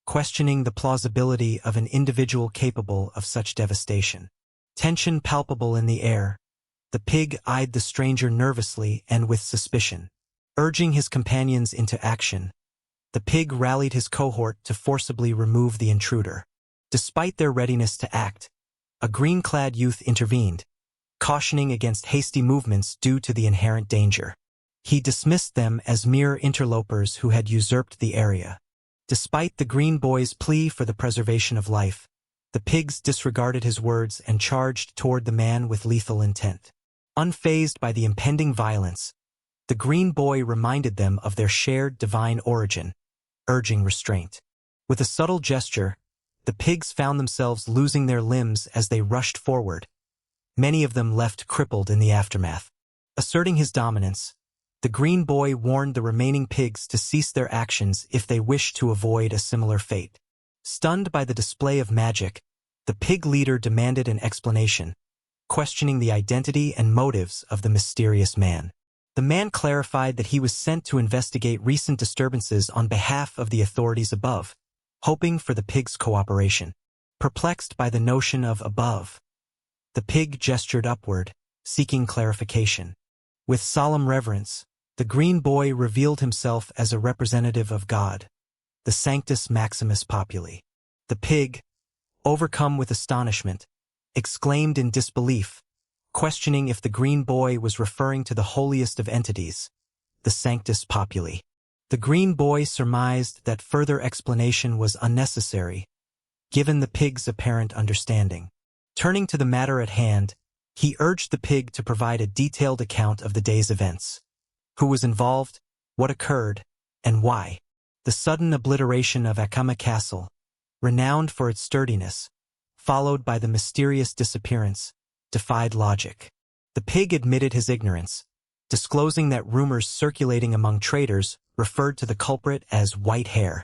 questioning the plausibility of an individual capable of such devastation. Tension palpable in the air, the pig eyed the stranger nervously and with suspicion. Urging his companions into action, the pig rallied his cohort to forcibly remove the intruder. Despite their readiness to act, a green-clad youth intervened, cautioning against hasty movements due to the inherent danger. He dismissed them as mere interlopers who had usurped the area. Despite the green boy's plea for the preservation of life, The pigs disregarded his words and charged toward the man with lethal intent. Unfazed by the impending violence, the green boy reminded them of their shared divine origin, urging restraint. With a subtle gesture, the pigs found themselves losing their limbs as they rushed forward, many of them left crippled in the aftermath. Asserting his dominance, the green boy warned the remaining pigs to cease their actions if they wished to avoid a similar fate. Stunned by the display of magic, the pig leader demanded an explanation, questioning the identity and motives of the mysterious man. The man clarified that he was sent to investigate recent disturbances on behalf of the authorities above, hoping for the pig's cooperation. Perplexed by the notion of above, the pig gestured upward, seeking clarification. With solemn reverence, the green boy revealed himself as a representative of God, the Sanctus Maximus Populi. The pig, overcome with astonishment, exclaimed in disbelief, questioning if the green boy was referring to the holiest of entities, the Sanctus Populi. The green boy surmised that further explanation was unnecessary, given the pig's apparent understanding. Turning to the matter at hand, he urged the pig to provide a detailed account of the day's events. Who was involved, what occurred, and why. The sudden obliteration of Akama Castle, renowned for its sturdiness, followed by the mysterious disappearance, defied logic. The pig admitted his ignorance, disclosing that rumors circulating among traders referred to the culprit as white hair.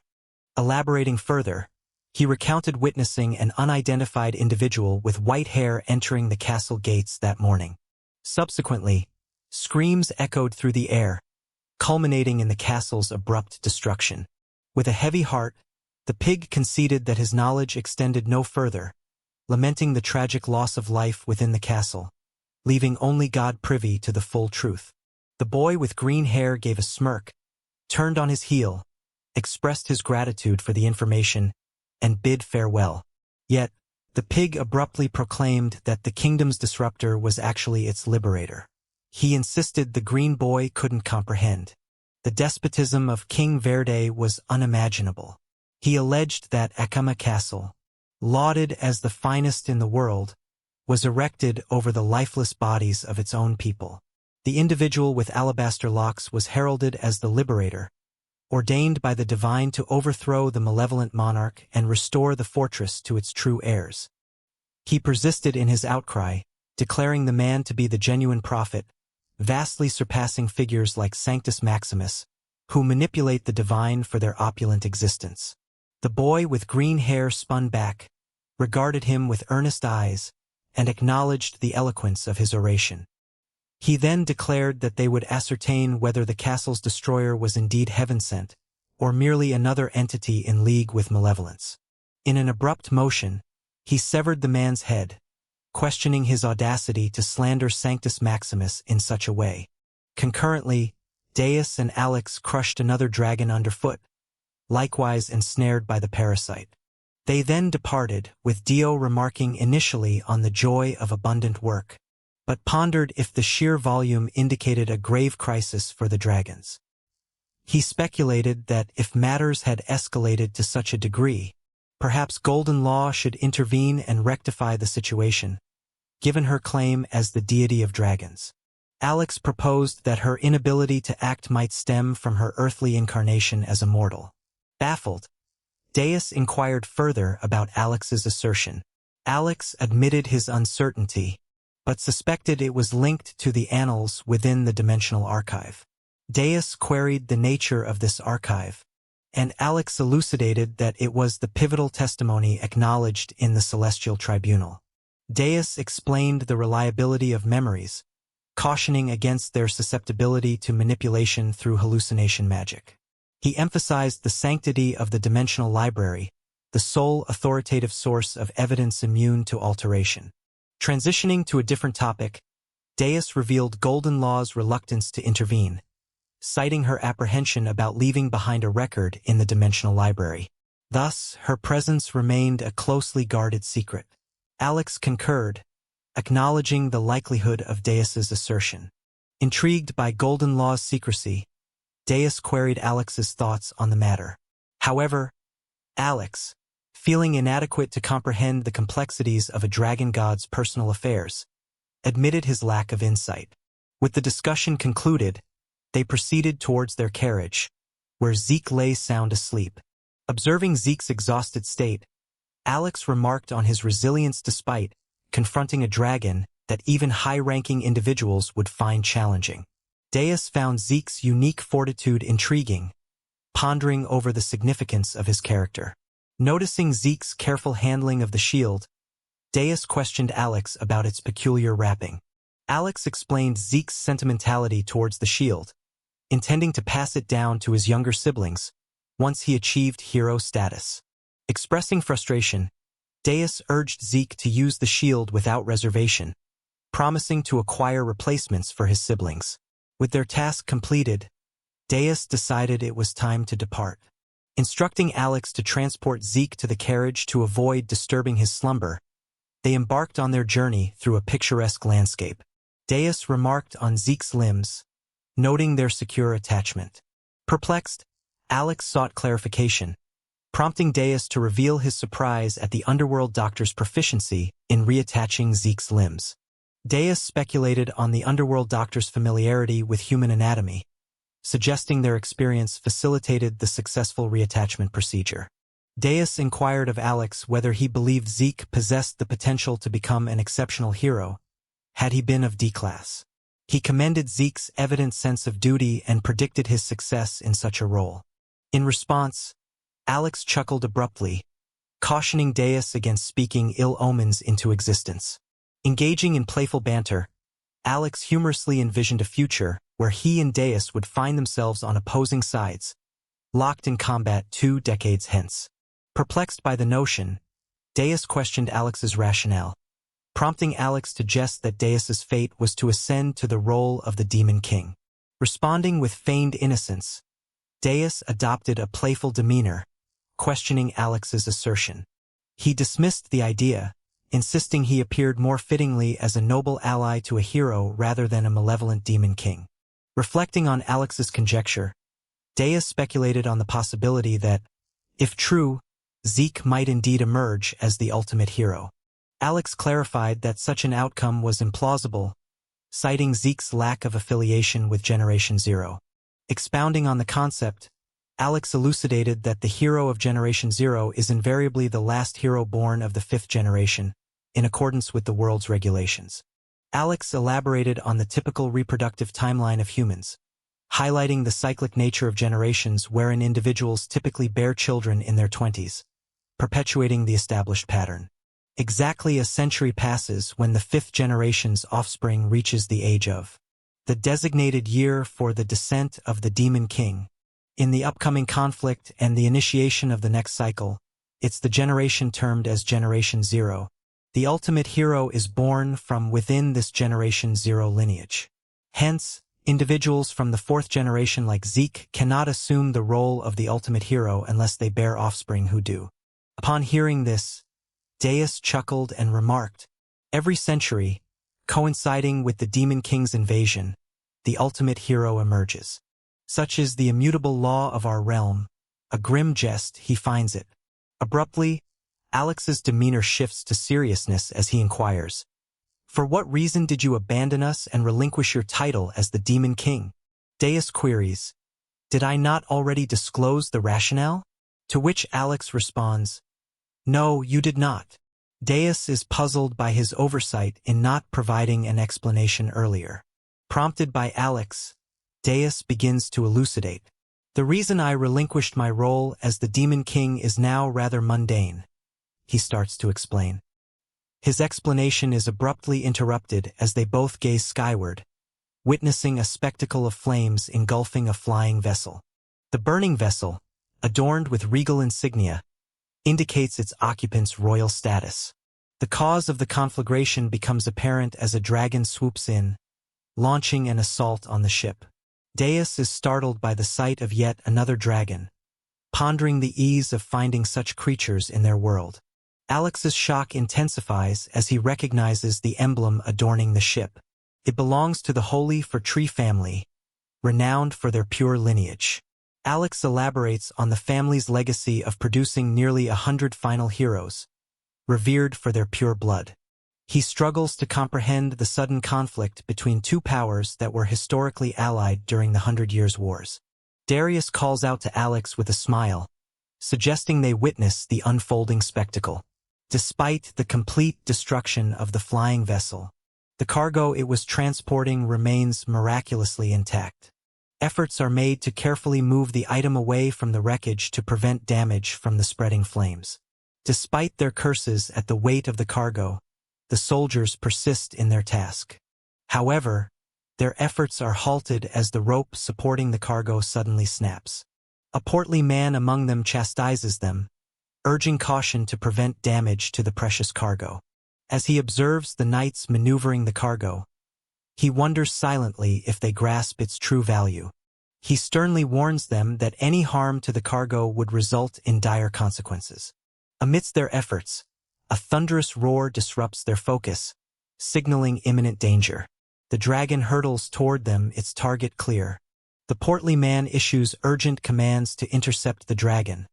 Elaborating further, he recounted witnessing an unidentified individual with white hair entering the castle gates that morning. Subsequently, screams echoed through the air, culminating in the castle's abrupt destruction. With a heavy heart, the pig conceded that his knowledge extended no further, lamenting the tragic loss of life within the castle, leaving only God privy to the full truth. The boy with green hair gave a smirk, turned on his heel, expressed his gratitude for the information, and bid farewell. Yet, the pig abruptly proclaimed that the kingdom's disruptor was actually its liberator. He insisted the green boy couldn't comprehend. The despotism of King Verde was unimaginable. He alleged that Akama Castle, lauded as the finest in the world, was erected over the lifeless bodies of its own people. The individual with alabaster locks was heralded as the liberator, ordained by the divine to overthrow the malevolent monarch and restore the fortress to its true heirs. He persisted in his outcry, declaring the man to be the genuine prophet, vastly surpassing figures like Sanctus Maximus, who manipulate the divine for their opulent existence. The boy with green hair spun back, regarded him with earnest eyes, and acknowledged the eloquence of his oration. He then declared that they would ascertain whether the castle's destroyer was indeed heaven-sent, or merely another entity in league with malevolence. In an abrupt motion, he severed the man's head, questioning his audacity to slander Sanctus Maximus in such a way. Concurrently, Deus and Alex crushed another dragon underfoot, likewise ensnared by the parasite. They then departed, with Dio remarking initially on the joy of abundant work, but pondered if the sheer volume indicated a grave crisis for the dragons. He speculated that if matters had escalated to such a degree, perhaps Golden Law should intervene and rectify the situation, given her claim as the deity of dragons. Alex proposed that her inability to act might stem from her earthly incarnation as a mortal. Baffled, Deus inquired further about Alex's assertion. Alex admitted his uncertainty, but suspected it was linked to the annals within the dimensional archive. Deus queried the nature of this archive, and Alex elucidated that it was the pivotal testimony acknowledged in the Celestial Tribunal. Deus explained the reliability of memories, cautioning against their susceptibility to manipulation through hallucination magic. He emphasized the sanctity of the dimensional library, the sole authoritative source of evidence immune to alteration. Transitioning to a different topic, Deus revealed Golden Law's reluctance to intervene, citing her apprehension about leaving behind a record in the dimensional library. Thus, her presence remained a closely guarded secret. Alex concurred, acknowledging the likelihood of Deus's assertion. Intrigued by Golden Law's secrecy, Deus queried Alex's thoughts on the matter. However, Alex, feeling inadequate to comprehend the complexities of a dragon god's personal affairs, admitted his lack of insight. With the discussion concluded, they proceeded towards their carriage, where Zeke lay sound asleep. Observing Zeke's exhausted state, Alex remarked on his resilience despite confronting a dragon that even high-ranking individuals would find challenging. Deus found Zeke's unique fortitude intriguing, pondering over the significance of his character. Noticing Zeke's careful handling of the shield, Deus questioned Alex about its peculiar wrapping. Alex explained Zeke's sentimentality towards the shield, intending to pass it down to his younger siblings once he achieved hero status. Expressing frustration, Deus urged Zeke to use the shield without reservation, promising to acquire replacements for his siblings. With their task completed, Deus decided it was time to depart. Instructing Alex to transport Zeke to the carriage to avoid disturbing his slumber, they embarked on their journey through a picturesque landscape. Deus remarked on Zeke's limbs, noting their secure attachment. Perplexed, Alex sought clarification, prompting Deus to reveal his surprise at the underworld doctor's proficiency in reattaching Zeke's limbs. Deus speculated on the underworld doctor's familiarity with human anatomy, suggesting their experience facilitated the successful reattachment procedure. Deus inquired of Alex whether he believed Zeke possessed the potential to become an exceptional hero, had he been of D-class. He commended Zeke's evident sense of duty and predicted his success in such a role. In response, Alex chuckled abruptly, cautioning Deus against speaking ill omens into existence. Engaging in playful banter, Alex humorously envisioned a future where he and Deus would find themselves on opposing sides, locked in combat 2 decades hence. Perplexed by the notion, Deus questioned Alex's rationale, prompting Alex to jest that Deus's fate was to ascend to the role of the Demon King. Responding with feigned innocence, Deus adopted a playful demeanor, questioning Alex's assertion. He dismissed the idea, insisting he appeared more fittingly as a noble ally to a hero rather than a malevolent Demon King. Reflecting on Alex's conjecture, Deus speculated on the possibility that, if true, Zeke might indeed emerge as the ultimate hero. Alex clarified that such an outcome was implausible, citing Zeke's lack of affiliation with Generation Zero. Expounding on the concept, Alex elucidated that the hero of Generation Zero is invariably the last hero born of the 5th generation, in accordance with the world's regulations. Alex elaborated on the typical reproductive timeline of humans, highlighting the cyclic nature of generations wherein individuals typically bear children in their 20s, perpetuating the established pattern. Exactly a century passes when the 5th generation's offspring reaches the age of the designated year for the descent of the Demon King. In the upcoming conflict and the initiation of the next cycle, it's the generation termed as Generation Zero. The ultimate hero is born from within this Generation Zero lineage. Hence, individuals from the 4th generation like Zeke cannot assume the role of the ultimate hero unless they bear offspring who do. Upon hearing this, Deus chuckled and remarked, "Every century, coinciding with the Demon King's invasion, the ultimate hero emerges. Such is the immutable law of our realm. A grim jest he finds it." Abruptly, Alex's demeanor shifts to seriousness as he inquires, "For what reason did you abandon us and relinquish your title as the Demon King?" Deus queries, "Did I not already disclose the rationale?" To which Alex responds, "No, you did not." Deus is puzzled by his oversight in not providing an explanation earlier. Prompted by Alex, Deus begins to elucidate. "The reason I relinquished my role as the Demon King is now rather mundane," he starts to explain. His explanation is abruptly interrupted as they both gaze skyward, witnessing a spectacle of flames engulfing a flying vessel. The burning vessel, adorned with regal insignia, indicates its occupant's royal status. The cause of the conflagration becomes apparent as a dragon swoops in, launching an assault on the ship. Deus is startled by the sight of yet another dragon, pondering the ease of finding such creatures in their world. Alex's shock intensifies as he recognizes the emblem adorning the ship. It belongs to the Holy for Tree family, renowned for their pure lineage. Alex elaborates on the family's legacy of producing nearly 100 final heroes, revered for their pure blood. He struggles to comprehend the sudden conflict between two powers that were historically allied during the 100 Years' Wars. Darius calls out to Alex with a smile, suggesting they witness the unfolding spectacle. Despite the complete destruction of the flying vessel, the cargo it was transporting remains miraculously intact. Efforts are made to carefully move the item away from the wreckage to prevent damage from the spreading flames. Despite their curses at the weight of the cargo, the soldiers persist in their task. However, their efforts are halted as the rope supporting the cargo suddenly snaps. A portly man among them chastises them, urging caution to prevent damage to the precious cargo. As he observes the knights maneuvering the cargo, he wonders silently if they grasp its true value. He sternly warns them that any harm to the cargo would result in dire consequences. Amidst their efforts, a thunderous roar disrupts their focus, signaling imminent danger. The dragon hurtles toward them, its target clear. The portly man issues urgent commands to intercept the dragon,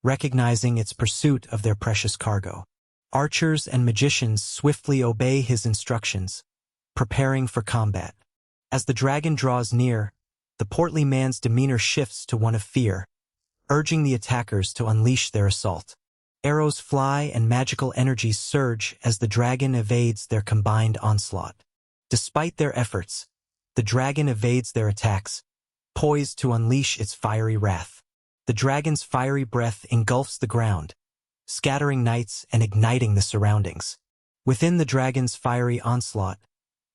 recognizing its pursuit of their precious cargo. Archers and magicians swiftly obey his instructions, preparing for combat. As the dragon draws near, the portly man's demeanor shifts to one of fear, urging the attackers to unleash their assault. Arrows fly and magical energies surge as the dragon evades their combined onslaught. Despite their efforts, the dragon evades their attacks, poised to unleash its fiery wrath. The dragon's fiery breath engulfs the ground, scattering knights and igniting the surroundings. Within the dragon's fiery onslaught,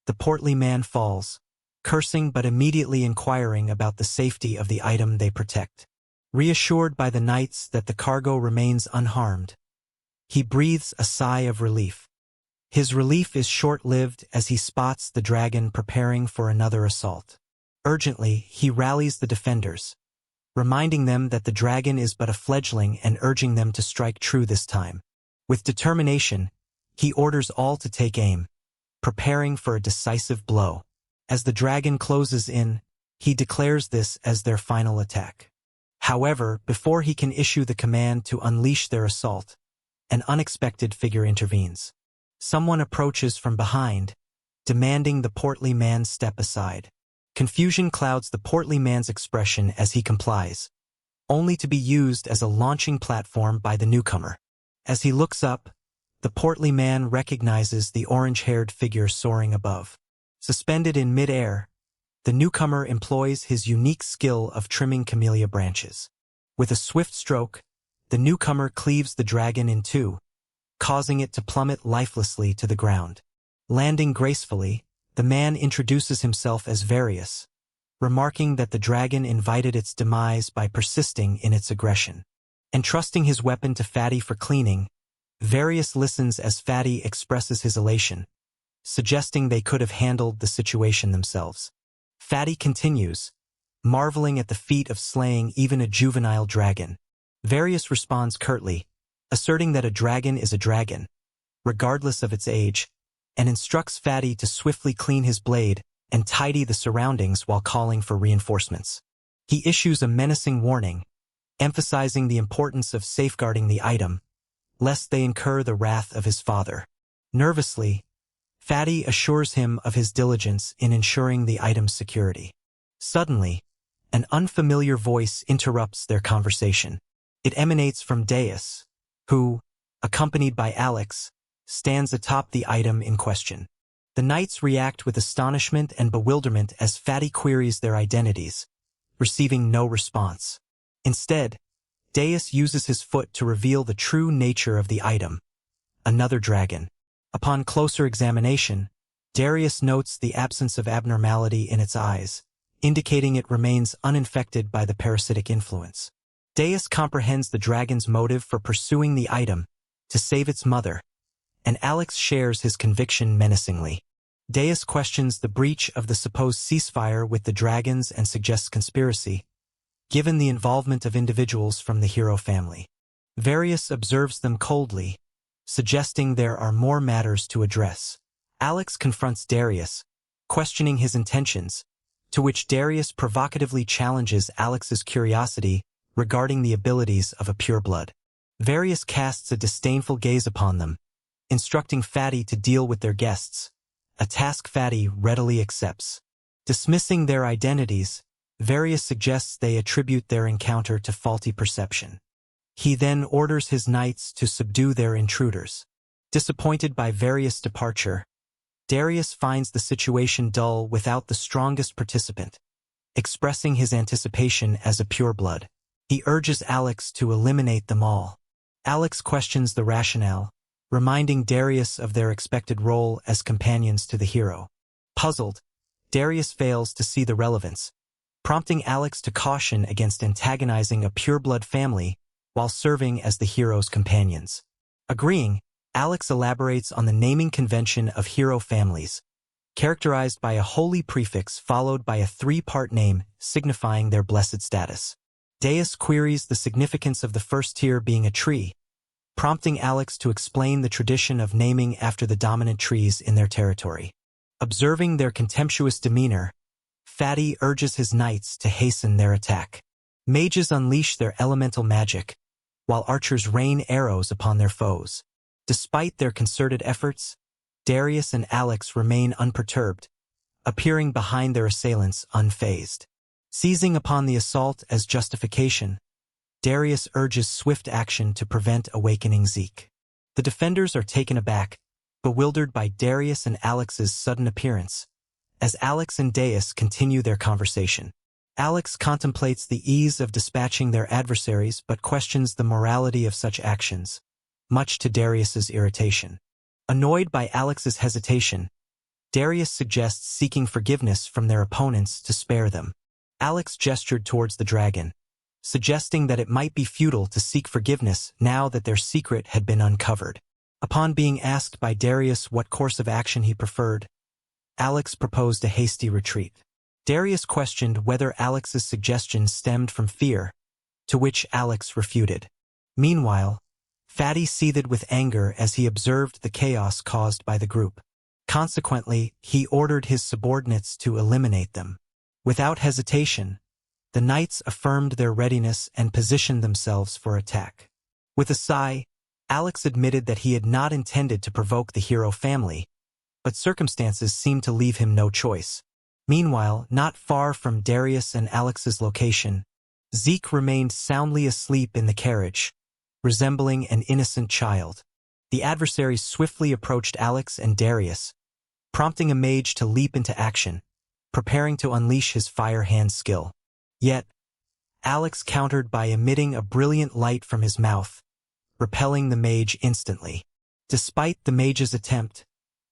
the portly man falls, cursing but immediately inquiring about the safety of the item they protect. Reassured by the knights that the cargo remains unharmed, he breathes a sigh of relief. His relief is short-lived as he spots the dragon preparing for another assault. Urgently, he rallies the defenders, reminding them that the dragon is but a fledgling and urging them to strike true this time. With determination, he orders all to take aim, preparing for a decisive blow. As the dragon closes in, he declares this as their final attack. However, before he can issue the command to unleash their assault, an unexpected figure intervenes. Someone approaches from behind, demanding the portly man step aside. Confusion clouds the portly man's expression as he complies, only to be used as a launching platform by the newcomer. As he looks up, the portly man recognizes the orange-haired figure soaring above. Suspended in mid-air, the newcomer employs his unique skill of trimming camellia branches. With a swift stroke, the newcomer cleaves the dragon in two, causing it to plummet lifelessly to the ground. Landing gracefully, the man introduces himself as Various, remarking that the dragon invited its demise by persisting in its aggression. Entrusting his weapon to Fatty for cleaning, Various listens as Fatty expresses his elation, suggesting they could have handled the situation themselves. Fatty continues, marveling at the feat of slaying even a juvenile dragon. Various responds curtly, asserting that a dragon is a dragon, regardless of its age, and instructs Fatty to swiftly clean his blade and tidy the surroundings while calling for reinforcements. He issues a menacing warning, emphasizing the importance of safeguarding the item, lest they incur the wrath of his father. Nervously, Fatty assures him of his diligence in ensuring the item's security. Suddenly, an unfamiliar voice interrupts their conversation. It emanates from Deus, who, accompanied by Alex, stands atop the item in question. The knights react with astonishment and bewilderment as Fatty queries their identities, receiving no response. Instead, Deus uses his foot to reveal the true nature of the item, another dragon. Upon closer examination, Darius notes the absence of abnormality in its eyes, indicating it remains uninfected by the parasitic influence. Deus comprehends the dragon's motive for pursuing the item, to save its mother, and Alex shares his conviction menacingly. Deus questions the breach of the supposed ceasefire with the dragons and suggests conspiracy, given the involvement of individuals from the hero family. Various observes them coldly, suggesting there are more matters to address. Alex confronts Darius, questioning his intentions, to which Darius provocatively challenges Alex's curiosity regarding the abilities of a pureblood. Various casts a disdainful gaze upon them, instructing Fatty to deal with their guests, a task Fatty readily accepts. Dismissing their identities, Various suggests they attribute their encounter to faulty perception. He then orders his knights to subdue their intruders. Disappointed by Various' departure, Darius finds the situation dull without the strongest participant. Expressing his anticipation as a pureblood, he urges Alex to eliminate them all. Alex questions the rationale, reminding Darius of their expected role as companions to the hero. Puzzled, Darius fails to see the relevance, prompting Alex to caution against antagonizing a pureblood family while serving as the hero's companions. Agreeing, Alex elaborates on the naming convention of hero families, characterized by a holy prefix followed by a three-part name signifying their blessed status. Deus queries the significance of the first tier being a tree, prompting Alex to explain the tradition of naming after the dominant trees in their territory. Observing their contemptuous demeanor, Fatty urges his knights to hasten their attack. Mages unleash their elemental magic, while archers rain arrows upon their foes. Despite their concerted efforts, Darius and Alex remain unperturbed, appearing behind their assailants unfazed. Seizing upon the assault as justification, Darius urges swift action to prevent awakening Zeke. The defenders are taken aback, bewildered by Darius and Alex's sudden appearance, as Alex and Deus continue their conversation. Alex contemplates the ease of dispatching their adversaries but questions the morality of such actions, much to Darius's irritation. Annoyed by Alex's hesitation, Darius suggests seeking forgiveness from their opponents to spare them. Alex gestured towards the dragon, suggesting that it might be futile to seek forgiveness now that their secret had been uncovered. Upon being asked by Darius what course of action he preferred, Alex proposed a hasty retreat. Darius questioned whether Alex's suggestion stemmed from fear, to which Alex refuted. Meanwhile, Fatty seethed with anger as he observed the chaos caused by the group. Consequently, he ordered his subordinates to eliminate them. Without hesitation, the knights affirmed their readiness and positioned themselves for attack. With a sigh, Alex admitted that he had not intended to provoke the hero family, but circumstances seemed to leave him no choice. Meanwhile, not far from Darius and Alex's location, Zeke remained soundly asleep in the carriage, resembling an innocent child. The adversaries swiftly approached Alex and Darius, prompting a mage to leap into action, preparing to unleash his fire hand skill. Yet, Alex countered by emitting a brilliant light from his mouth, repelling the mage instantly. Despite the mage's attempt,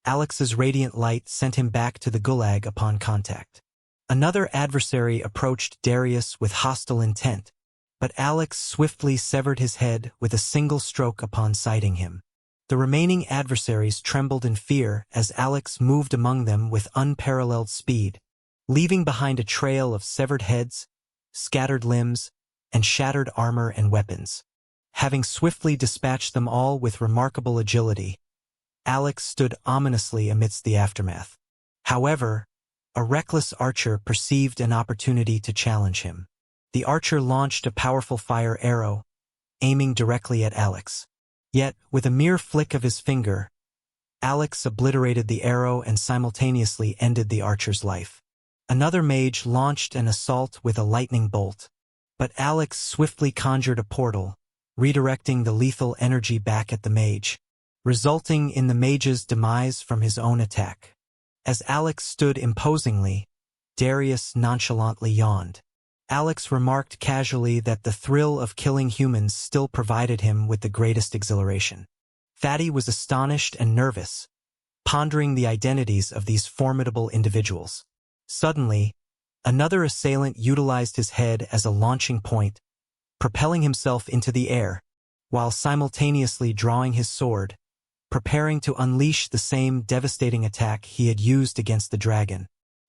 Alex's radiant light sent him back to the gulag upon contact. Another adversary approached Darius with hostile intent, but Alex swiftly severed his head with a single stroke upon sighting him. The remaining adversaries trembled in fear as Alex moved among them with unparalleled speed, leaving behind a trail of severed heads, scattered limbs, and shattered armor and weapons. Having swiftly dispatched them all with remarkable agility, Alex stood ominously amidst the aftermath. However, a reckless archer perceived an opportunity to challenge him. The archer launched a powerful fire arrow, aiming directly at Alex. Yet, with a mere flick of his finger, Alex obliterated the arrow and simultaneously ended the archer's life. Another mage launched an assault with a lightning bolt, but Alex swiftly conjured a portal, redirecting the lethal energy back at the mage, resulting in the mage's demise from his own attack. As Alex stood imposingly, Darius nonchalantly yawned. Alex remarked casually that the thrill of killing humans still provided him with the greatest exhilaration. Fatty was astonished and nervous, pondering the identities of these formidable individuals. Suddenly, another assailant utilized his head as a launching point, propelling himself into the air, while simultaneously drawing his sword, preparing to unleash the same devastating attack he had used against the dragon.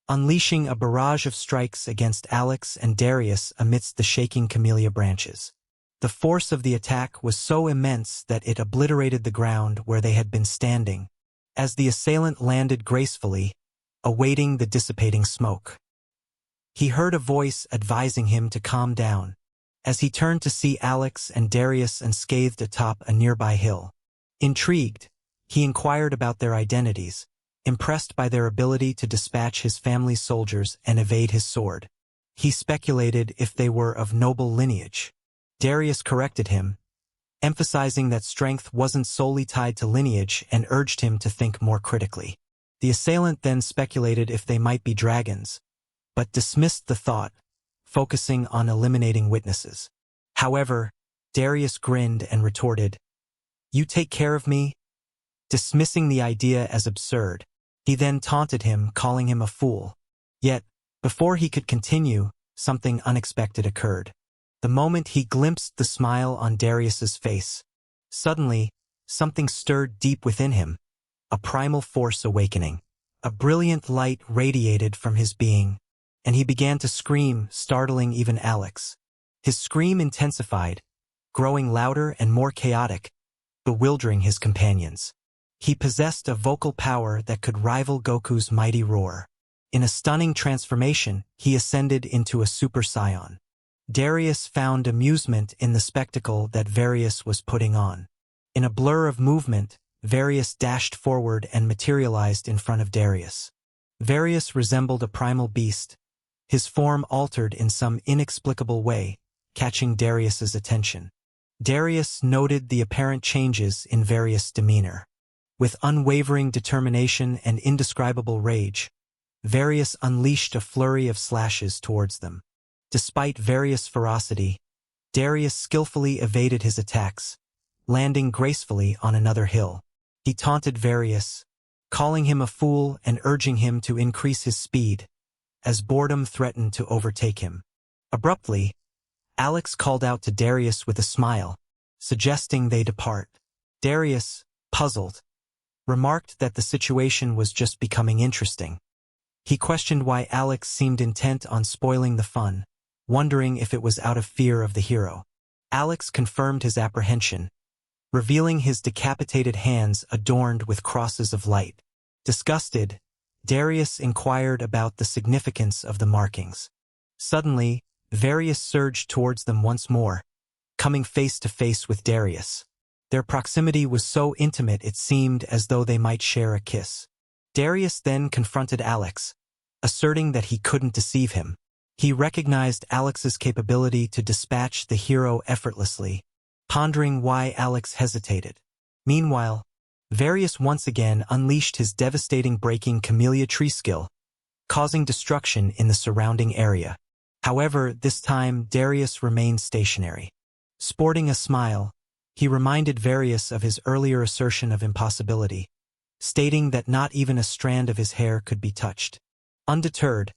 Unleashing a barrage of strikes against Alex and Darius amidst the shaking camellia branches. The force of the attack was so immense that it obliterated the ground where they had been standing, as the assailant landed gracefully, awaiting the dissipating smoke. He heard a voice advising him to calm down, as he turned to see Alex and Darius unscathed atop a nearby hill. Intrigued, he inquired about their identities, impressed by their ability to dispatch his family's soldiers and evade his sword. He speculated if they were of noble lineage. Darius corrected him, emphasizing that strength wasn't solely tied to lineage and urged him to think more critically. The assailant then speculated if they might be dragons, but dismissed the thought, focusing on eliminating witnesses. However, Darius grinned and retorted, "You take care of me?" dismissing the idea as absurd. He then taunted him, calling him a fool. Yet, before he could continue, something unexpected occurred. The moment he glimpsed the smile on Darius's face, suddenly, something stirred deep within him, a primal force awakening. A brilliant light radiated from his being, and he began to scream, startling even Alex. His scream intensified, growing louder and more chaotic, bewildering his companions. He possessed a vocal power that could rival Goku's mighty roar. In a stunning transformation, he ascended into a Super Saiyan. Darius found amusement in the spectacle that Varius was putting on. In a blur of movement, Varius dashed forward and materialized in front of Darius. Varius resembled a primal beast, his form altered in some inexplicable way, catching Darius's attention. Darius noted the apparent changes in Varius' demeanor. With unwavering determination and indescribable rage, Varius unleashed a flurry of slashes towards them. Despite Varius' ferocity, Darius skillfully evaded his attacks, landing gracefully on another hill. He taunted Varius, calling him a fool and urging him to increase his speed, as boredom threatened to overtake him. Abruptly, Alex called out to Darius with a smile, suggesting they depart. Darius, puzzled, remarked that the situation was just becoming interesting. He questioned why Alex seemed intent on spoiling the fun, wondering if it was out of fear of the hero. Alex confirmed his apprehension, revealing his decapitated hands adorned with crosses of light. Disgusted, Darius inquired about the significance of the markings. Suddenly, Varius surged towards them once more, coming face to face with Darius. Their proximity was so intimate it seemed as though they might share a kiss. Darius then confronted Alex, asserting that he couldn't deceive him. He recognized Alex's capability to dispatch the hero effortlessly, pondering why Alex hesitated. Meanwhile, Varius once again unleashed his devastating breaking camellia tree skill, causing destruction in the surrounding area. However, this time Darius remained stationary. Sporting a smile, he reminded Varius of his earlier assertion of impossibility, stating that not even a strand of his hair could be touched. Undeterred,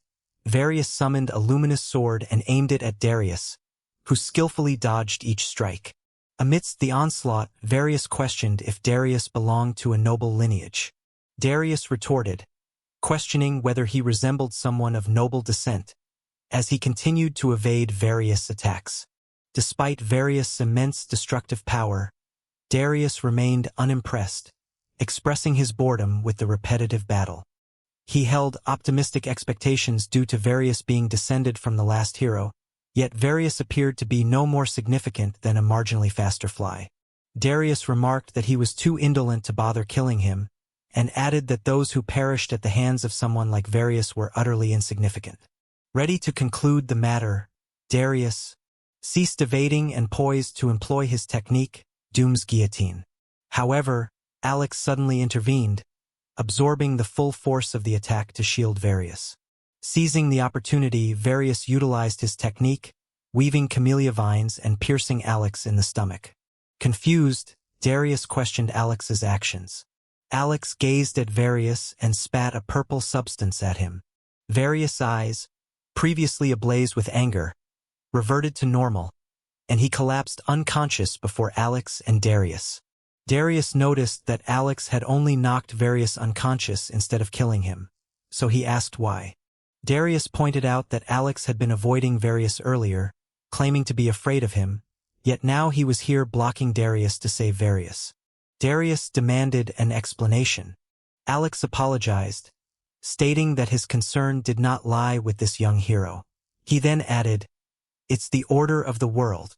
Varius summoned a luminous sword and aimed it at Darius, who skillfully dodged each strike. Amidst the onslaught, Varius questioned if Darius belonged to a noble lineage. Darius retorted, questioning whether he resembled someone of noble descent, as he continued to evade Varius' attacks. Despite Varius' immense destructive power, Darius remained unimpressed, expressing his boredom with the repetitive battle. He held optimistic expectations due to Varius being descended from the last hero, yet Varius appeared to be no more significant than a marginally faster fly. Darius remarked that he was too indolent to bother killing him, and added that those who perished at the hands of someone like Varius were utterly insignificant. Ready to conclude the matter, Darius ceased evading and poised to employ his technique, Doom's Guillotine. However, Alex suddenly intervened, absorbing the full force of the attack to shield Varius. Seizing the opportunity, Varius utilized his technique, weaving camellia vines and piercing Alex in the stomach. Confused, Darius questioned Alex's actions. Alex gazed at Varius and spat a purple substance at him. Varius' eyes, previously ablaze with anger, reverted to normal, and he collapsed unconscious before Alex and Darius. Darius noticed that Alex had only knocked Varius unconscious instead of killing him, so he asked why. Darius pointed out that Alex had been avoiding Varius earlier, claiming to be afraid of him, yet now he was here blocking Darius to save Varius. Darius demanded an explanation. Alex apologized, stating that his concern did not lie with this young hero, He then added, "It's the order of the world."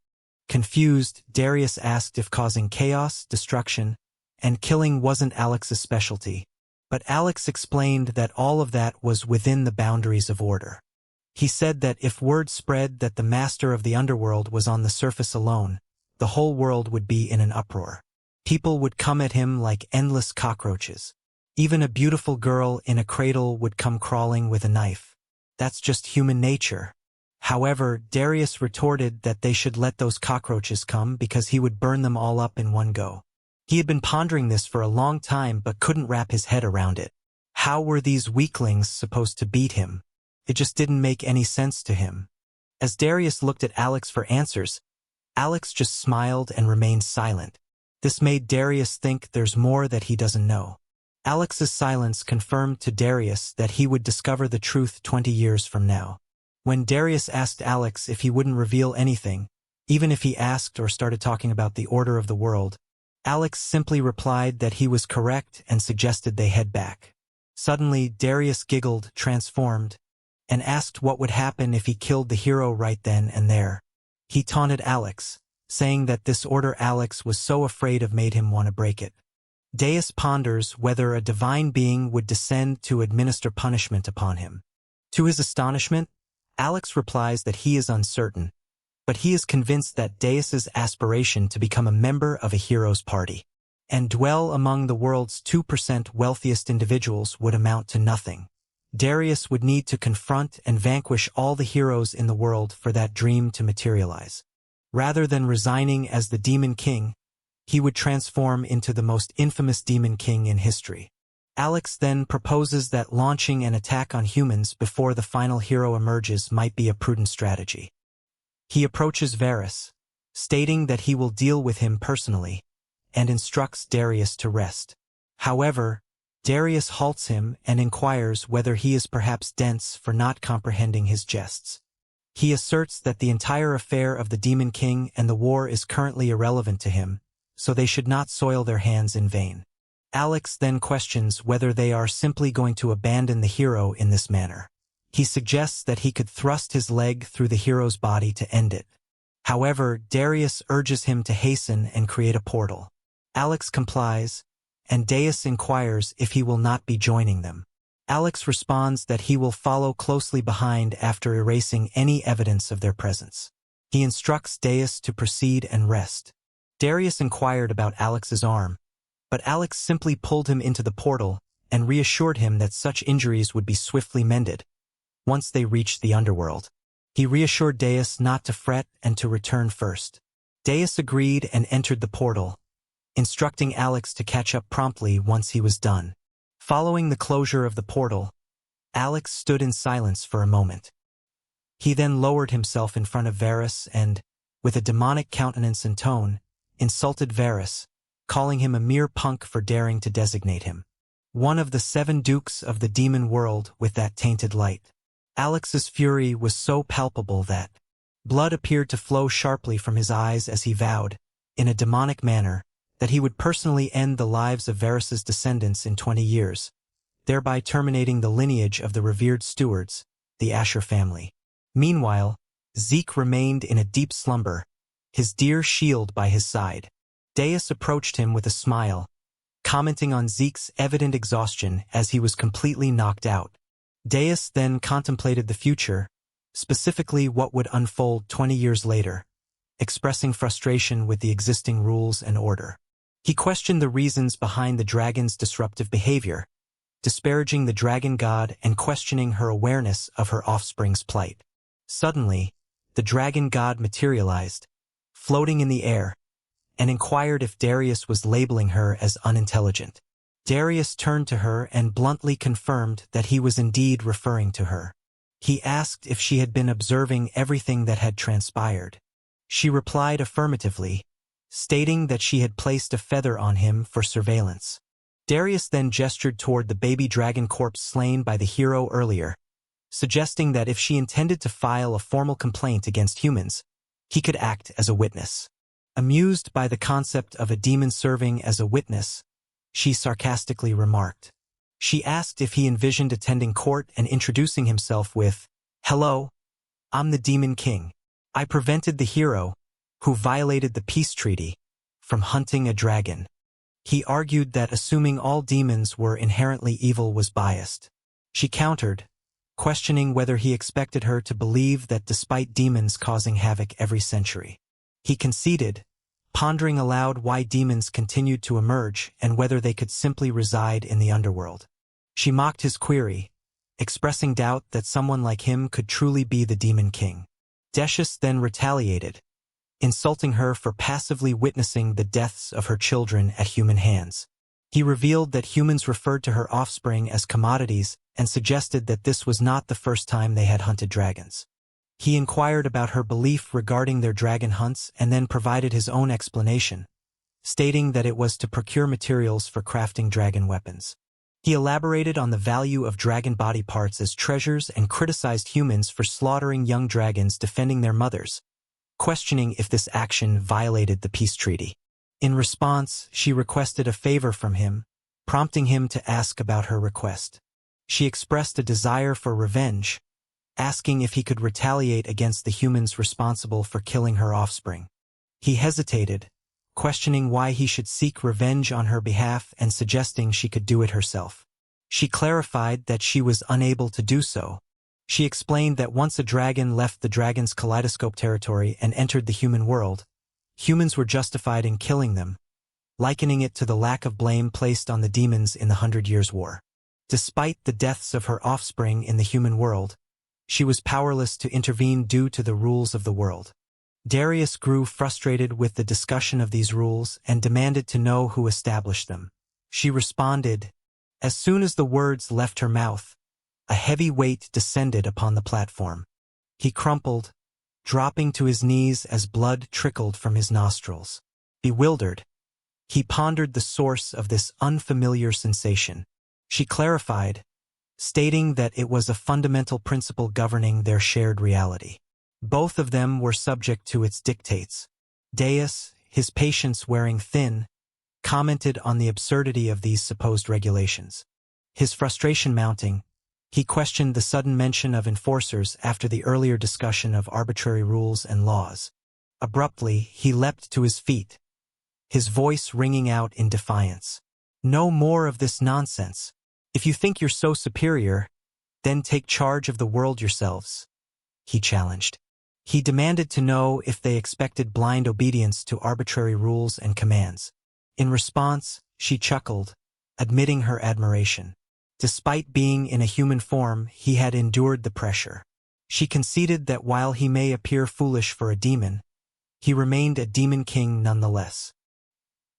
Confused, Darius asked if causing chaos, destruction, and killing wasn't Alex's specialty. But Alex explained that all of that was within the boundaries of order. He said that if word spread that the master of the underworld was on the surface alone, the whole world would be in an uproar. People would come at him like endless cockroaches. Even a beautiful girl in a cradle would come crawling with a knife. That's just human nature. However, Darius retorted that they should let those cockroaches come because he would burn them all up in one go. He had been pondering this for a long time but couldn't wrap his head around it. How were these weaklings supposed to beat him? It just didn't make any sense to him. As Darius looked at Alex for answers, Alex just smiled and remained silent. This made Darius think there's more that he doesn't know. Alex's silence confirmed to Darius that he would discover the truth 20 years from now. When Darius asked Alex if he wouldn't reveal anything, even if he asked or started talking about the order of the world, Alex simply replied that he was correct and suggested they head back. Suddenly, Darius giggled, transformed, and asked what would happen if he killed the hero right then and there. He taunted Alex, saying that this order Alex was so afraid of made him want to break it. Darius ponders whether a divine being would descend to administer punishment upon him. To his astonishment, Alex replies that he is uncertain, but he is convinced that Darius's aspiration to become a member of a hero's party and dwell among the world's 2% wealthiest individuals would amount to nothing. Darius would need to confront and vanquish all the heroes in the world for that dream to materialize. Rather than resigning as the Demon King, he would transform into the most infamous Demon King in history. Alex then proposes that launching an attack on humans before the final hero emerges might be a prudent strategy. He approaches Varys, stating that he will deal with him personally, and instructs Darius to rest. However, Darius halts him and inquires whether he is perhaps dense for not comprehending his jests. He asserts that the entire affair of the Demon King and the war is currently irrelevant to him, so they should not soil their hands in vain. Alex then questions whether they are simply going to abandon the hero in this manner. He suggests that he could thrust his leg through the hero's body to end it. However, Darius urges him to hasten and create a portal. Alex complies, and Darius inquires if he will not be joining them. Alex responds that he will follow closely behind after erasing any evidence of their presence. He instructs Darius to proceed and rest. Darius inquired about Alex's arm, but Alex simply pulled him into the portal and reassured him that such injuries would be swiftly mended once they reached the underworld. He reassured Darius not to fret and to return first. Darius agreed and entered the portal, instructing Alex to catch up promptly once he was done. Following the closure of the portal, Alex stood in silence for a moment. He then lowered himself in front of Varys and, with a demonic countenance and tone, insulted Varys, calling him a mere punk for daring to designate him one of the 7 dukes of the demon world with that tainted light. Alex's fury was so palpable that blood appeared to flow sharply from his eyes as he vowed, in a demonic manner, that he would personally end the lives of Varys's descendants in 20 years, thereby terminating the lineage of the revered stewards, the Asher family. Meanwhile, Zeke remained in a deep slumber, his dear shield by his side. Darius approached him with a smile, commenting on Zeke's evident exhaustion as he was completely knocked out. Darius then contemplated the future, specifically what would unfold 20 years later, expressing frustration with the existing rules and order. He questioned the reasons behind the dragon's disruptive behavior, disparaging the dragon god and questioning her awareness of her offspring's plight. Suddenly, the dragon god materialized, floating in the air, and inquired if Darius was labeling her as unintelligent. Darius turned to her and bluntly confirmed that he was indeed referring to her. He asked if she had been observing everything that had transpired. She replied affirmatively, stating that she had placed a feather on him for surveillance. Darius then gestured toward the baby dragon corpse slain by the hero earlier, suggesting that if she intended to file a formal complaint against humans, he could act as a witness. Amused by the concept of a demon serving as a witness, she sarcastically remarked. She asked if he envisioned attending court and introducing himself with, "Hello, I'm the Demon King. I prevented the hero, who violated the peace treaty, from hunting a dragon. He argued that assuming all demons were inherently evil was biased. She countered, questioning whether he expected her to believe that despite demons causing havoc every century. He conceded, pondering aloud why demons continued to emerge and whether they could simply reside in the underworld. She mocked his query, expressing doubt that someone like him could truly be the Demon King. Decius then retaliated, insulting her for passively witnessing the deaths of her children at human hands. He revealed that humans referred to her offspring as commodities and suggested that this was not the first time they had hunted dragons. He inquired about her belief regarding their dragon hunts and then provided his own explanation, stating that it was to procure materials for crafting dragon weapons. He elaborated on the value of dragon body parts as treasures and criticized humans for slaughtering young dragons defending their mothers, questioning if this action violated the peace treaty. In response, she requested a favor from him, prompting him to ask about her request. She expressed a desire for revenge, asking if he could retaliate against the humans responsible for killing her offspring. He hesitated, questioning why he should seek revenge on her behalf and suggesting she could do it herself. She clarified that she was unable to do so. She explained that once a dragon left the dragon's kaleidoscope territory and entered the human world, humans were justified in killing them, likening it to the lack of blame placed on the demons in the 100 Years' War. Despite the deaths of her offspring in the human world, she was powerless to intervene due to the rules of the world. Darius grew frustrated with the discussion of these rules and demanded to know who established them. She responded, as soon as the words left her mouth, a heavy weight descended upon the platform. He crumpled, dropping to his knees as blood trickled from his nostrils. Bewildered, he pondered the source of this unfamiliar sensation. She clarified, stating that it was a fundamental principle governing their shared reality. Both of them were subject to its dictates. Darius, his patience wearing thin, commented on the absurdity of these supposed regulations. His frustration mounting, he questioned the sudden mention of enforcers after the earlier discussion of arbitrary rules and laws. Abruptly, he leapt to his feet, his voice ringing out in defiance. No more of this nonsense. If you think you're so superior, then take charge of the world yourselves, he challenged. He demanded to know if they expected blind obedience to arbitrary rules and commands. In response, she chuckled, admitting her admiration. Despite being in a human form, he had endured the pressure. She conceded that while he may appear foolish for a demon, he remained a demon king nonetheless.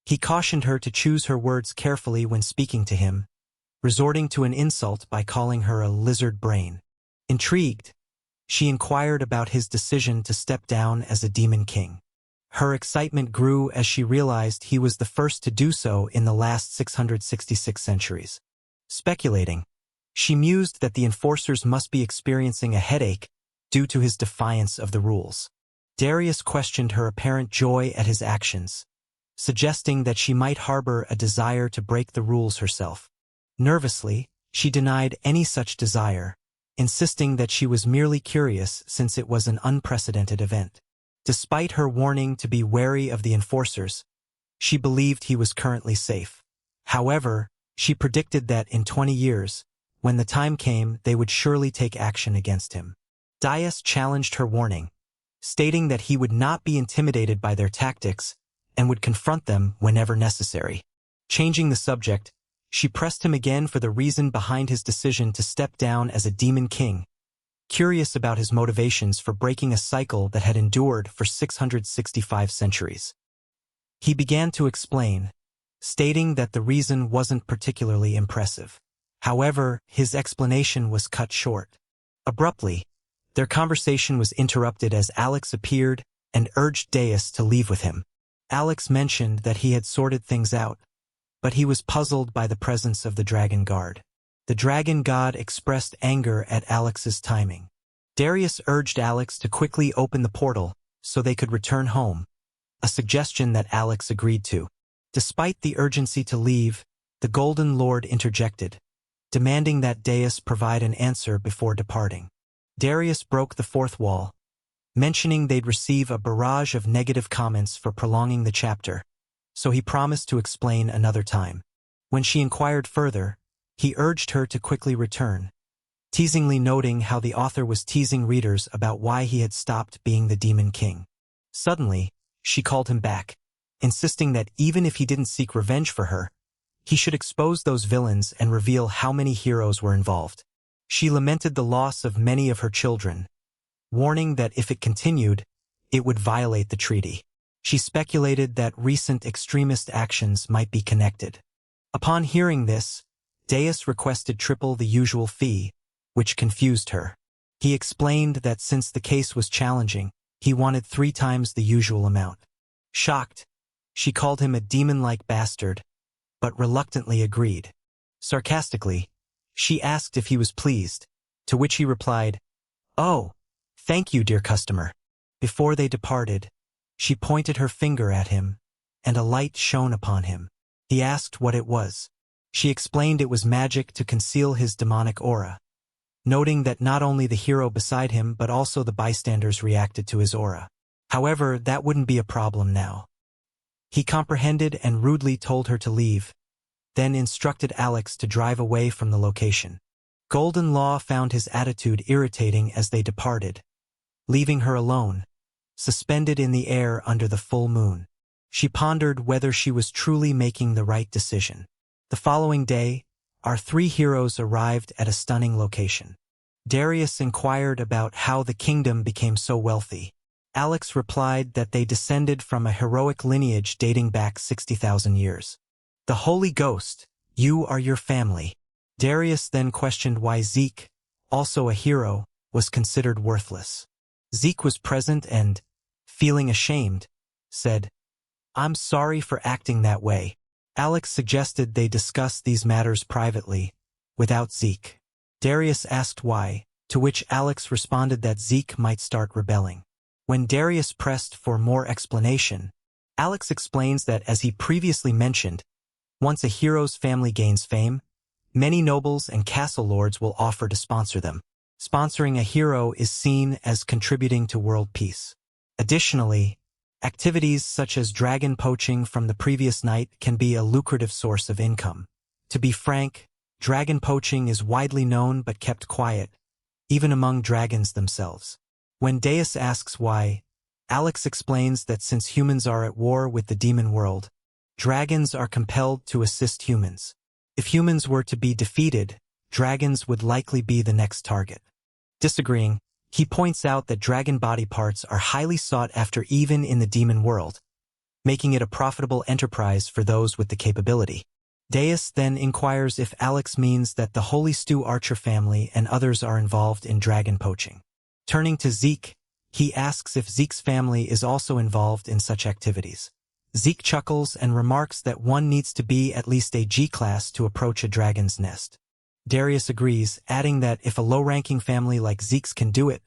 He cautioned her to choose her words carefully when speaking to him, resorting to an insult by calling her a lizard brain. Intrigued, she inquired about his decision to step down as a demon king. Her excitement grew as she realized he was the first to do so in the last 666 centuries. Speculating, she mused that the enforcers must be experiencing a headache due to his defiance of the rules. Darius questioned her apparent joy at his actions, suggesting that she might harbor a desire to break the rules herself. Nervously, she denied any such desire, insisting that she was merely curious since it was an unprecedented event. Despite her warning to be wary of the enforcers, she believed he was currently safe. However, she predicted that in 20 years, when the time came, they would surely take action against him. Darius challenged her warning, stating that he would not be intimidated by their tactics and would confront them whenever necessary. Changing the subject, she pressed him again for the reason behind his decision to step down as a demon king, curious about his motivations for breaking a cycle that had endured for 665 centuries. He began to explain, stating that the reason wasn't particularly impressive. However, his explanation was cut short. Abruptly, their conversation was interrupted as Alex appeared and urged Darius to leave with him. Alex mentioned that he had sorted things out, but he was puzzled by the presence of the dragon guard. The dragon god expressed anger at Alex's timing. Darius urged Alex to quickly open the portal so they could return home, a suggestion that Alex agreed to. Despite the urgency to leave, the Golden Lord interjected, demanding that Darius provide an answer before departing. Darius broke the fourth wall, mentioning they'd receive a barrage of negative comments for prolonging the chapter, so he promised to explain another time. When she inquired further, he urged her to quickly return, teasingly noting how the author was teasing readers about why he had stopped being the Demon King. Suddenly, she called him back, insisting that even if he didn't seek revenge for her, he should expose those villains and reveal how many heroes were involved. She lamented the loss of many of her children, warning that if it continued, it would violate the treaty. She speculated that recent extremist actions might be connected. Upon hearing this, Darius requested triple the usual fee, which confused her. He explained that since the case was challenging, he wanted 3 times the usual amount. Shocked, she called him a demon-like bastard, but reluctantly agreed. Sarcastically, she asked if he was pleased, to which he replied, "Oh, thank you, dear customer." Before they departed, she pointed her finger at him, and a light shone upon him. He asked what it was. She explained it was magic to conceal his demonic aura, noting that not only the hero beside him but also the bystanders reacted to his aura. However, that wouldn't be a problem now. He comprehended and rudely told her to leave, then instructed Alex to drive away from the location. Golden Law found his attitude irritating as they departed, leaving her alone, suspended in the air under the full moon. She pondered whether she was truly making the right decision. The following day, our 3 heroes arrived at a stunning location. Darius inquired about how the kingdom became so wealthy. Alex replied that they descended from a heroic lineage dating back 60,000 years. "The Holy Ghost, you are your family." Darius then questioned why Zeke, also a hero, was considered worthless. Zeke was present and, feeling ashamed, said, "I'm sorry for acting that way." Alex suggested they discuss these matters privately, without Zeke. Darius asked why, to which Alex responded that Zeke might start rebelling. When Darius pressed for more explanation, Alex explains that as he previously mentioned, once a hero's family gains fame, many nobles and castle lords will offer to sponsor them. Sponsoring a hero is seen as contributing to world peace. Additionally, activities such as dragon poaching from the previous night can be a lucrative source of income. To be frank, dragon poaching is widely known but kept quiet, even among dragons themselves. When Darius asks why, Alex explains that since humans are at war with the demon world, dragons are compelled to assist humans. If humans were to be defeated, dragons would likely be the next target. Disagreeing, he points out that dragon body parts are highly sought after even in the demon world, making it a profitable enterprise for those with the capability. Darius then inquires if Alex means that the Holy Stew Archer family and others are involved in dragon poaching. Turning to Zeke, he asks if Zeke's family is also involved in such activities. Zeke chuckles and remarks that one needs to be at least a G-class to approach a dragon's nest. Darius agrees, adding that if a low-ranking family like Zeke's can do it,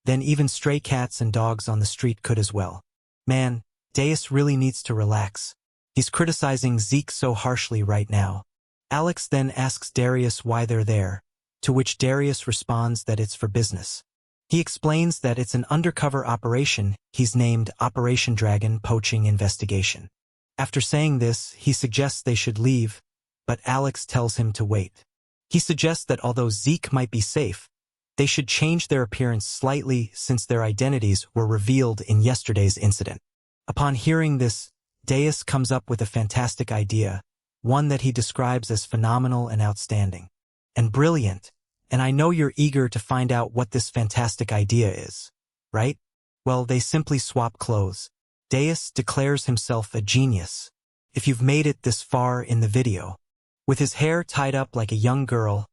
then even stray cats and dogs on the street could as well. Man, Darius really needs to relax. He's criticizing Zeke so harshly right now. Alex then asks Darius why they're there, to which Darius responds that it's for business. He explains that it's an undercover operation he's named Operation Dragon Poaching Investigation. After saying this, he suggests they should leave, but Alex tells him to wait. He suggests that although Zeke might be safe, they should change their appearance slightly since their identities were revealed in yesterday's incident. Upon hearing this, Darius comes up with a fantastic idea, one that he describes as phenomenal and outstanding. And brilliant, and I know you're eager to find out what this fantastic idea is, right? Well, they simply swap clothes. Darius declares himself a genius. If you've made it this far in the video. With his hair tied up like a young girl,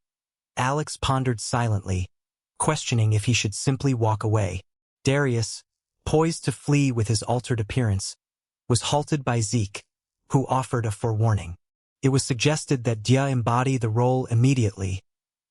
Alex pondered silently, questioning if he should simply walk away. Darius, poised to flee with his altered appearance, was halted by Zeke, who offered a forewarning. It was suggested that Dia embody the role immediately,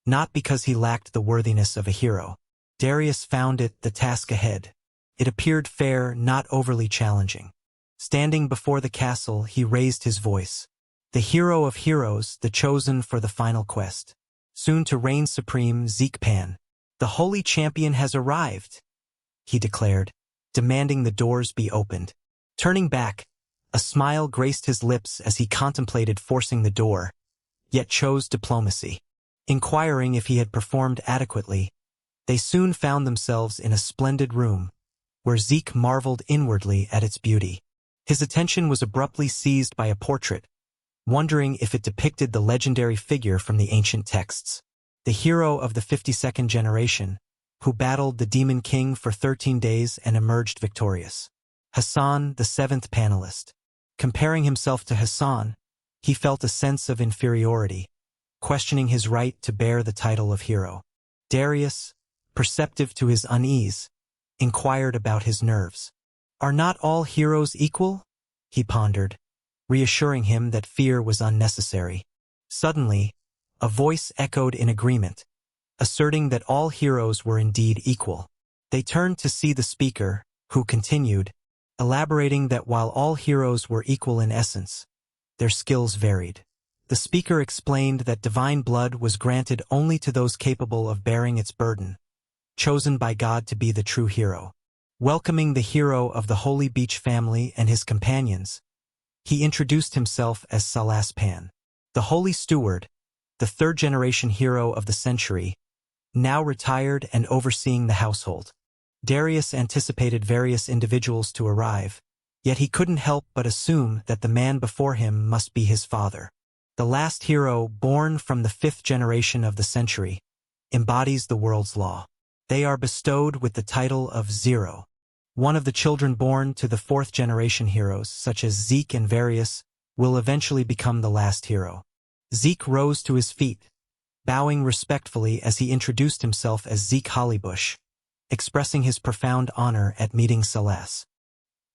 not because he lacked the worthiness of a hero. Darius found it the task ahead. It appeared fair, not overly challenging. Standing before the castle, he raised his voice. The hero of heroes, the chosen for the final quest. Soon to reign supreme, Zeke Pan. "The holy champion has arrived," he declared, demanding the doors be opened. Turning back, a smile graced his lips as he contemplated forcing the door, yet chose diplomacy. Inquiring if he had performed adequately, they soon found themselves in a splendid room, where Zeke marveled inwardly at its beauty. His attention was abruptly seized by a portrait, wondering if it depicted the legendary figure from the ancient texts, the hero of the 52nd generation, who battled the Demon King for 13 days and emerged victorious. Hassan, the 7th panelist. Comparing himself to Hassan, he felt a sense of inferiority, questioning his right to bear the title of hero. Darius, perceptive to his unease, inquired about his nerves. "Are not all heroes equal?" he pondered, reassuring him that fear was unnecessary. Suddenly, a voice echoed in agreement, asserting that all heroes were indeed equal. They turned to see the speaker, who continued, elaborating that while all heroes were equal in essence, their skills varied. The speaker explained that divine blood was granted only to those capable of bearing its burden, chosen by God to be the true hero. Welcoming the hero of the Holy Beach family and his companions, he introduced himself as Salas Pan, the Holy Steward, the 3rd-generation hero of the century, now retired and overseeing the household. Darius anticipated various individuals to arrive, yet he couldn't help but assume that the man before him must be his father. The last hero, born from the 5th generation of the century, embodies the world's law. They are bestowed with the title of Zero. One of the children born to the 4th-generation heroes, such as Zeke and Various, will eventually become the last hero. Zeke rose to his feet, bowing respectfully as he introduced himself as Zeke Hollybush, expressing his profound honor at meeting Salas.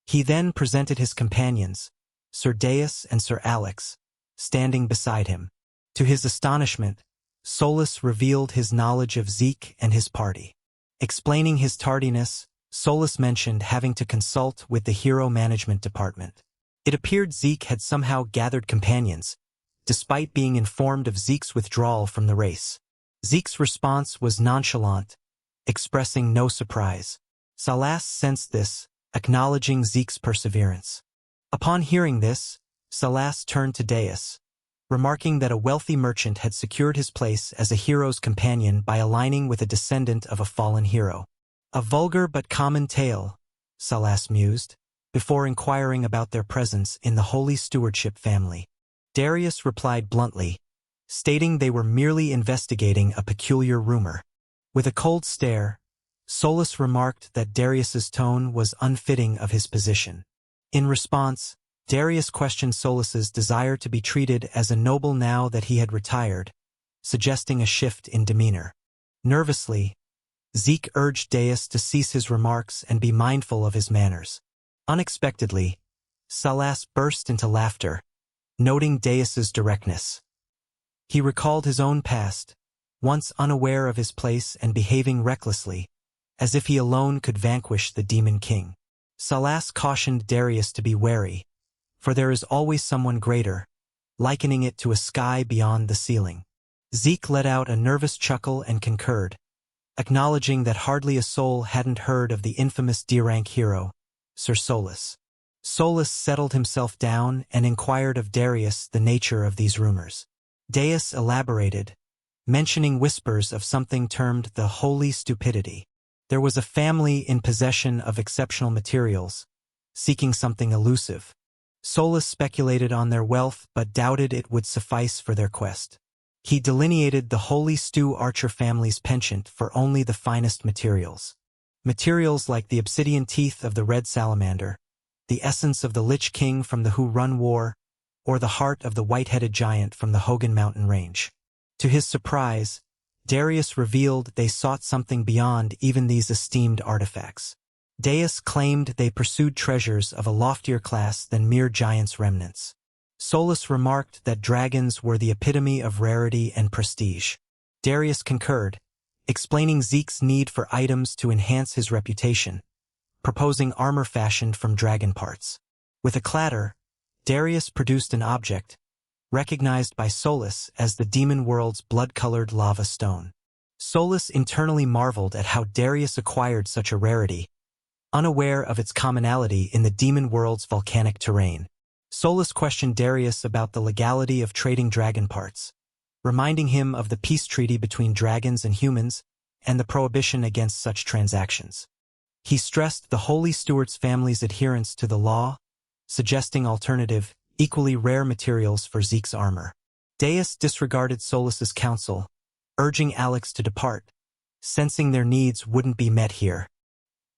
He then presented his companions, Sir Deus and Sir Alex, standing beside him. To his astonishment, Solus revealed his knowledge of Zeke and his party. Explaining his tardiness, Solus mentioned having to consult with the hero management department. It appeared Zeke had somehow gathered companions, despite being informed of Zeke's withdrawal from the race. Zeke's response was nonchalant, expressing no surprise. Salas sensed this, acknowledging Zeke's perseverance. Upon hearing this, Salas turned to Deus, remarking that a wealthy merchant had secured his place as a hero's companion by aligning with a descendant of a fallen hero. "A vulgar but common tale," Salas mused, before inquiring about their presence in the Holy Stewardship family. Darius replied bluntly, stating they were merely investigating a peculiar rumor. With a cold stare, Solus remarked that Darius's tone was unfitting of his position. In response, Darius questioned Solus's desire to be treated as a noble now that he had retired, suggesting a shift in demeanor. Nervously, Zeke urged Deus to cease his remarks and be mindful of his manners. Unexpectedly, Salas burst into laughter, noting Deus's directness. He recalled his own past, once unaware of his place and behaving recklessly, as if he alone could vanquish the Demon King. Salas cautioned Darius to be wary, for there is always someone greater, likening it to a sky beyond the ceiling. Zeke let out a nervous chuckle and concurred, acknowledging that hardly a soul hadn't heard of the infamous D-rank hero, Sir Solus. Solus settled himself down and inquired of Darius the nature of these rumors. Deus elaborated, mentioning whispers of something termed the Holy Stupidity. There was a family in possession of exceptional materials, seeking something elusive. Solus speculated on their wealth but doubted it would suffice for their quest. He delineated the Holy Stew Archer family's penchant for only the finest materials. Materials like the obsidian teeth of the red salamander, the essence of the Lich King from the Hu-Run War, or the heart of the white-headed giant from the Hogan Mountain Range. To his surprise, Darius revealed they sought something beyond even these esteemed artifacts. Deus claimed they pursued treasures of a loftier class than mere giants' remnants. Solus remarked that dragons were the epitome of rarity and prestige. Darius concurred, explaining Zeke's need for items to enhance his reputation, proposing armor fashioned from dragon parts. With a clatter, Darius produced an object, recognized by Solus as the demon world's blood-colored lava stone. Solus internally marveled at how Darius acquired such a rarity, unaware of its commonality in the demon world's volcanic terrain. Solus questioned Darius about the legality of trading dragon parts, reminding him of the peace treaty between dragons and humans and the prohibition against such transactions. He stressed the Holy Stewart's family's adherence to the law, suggesting alternative, equally rare materials for Zeke's armor. Darius disregarded Solus's counsel, urging Alex to depart, sensing their needs wouldn't be met here.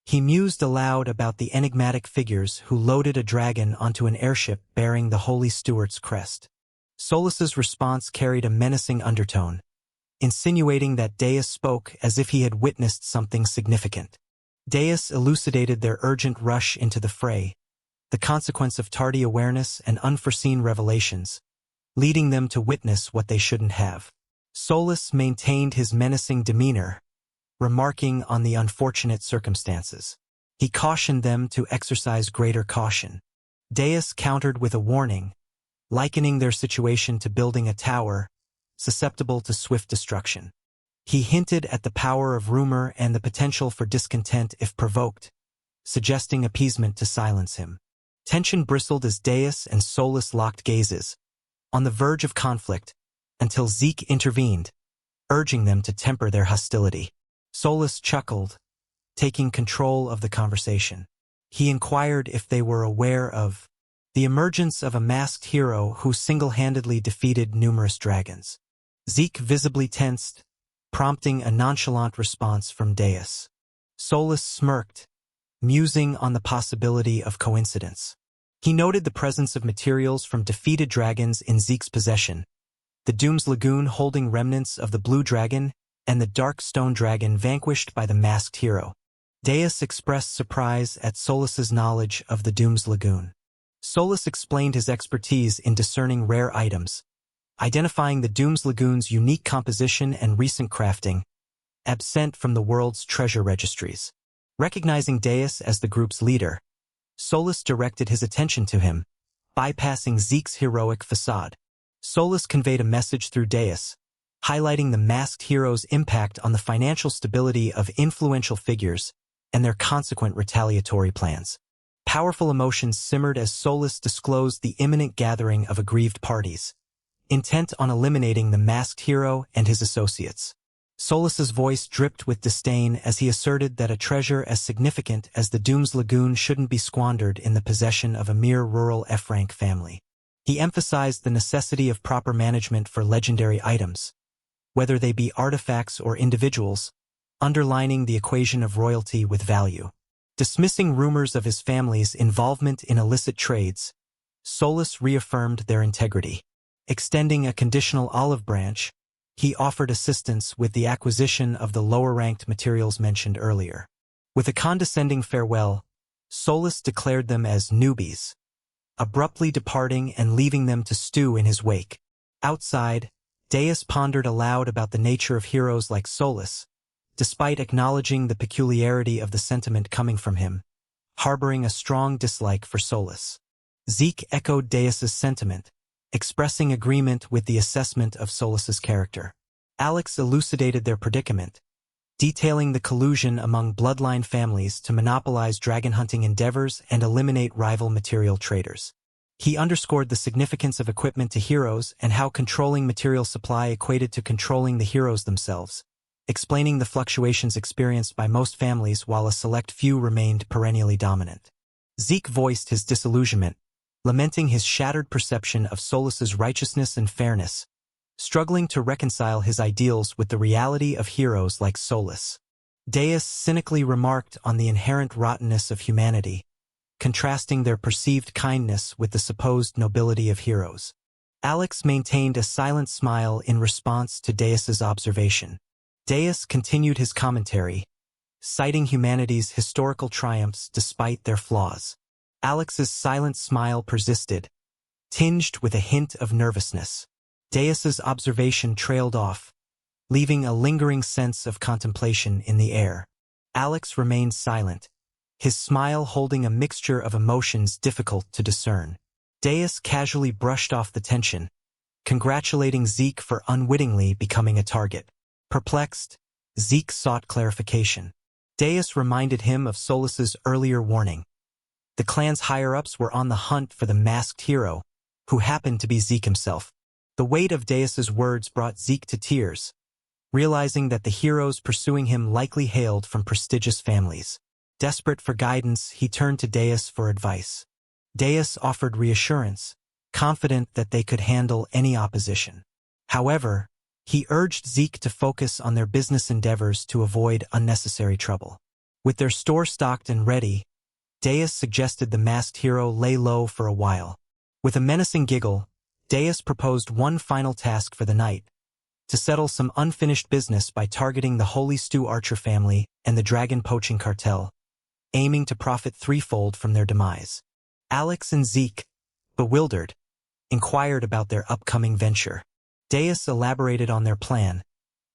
He mused aloud about the enigmatic figures who loaded a dragon onto an airship bearing the Holy Stewart's crest. Solus's response carried a menacing undertone, insinuating that Darius spoke as if he had witnessed something significant. Darius elucidated their urgent rush into the fray, the consequence of tardy awareness and unforeseen revelations, leading them to witness what they shouldn't have. Solus maintained his menacing demeanor, remarking on the unfortunate circumstances. He cautioned them to exercise greater caution. Darius countered with a warning, likening their situation to building a tower, susceptible to swift destruction. He hinted at the power of rumor and the potential for discontent if provoked, suggesting appeasement to silence him. Tension bristled as Darius and Solus locked gazes, on the verge of conflict, until Zeke intervened, urging them to temper their hostility. Solus chuckled, taking control of the conversation. He inquired if they were aware of the emergence of a masked hero who single-handedly defeated numerous dragons. Zeke visibly tensed, prompting a nonchalant response from Darius. Solus smirked, musing on the possibility of coincidence. He noted the presence of materials from defeated dragons in Zeke's possession, the Doom's Lagoon holding remnants of the Blue Dragon and the Dark Stone Dragon vanquished by the masked hero. Darius expressed surprise at Solus's knowledge of the Doom's Lagoon. Solus explained his expertise in discerning rare items, identifying the Doom's Lagoon's unique composition and recent crafting, absent from the world's treasure registries. Recognizing Darius as the group's leader, Solus directed his attention to him, bypassing Zeke's heroic facade. Solus conveyed a message through Darius, highlighting the masked hero's impact on the financial stability of influential figures and their consequent retaliatory plans. Powerful emotions simmered as Solus disclosed the imminent gathering of aggrieved parties, intent on eliminating the masked hero and his associates. Solus's voice dripped with disdain as he asserted that a treasure as significant as the Doom's Lagoon shouldn't be squandered in the possession of a mere rural F-rank family. He emphasized the necessity of proper management for legendary items, whether they be artifacts or individuals, underlining the equation of royalty with value. Dismissing rumors of his family's involvement in illicit trades, Solus reaffirmed their integrity. Extending a conditional olive branch, he offered assistance with the acquisition of the lower-ranked materials mentioned earlier. With a condescending farewell, Solus declared them as newbies, abruptly departing and leaving them to stew in his wake. Outside, Darius pondered aloud about the nature of heroes like Solus, despite acknowledging the peculiarity of the sentiment coming from him, harboring a strong dislike for Solus. Zeke echoed Darius's sentiment, expressing agreement with the assessment of Solus's character. Alex elucidated their predicament, detailing the collusion among bloodline families to monopolize dragon hunting endeavors and eliminate rival material traders. He underscored the significance of equipment to heroes and how controlling material supply equated to controlling the heroes themselves, explaining the fluctuations experienced by most families while a select few remained perennially dominant. Zeke voiced his disillusionment, lamenting his shattered perception of Solus's righteousness and fairness, struggling to reconcile his ideals with the reality of heroes like Solus. Darius cynically remarked on the inherent rottenness of humanity, contrasting their perceived kindness with the supposed nobility of heroes. Alex maintained a silent smile in response to Darius's observation. Darius continued his commentary, citing humanity's historical triumphs despite their flaws. Alex's silent smile persisted, tinged with a hint of nervousness. Darius's observation trailed off, leaving a lingering sense of contemplation in the air. Alex remained silent, his smile holding a mixture of emotions difficult to discern. Darius casually brushed off the tension, congratulating Zeke for unwittingly becoming a target. Perplexed, Zeke sought clarification. Deus reminded him of Solus's earlier warning. The clan's higher-ups were on the hunt for the masked hero, who happened to be Zeke himself. The weight of Deus's words brought Zeke to tears, realizing that the heroes pursuing him likely hailed from prestigious families. Desperate for guidance, he turned to Deus for advice. Deus offered reassurance, confident that they could handle any opposition. However, he urged Zeke to focus on their business endeavors to avoid unnecessary trouble. With their store stocked and ready, Deus suggested the masked hero lay low for a while. With a menacing giggle, Deus proposed one final task for the night: to settle some unfinished business by targeting the Holy Stew Archer family and the dragon poaching cartel, aiming to profit threefold from their demise. Alex and Zeke, bewildered, inquired about their upcoming venture. Deus elaborated on their plan,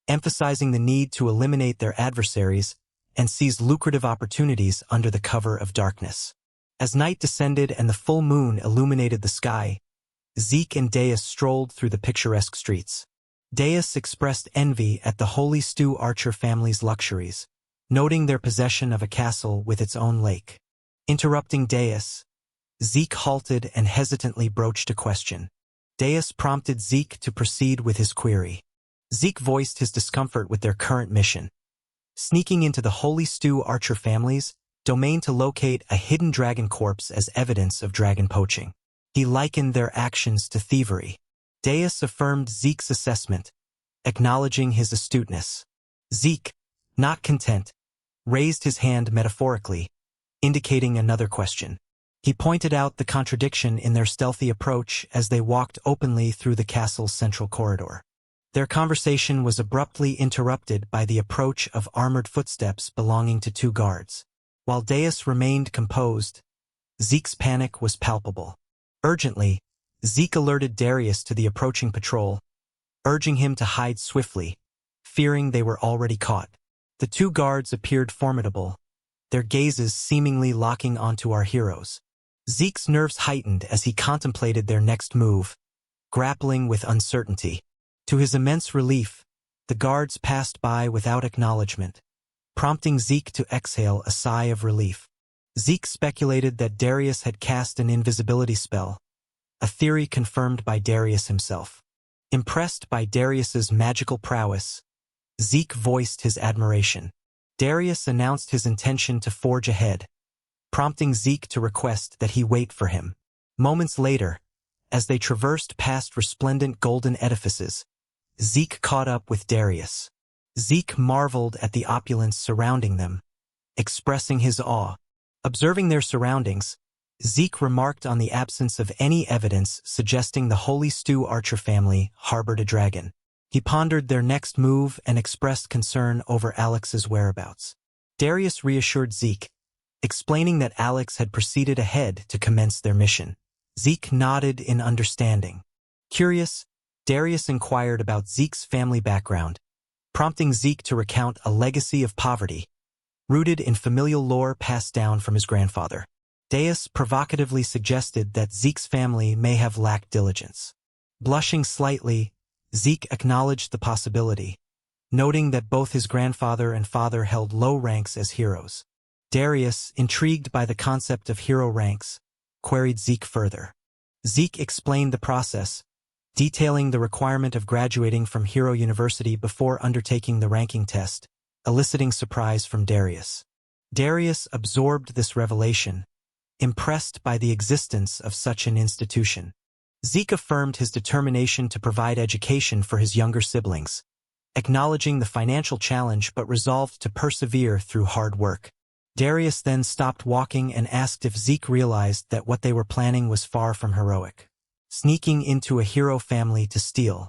emphasizing the need to eliminate their adversaries and seize lucrative opportunities under the cover of darkness. As night descended and the full moon illuminated the sky, Zeke and Deus strolled through the picturesque streets. Deus expressed envy at the Holy Stew Archer family's luxuries, noting their possession of a castle with its own lake. Interrupting Deus, Zeke halted and hesitantly broached a question. Deus prompted Zeke to proceed with his query. Zeke voiced his discomfort with their current mission: sneaking into the Holy Stew Archer family's domain to locate a hidden dragon corpse as evidence of dragon poaching. He likened their actions to thievery. Deus affirmed Zeke's assessment, acknowledging his astuteness. Zeke, not content, raised his hand metaphorically, indicating another question. He pointed out the contradiction in their stealthy approach as they walked openly through the castle's central corridor. Their conversation was abruptly interrupted by the approach of armored footsteps belonging to two guards. While Deus remained composed, Zeke's panic was palpable. Urgently, Zeke alerted Darius to the approaching patrol, urging him to hide swiftly, fearing they were already caught. The two guards appeared formidable, their gazes seemingly locking onto our heroes. Zeke's nerves heightened as he contemplated their next move, grappling with uncertainty. To his immense relief, the guards passed by without acknowledgement, prompting Zeke to exhale a sigh of relief. Zeke speculated that Darius had cast an invisibility spell, a theory confirmed by Darius himself. Impressed by Darius's magical prowess, Zeke voiced his admiration. Darius announced his intention to forge ahead, prompting Zeke to request that he wait for him. Moments later, as they traversed past resplendent golden edifices, Zeke caught up with Darius. Zeke marveled at the opulence surrounding them, expressing his awe. Observing their surroundings, Zeke remarked on the absence of any evidence suggesting the Holy Stew Archer family harbored a dragon. He pondered their next move and expressed concern over Alex's whereabouts. Darius reassured Zeke, explaining that Alex had proceeded ahead to commence their mission. Zeke nodded in understanding. Curious, Darius inquired about Zeke's family background, prompting Zeke to recount a legacy of poverty, rooted in familial lore passed down from his grandfather. Deus provocatively suggested that Zeke's family may have lacked diligence. Blushing slightly, Zeke acknowledged the possibility, noting that both his grandfather and father held low ranks as heroes. Darius, intrigued by the concept of hero ranks, queried Zeke further. Zeke explained the process, detailing the requirement of graduating from Hero University before undertaking the ranking test, eliciting surprise from Darius. Darius absorbed this revelation, impressed by the existence of such an institution. Zeke affirmed his determination to provide education for his younger siblings, acknowledging the financial challenge but resolved to persevere through hard work. Darius then stopped walking and asked if Zeke realized that what they were planning was far from heroic. Sneaking into a hero family to steal.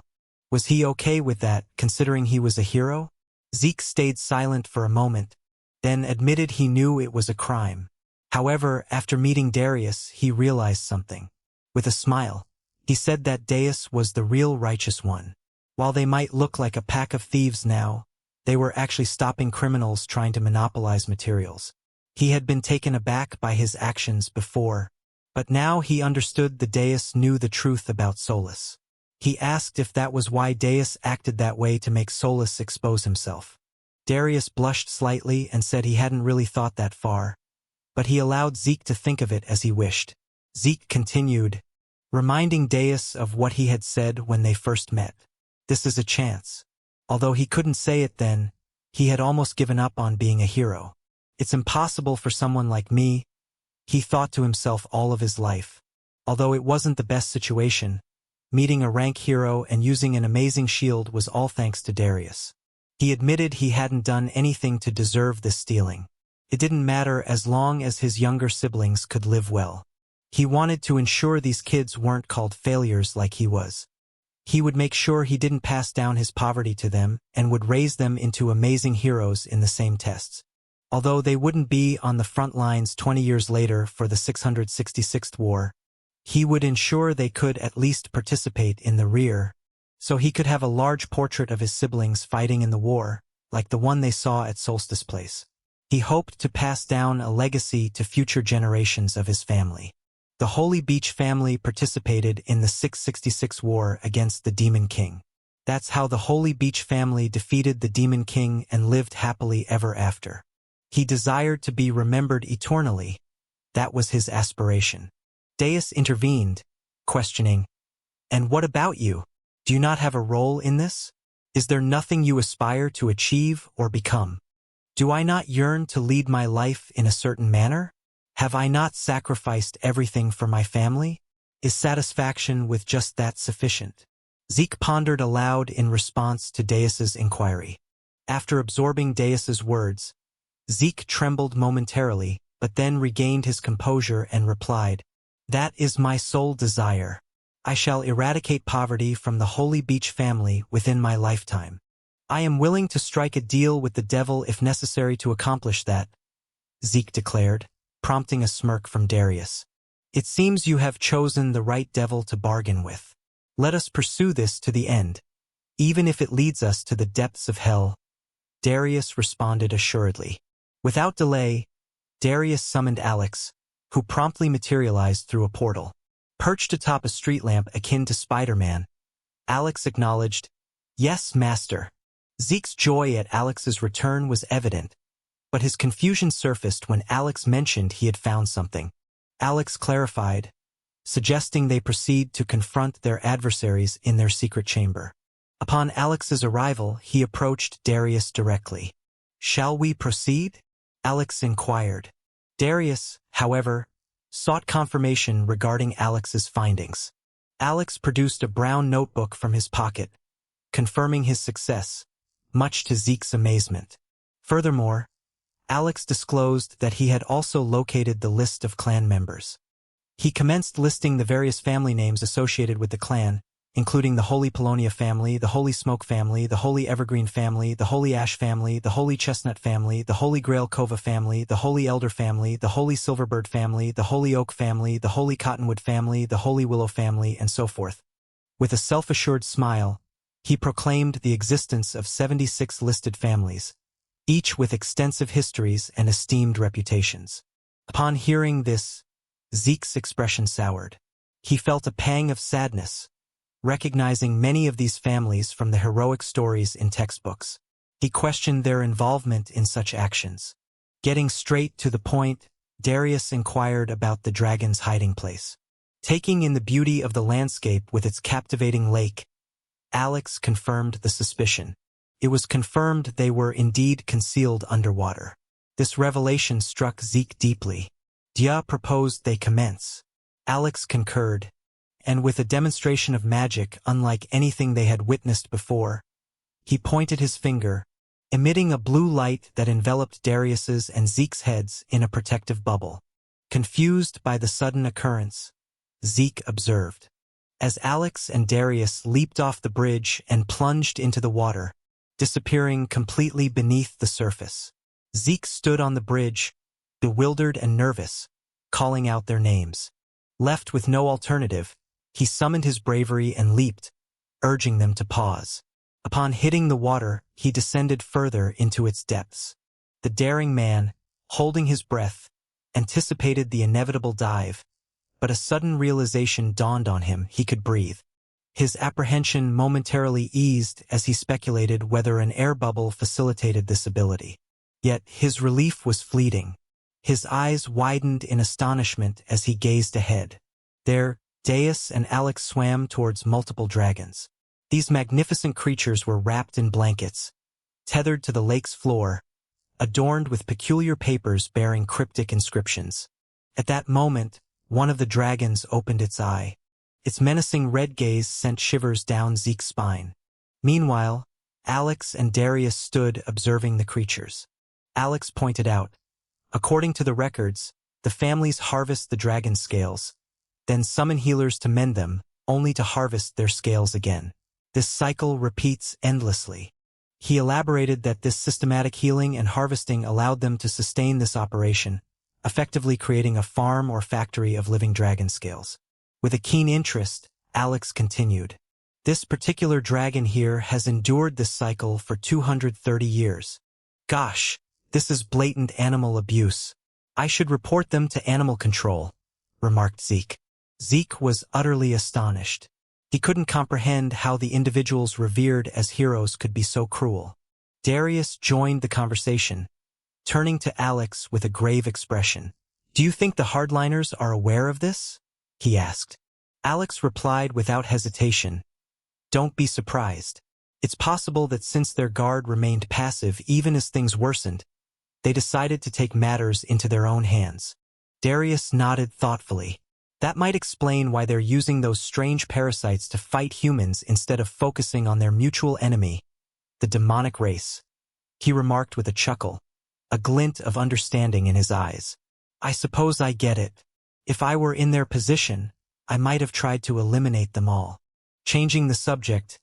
Was he okay with that, considering he was a hero? Zeke stayed silent for a moment, then admitted he knew it was a crime. However, after meeting Darius, he realized something. With a smile, he said that Deus was the real righteous one. While they might look like a pack of thieves now, they were actually stopping criminals trying to monopolize materials. He had been taken aback by his actions before, but now he understood the Deus knew the truth about Solus. He asked if that was why Deus acted that way to make Solus expose himself. Darius blushed slightly and said he hadn't really thought that far, but he allowed Zeke to think of it as he wished. Zeke continued, reminding Darius of what he had said when they first met. This is a chance. Although he couldn't say it then, he had almost given up on being a hero. It's impossible for someone like me, he thought to himself all of his life. Although it wasn't the best situation, meeting a rank hero and using an amazing shield was all thanks to Darius. He admitted he hadn't done anything to deserve this stealing. It didn't matter as long as his younger siblings could live well. He wanted to ensure these kids weren't called failures like he was. He would make sure he didn't pass down his poverty to them and would raise them into amazing heroes in the same tests. Although they wouldn't be on the front lines 20 years later for the 666th war, he would ensure they could at least participate in the rear, so he could have a large portrait of his siblings fighting in the war, like the one they saw at Solstice Place. He hoped to pass down a legacy to future generations of his family. The Holy Beach family participated in the 666 war against the Demon King. That's how the Holy Beach family defeated the Demon King and lived happily ever after. He desired to be remembered eternally. That was his aspiration. Darius intervened, questioning, "And what about you? Do you not have a role in this? Is there nothing you aspire to achieve or become? Do I not yearn to lead my life in a certain manner? Have I not sacrificed everything for my family? Is satisfaction with just that sufficient?" Zeke pondered aloud in response to Darius's inquiry. After absorbing Darius's words, Zeke trembled momentarily, but then regained his composure and replied, "That is my sole desire. I shall eradicate poverty from the Holy Beach family within my lifetime. I am willing to strike a deal with the devil if necessary to accomplish that," Zeke declared, prompting a smirk from Darius. "It seems you have chosen the right devil to bargain with. Let us pursue this to the end, even if it leads us to the depths of hell," Darius responded assuredly. Without delay, Darius summoned Alex, who promptly materialized through a portal. Perched atop a street lamp akin to Spider-Man, Alex acknowledged, "Yes, Master." Zeke's joy at Alex's return was evident, but his confusion surfaced when Alex mentioned he had found something. Alex clarified, suggesting they proceed to confront their adversaries in their secret chamber. Upon Alex's arrival, he approached Darius directly. "Shall we proceed?" Alex inquired. Darius, however, sought confirmation regarding Alex's findings. Alex produced a brown notebook from his pocket, confirming his success, much to Zeke's amazement. Furthermore, Alex disclosed that he had also located the list of clan members. He commenced listing the various family names associated with the clan, including the Holy Polonia family, the Holy Smoke family, the Holy Evergreen family, the Holy Ash family, the Holy Chestnut family, the Holy Grail Kova family, the Holy Elder family, the Holy Silverbird family, the Holy Oak family, the Holy Cottonwood family, the Holy Willow family, and so forth. With a self-assured smile, he proclaimed the existence of 76 listed families, each with extensive histories and esteemed reputations. Upon hearing this, Zeke's expression soured. He felt a pang of sadness, recognizing many of these families from the heroic stories in textbooks. He questioned their involvement in such actions. Getting straight to the point, Darius inquired about the dragon's hiding place. Taking in the beauty of the landscape with its captivating lake, Alex confirmed the suspicion. It was confirmed they were indeed concealed underwater. This revelation struck Zeke deeply. Dia proposed they commence. Alex concurred, and with a demonstration of magic unlike anything they had witnessed before, he pointed his finger, emitting a blue light that enveloped Darius's and Zeke's heads in a protective bubble. Confused by the sudden occurrence, Zeke observed. As Alex and Darius leaped off the bridge and plunged into the water, disappearing completely beneath the surface, Zeke stood on the bridge, bewildered and nervous, calling out their names. Left with no alternative, he summoned his bravery and leaped, urging them to pause. Upon hitting the water, he descended further into its depths. The daring man, holding his breath, anticipated the inevitable dive, but a sudden realization dawned on him: he could breathe. His apprehension momentarily eased as he speculated whether an air bubble facilitated this ability. Yet his relief was fleeting. His eyes widened in astonishment as he gazed ahead. There, Deus and Alex swam towards multiple dragons. These magnificent creatures were wrapped in blankets, tethered to the lake's floor, adorned with peculiar papers bearing cryptic inscriptions. At that moment, one of the dragons opened its eye. Its menacing red gaze sent shivers down Zeke's spine. Meanwhile, Alex and Darius stood observing the creatures. Alex pointed out, according to the records, the families harvest the dragon scales, then summon healers to mend them, only to harvest their scales again. This cycle repeats endlessly. He elaborated that this systematic healing and harvesting allowed them to sustain this operation, effectively creating a farm or factory of living dragon scales. With a keen interest, Alex continued. This particular dragon here has endured this cycle for 230 years. Gosh, this is blatant animal abuse. I should report them to animal control, remarked Zeke. Zeke was utterly astonished. He couldn't comprehend how the individuals revered as heroes could be so cruel. Darius joined the conversation, turning to Alex with a grave expression. Do you think the hardliners are aware of this? He asked. Alex replied without hesitation. Don't be surprised. It's possible that since their guard remained passive even as things worsened, they decided to take matters into their own hands. Darius nodded thoughtfully. That might explain why they're using those strange parasites to fight humans instead of focusing on their mutual enemy, the demonic race. He remarked with a chuckle, a glint of understanding in his eyes. I suppose I get it. If I were in their position, I might have tried to eliminate them all. Changing the subject,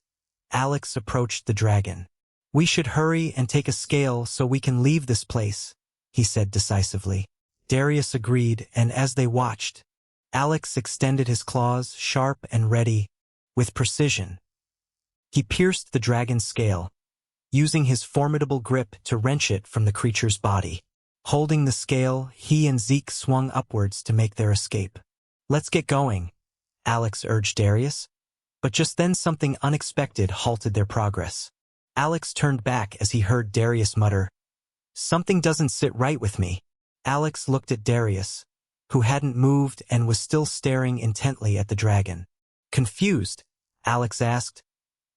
Alex approached the dragon. We should hurry and take a scale so we can leave this place, he said decisively. Darius agreed, and as they watched, Alex extended his claws, sharp and ready, with precision. He pierced the dragon's scale, using his formidable grip to wrench it from the creature's body. Holding the scale, he and Zeke swung upwards to make their escape. Let's get going, Alex urged Darius. But just then something unexpected halted their progress. Alex turned back as he heard Darius mutter, "Something doesn't sit right with me." Alex looked at Darius, who hadn't moved and was still staring intently at the dragon. Confused, Alex asked,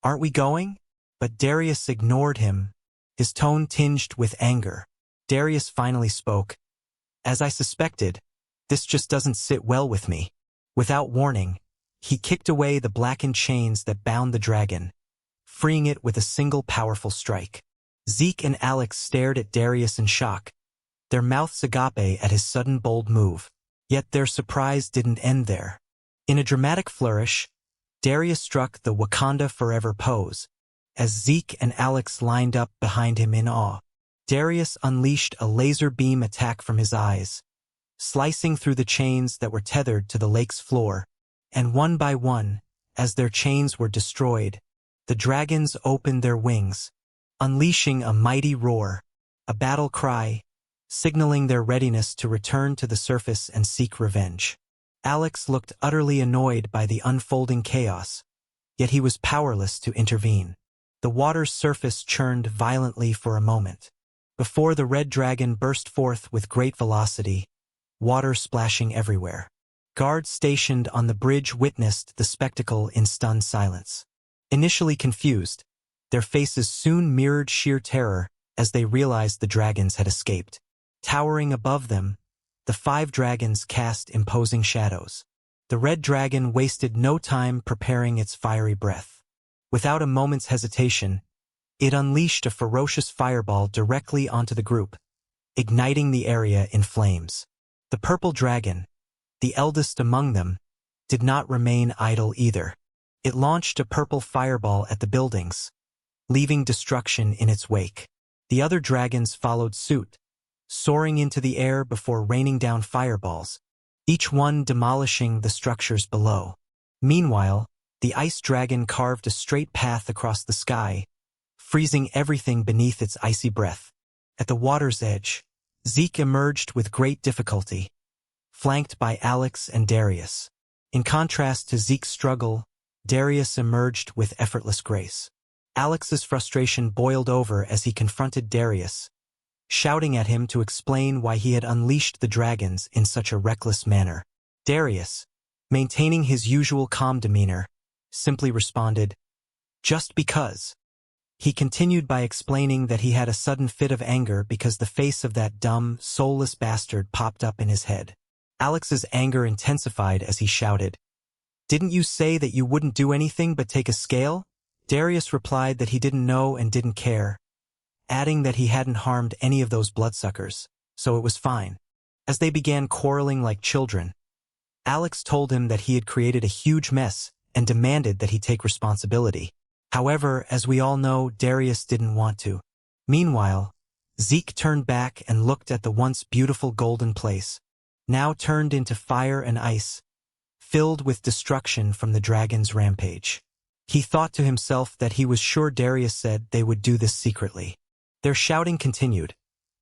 "Aren't we going?" But Darius ignored him, his tone tinged with anger. Darius finally spoke. As I suspected, this just doesn't sit well with me. Without warning, he kicked away the blackened chains that bound the dragon, freeing it with a single powerful strike. Zeke and Alex stared at Darius in shock, their mouths agape at his sudden bold move. Yet their surprise didn't end there. In a dramatic flourish, Darius struck the Wakanda Forever pose, as Zeke and Alex lined up behind him in awe. Darius unleashed a laser beam attack from his eyes, slicing through the chains that were tethered to the lake's floor, and one by one, as their chains were destroyed, the dragons opened their wings, unleashing a mighty roar, a battle cry, signaling their readiness to return to the surface and seek revenge. Alex looked utterly annoyed by the unfolding chaos, yet he was powerless to intervene. The water's surface churned violently for a moment, before the red dragon burst forth with great velocity, water splashing everywhere. Guards stationed on the bridge witnessed the spectacle in stunned silence. Initially confused, their faces soon mirrored sheer terror as they realized the dragons had escaped. Towering above them, the 5 dragons cast imposing shadows. The red dragon wasted no time preparing its fiery breath. Without a moment's hesitation, it unleashed a ferocious fireball directly onto the group, igniting the area in flames. The purple dragon, the eldest among them, did not remain idle either. It launched a purple fireball at the buildings, leaving destruction in its wake. The other dragons followed suit, soaring into the air before raining down fireballs, each one demolishing the structures below. Meanwhile, the ice dragon carved a straight path across the sky, freezing everything beneath its icy breath. At the water's edge, Zeke emerged with great difficulty, flanked by Alex and Darius. In contrast to Zeke's struggle, Darius emerged with effortless grace. Alex's frustration boiled over as he confronted Darius, shouting at him to explain why he had unleashed the dragons in such a reckless manner. Darius, maintaining his usual calm demeanor, simply responded, "Just because." He continued by explaining that he had a sudden fit of anger because the face of that dumb, soulless bastard popped up in his head. Alex's anger intensified as he shouted, "Didn't you say that you wouldn't do anything but take a scale?" Darius replied that he didn't know and didn't care, adding that he hadn't harmed any of those bloodsuckers, so it was fine. As they began quarreling like children, Alex told him that he had created a huge mess and demanded that he take responsibility. However, as we all know, Darius didn't want to. Meanwhile, Zeke turned back and looked at the once beautiful golden place, now turned into fire and ice, filled with destruction from the dragon's rampage. He thought to himself that he was sure Darius said they would do this secretly. Their shouting continued,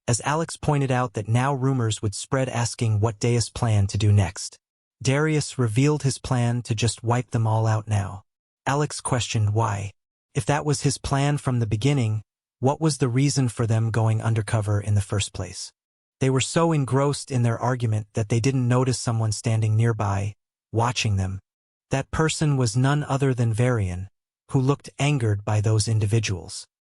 as Alex pointed out that now rumors would spread asking what Darius planned to do next. Darius revealed his plan to just wipe them all out now. Alex questioned why. If that was his plan from the beginning, what was the reason for them going undercover in the first place? They were so engrossed in their argument that they didn't notice someone standing nearby, watching them. That person was none other than Varian, who looked angered by those individuals.